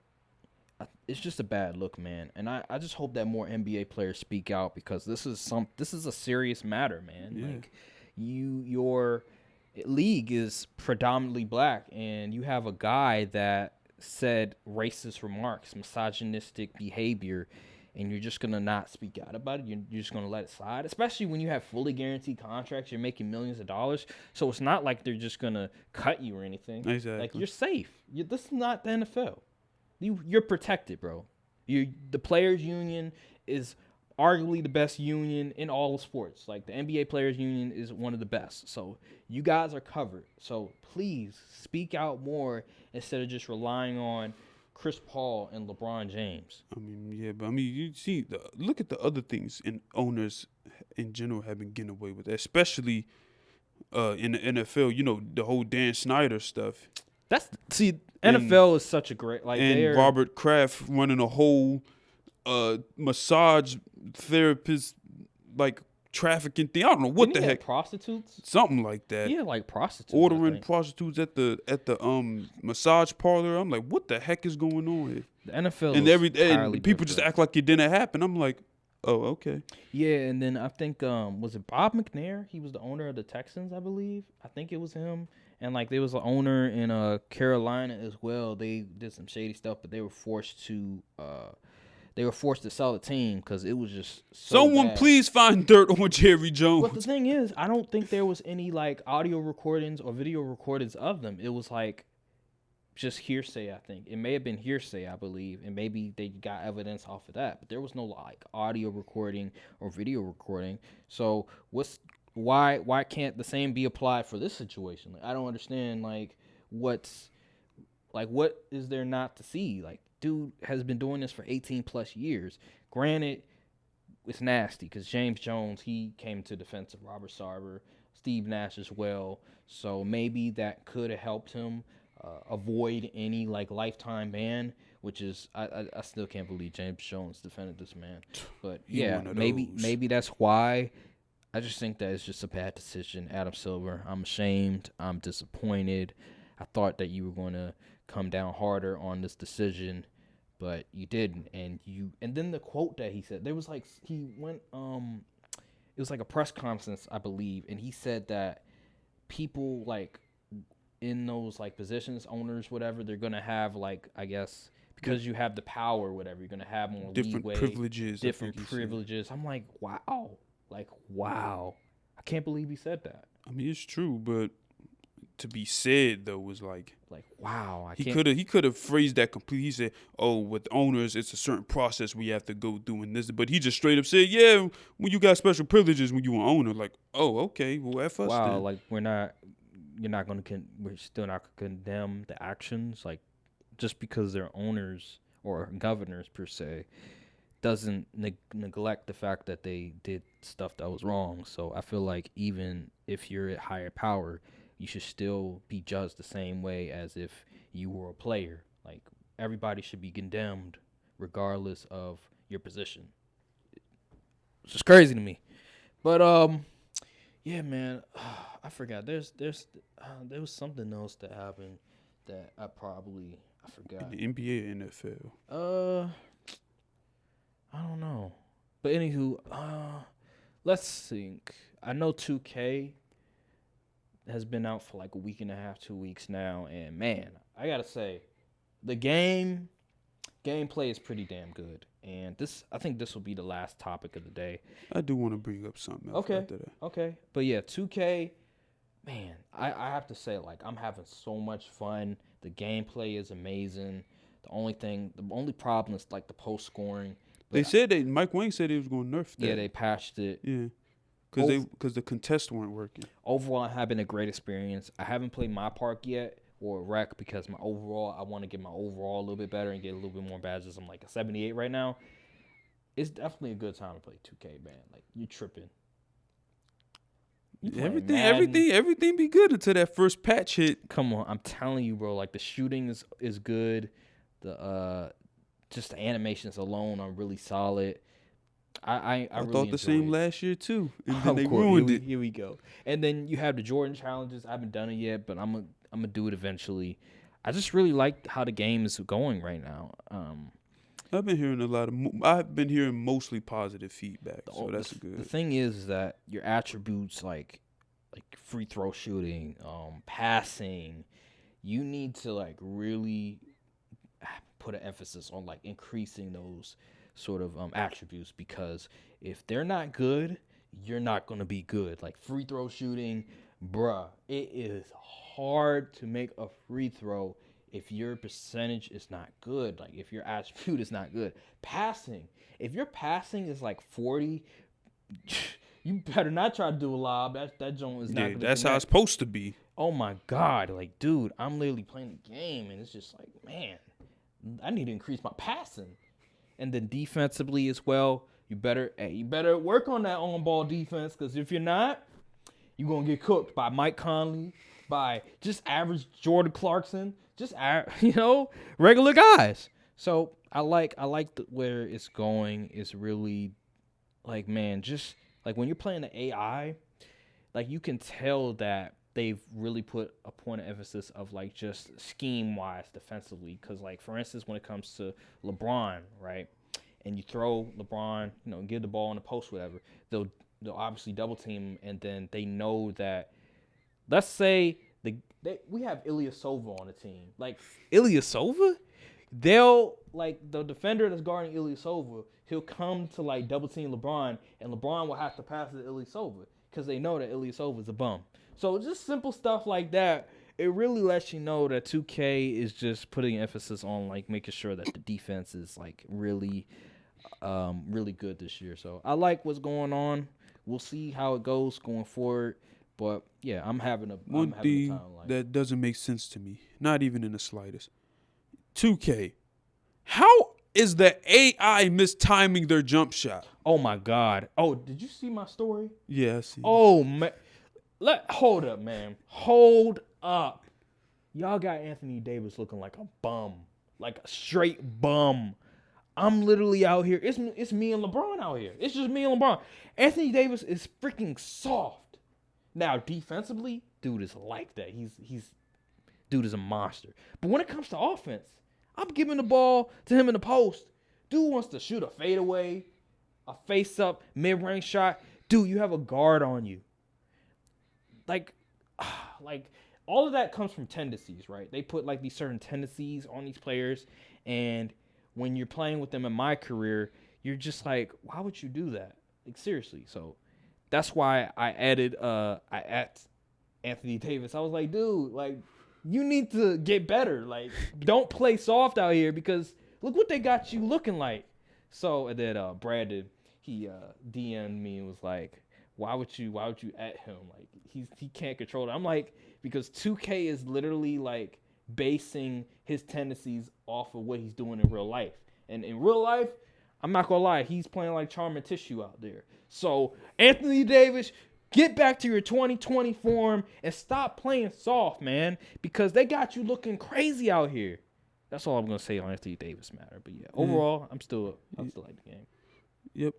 it's just a bad look, man. And I just hope that more NBA players speak out because this is a serious matter, man. Yeah. Like your league is predominantly black, and you have a guy that said racist remarks, misogynistic behavior, and you're just gonna not speak out about it. You're just gonna let it slide, especially when you have fully guaranteed contracts. You're making millions of dollars, so it's not like they're just gonna cut you or anything. Exactly. Like you're safe. This is not the NFL. You're protected, bro. The players' union is arguably the best union in all of sports. Like the NBA players' union is one of the best. So you guys are covered. So please speak out more instead of just relying on Chris Paul and LeBron James. I mean, yeah, but I mean, you see, look at the other things and owners in general have been getting away with, especially in the NFL. You know, the whole Dan Snyder stuff. NFL is such a great and Robert Kraft running a whole massage therapist like trafficking thing. I don't know what the heck. Prostitutes, something like that. Yeah, like prostitutes. Ordering prostitutes at the massage parlor. I'm like, what the heck is going on here? The NFL and people just act like it didn't happen. I'm like, oh, okay. Yeah, and then I think was it Bob McNair? He was the owner of the Texans, I believe. I think it was him. And like there was an owner in Carolina as well. They did some shady stuff, but they were forced to sell the team because it was just someone bad. Please find dirt on Jerry Jones. But the thing is, I don't think there was any like audio recordings or video recordings of them. It was like just hearsay. I think it may have been hearsay, I believe, and maybe they got evidence off of that. But there was no like audio recording or video recording. So why can't the same be applied for this situation? Like, I don't understand what is there not to see? Like, dude has been doing this for 18 plus years. Granted, it's nasty because James Jones, he came to defense of Robert Sarver, Steve Nash as well. So maybe that could have helped him avoid any like lifetime ban, which is I still can't believe James Jones defended this man. But yeah, maybe that's why. I just think that it's just a bad decision. Adam Silver, I'm ashamed. I'm disappointed. I thought that you were going to come down harder on this decision, but you didn't. And then the quote that he said, there was like he went it was like a press conference, I believe, and he said that people like in those like positions, owners, whatever, they're going to have like, I guess, because you have the power or whatever, you're going to have more different leeway, privileges. Different privileges. I'm like, wow. Like, wow. I can't believe he said that. I mean, it's true, but to be said, though, was like wow. He could have phrased that completely. He said, oh, with owners, it's a certain process we have to go through in this. But he just straight up said, yeah, when you got special privileges when you an owner. Like, oh, okay, well, F us then. Like, we're still not going to condemn the actions. Like, just because they're owners or governors, per se, doesn't neglect the fact that they did stuff that was wrong. So I feel like even if you're at higher power, you should still be judged the same way as if you were a player. Like, everybody should be condemned regardless of your position. It's just crazy to me. But yeah, man, I forgot. There was something else that happened that I forgot. In the NBA or NFL? I don't know. But anywho, let's think. I know 2K has been out for like a week and a half, 2 weeks now, and man, I gotta say, the game gameplay is pretty damn good. And I think this will be the last topic of the day. I do want to bring up something else after that. Okay. But yeah, 2K, man, I have to say, like, I'm having so much fun. The gameplay is amazing. The only problem is like the post scoring. They said Mike Wang said he was going to nerf that. Yeah, they patched it. Yeah. Because the contests weren't working. Overall, I'm having a great experience. I haven't played my park yet or rec because I want to get my overall a little bit better and get a little bit more badges. I'm like a 78 right now. It's definitely a good time to play 2K, man. Like, you tripping. Everything be good until that first patch hit. Come on, I'm telling you, bro. Like, the shooting is good. Just the animations alone are really solid. I really thought the same last year too, and then they course. ruined it. Here we go. And then you have the Jordan challenges. I haven't done it yet, but I'm gonna do it eventually. I just really like how the game is going right now. I've been hearing mostly positive feedback, so that's good. The thing is that your attributes like free throw shooting, passing, you need to like really put an emphasis on like increasing those sort of attributes, because if they're not good, you're not going to be good. Like free throw shooting, bruh, it is hard to make a free throw if your percentage is not good. Like if your attribute is not good. Passing, if your passing is like 40, you better not try to do a lob. That joint is not going to that's how it's supposed to be. Oh my God, like dude, I'm literally playing the game and it's just like, man, I need to increase my passing. And then defensively as well, you better work on that on-ball defense, because if you're not, you're going to get cooked by Mike Conley, by just average Jordan Clarkson, just regular guys. So I like where it's going. It's really like, man, just like when you're playing the AI, like you can tell that they've really put a point of emphasis of like just scheme-wise defensively. Because like, for instance, when it comes to LeBron, right, and you throw LeBron, give the ball in the post, whatever, they'll obviously double team, and then they know that, let's say we have Ilyasova on the team. Like Ilyasova, they'll like the defender that's guarding Ilyasova, he'll come to like double team LeBron, and LeBron will have to pass it to Ilyasova because they know that Ilyasova is a bum. So just simple stuff like that, it really lets you know that 2K is just putting emphasis on like making sure that the defense is like really, really good this year. So I like what's going on. We'll see how it goes going forward. But yeah, I'm having a time. That doesn't make sense to me, not even in the slightest. 2K, how is the AI mistiming their jump shot? Oh my God! Oh, did you see my story? Yeah, I see. Oh man. Hold up, man. Hold up. Y'all got Anthony Davis looking like a bum. Like a straight bum. I'm literally out here. It's me and LeBron out here. It's just me and LeBron. Anthony Davis is freaking soft. Now, defensively, dude is like that. Dude is a monster. But when it comes to offense, I'm giving the ball to him in the post. Dude wants to shoot a fadeaway, a face-up, mid-range shot. Dude, you have a guard on you. Like all of that comes from tendencies, right? They put like these certain tendencies on these players, and when you're playing with them in my career, you're just like, why would you do that? Like seriously. So that's why I added Anthony Davis. I was like, dude, like you need to get better. Like don't play soft out here, because look what they got you looking like. So and then Brandon, he DM'd me and was like, why would you at him? Like he can't control it. I'm like, because 2K is literally like basing his tendencies off of what he's doing in real life. And in real life, I'm not gonna lie, he's playing like Charmin Tissue out there. So Anthony Davis, get back to your 2020 form and stop playing soft, man, because they got you looking crazy out here. That's all I'm gonna say on Anthony Davis matter. But yeah, overall, I still like the game. Yep.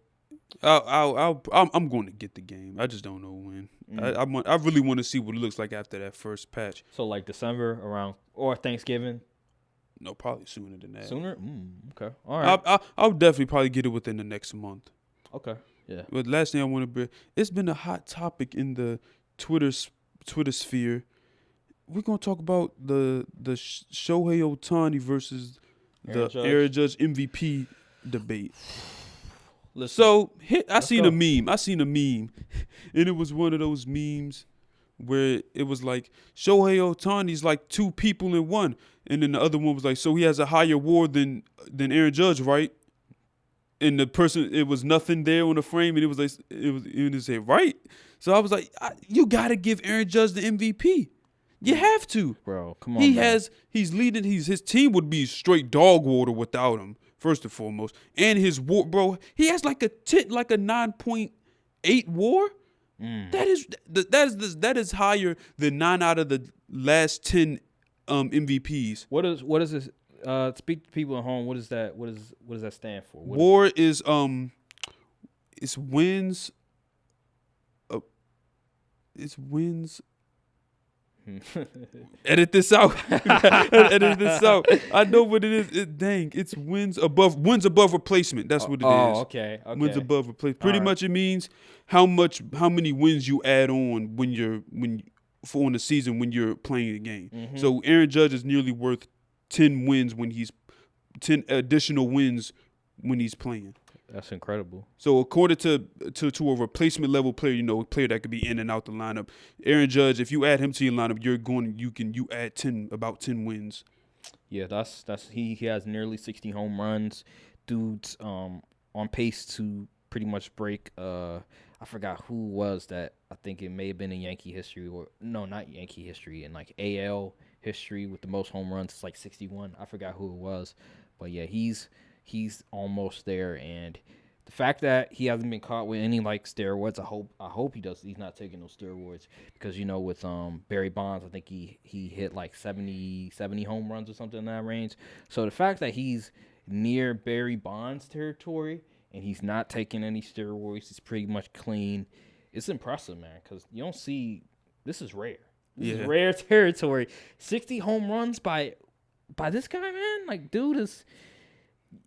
I'm going to get the game. I just don't know when. I really want to see what it looks like after that first patch. So like December around or Thanksgiving? No, probably sooner than that. Sooner? Okay. All right. I'll definitely probably get it within the next month. Okay. Yeah. But last thing I want to bring, it's been a hot topic in the Twitter sphere. We're gonna talk about the Shohei Ohtani versus Aaron Judge MVP debate. Listen, So I seen go. a meme, and it was one of those memes where it was like Shohei Ohtani's like two people in one, and then the other one was like, so he has a higher WAR than Aaron Judge, right? And the person, it was nothing there on the frame, and it was like it said right. So I was like, you gotta give Aaron Judge the MVP. You have to, bro. Come on, man. He's leading. His team would be straight dog water without him. First and foremost, and his WAR, bro. He has like a 9.8 WAR. That is higher than 9 out of the last 10 MVPs. What is this? Speak to people at home. What is that? What does that stand for? WAR is it's wins. It's wins. Edit this out. Edit this out. I know what it is. It's wins above replacement. That's what it is. Oh, okay. Wins above replacement. Pretty much it means how many wins you add on on the season when you're playing the game. Mm-hmm. So Aaron Judge is nearly worth 10 wins when he's 10 additional wins when he's playing. That's incredible. So according to a replacement level player, a player that could be in and out the lineup, Aaron Judge, if you add him to your lineup, you add about 10 wins. Yeah, that's he has nearly 60 home runs. Dude's on pace to pretty much break I forgot who was that. I think it may have been in Yankee history, or no, not Yankee history, in like AL history with the most home runs. It's like 61. I forgot who it was. But yeah, he's almost there, and the fact that he hasn't been caught with any like steroids, I hope he does. He's not taking those steroids, because with Barry Bonds, I think he hit like 70 home runs or something in that range. So the fact that he's near Barry Bonds territory and he's not taking any steroids, he's pretty much clean. It's impressive, man, because you don't see, this is rare. This is rare territory. 60 home runs by this guy, man. Like, dude is.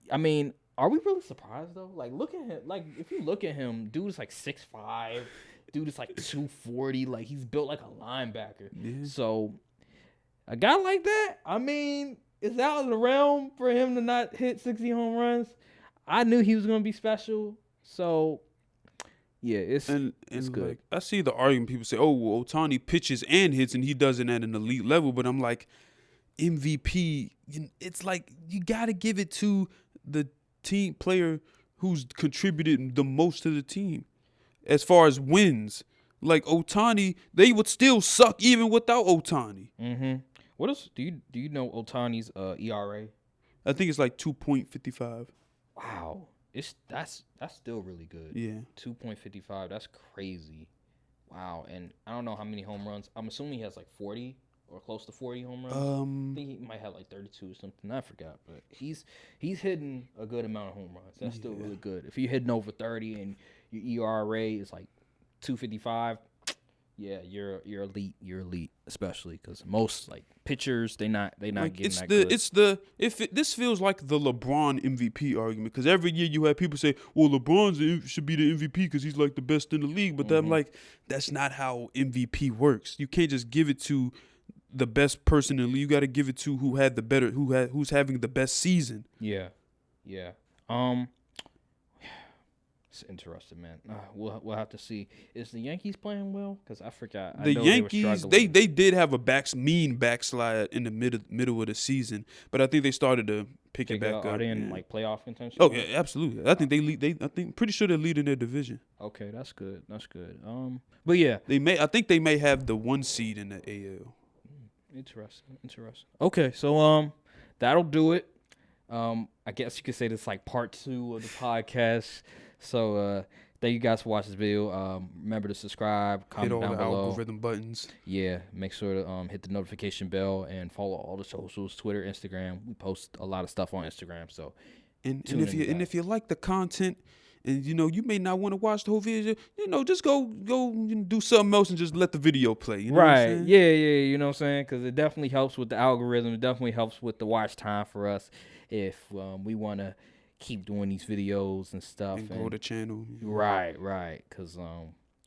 I mean, are we really surprised though? Like, look at him. Like, if you look at him, dude is like 6'5". Dude is like 240. Like, he's built like a linebacker. Yeah. So, a guy like that, I mean, it's out of the realm for him to not hit 60 home runs. I knew he was gonna be special. So, yeah, it's good. Like, I see the argument. People say, "Oh, well, Ohtani pitches and hits, and he does it at an elite level." But I'm like, MVP, it's like you got to give it to the team player who's contributed the most to the team as far as wins. Like Ohtani, they would still suck even without Ohtani. Mm-hmm. What else do you know Ohtani's ERA? I think it's like 2.55. Wow, that's still really good. Yeah, 2.55. That's crazy. Wow, and I don't know how many home runs. I'm assuming he has like 40. Or close to 40 home runs. I think he might have like 32 or something. I forgot, but he's hitting a good amount of home runs. That's still really good. If you're hitting over 30 and your ERA is like 2.55, yeah, you're elite. You're elite, especially because most like pitchers they not like getting that good. This feels like the LeBron MVP argument, because every year you have people say, well, LeBron should be the MVP because he's like the best in the league, but I'm like, that's not how MVP works. You can't just give it to the best person in the league. You got to give it to who's having the best season. Yeah. It's interesting, man. We'll have to see. Is the Yankees playing well? Because I forgot. The Yankees, they did have a mean backslide in the middle of the season, but I think they started to pick it back up. Are they in like playoff contention? Oh yeah, absolutely. I think they lead. Pretty sure they're leading their division. Okay, that's good. But yeah, I think they may have the 1 seed in the AL. Interesting. Okay, so that'll do it. I guess you could say this like part 2 of the podcast. So thank you guys for watching this video. Remember to subscribe, comment down below. Hit all the algorithm buttons. Yeah, make sure to hit the notification bell and follow all the socials: Twitter, Instagram. We post a lot of stuff on Instagram. So if you like the content, and you may not want to watch the whole video, just go do something else and just let the video play. You know what I'm saying? Yeah, you know what I'm saying? Because it definitely helps with the algorithm. It definitely helps with the watch time for us if we want to keep doing these videos and stuff. And grow the channel. Right. Because,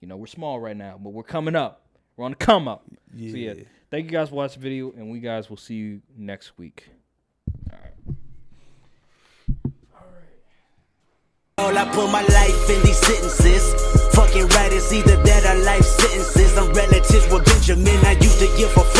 we're small right now, but we're coming up. We're on the come up. Yeah. So, thank you guys for watching the video, and we guys will see you next week. All right. put my life in these sentences. Fucking right, it's either that or life sentences. I'm relatives with Benjamin, I used to give a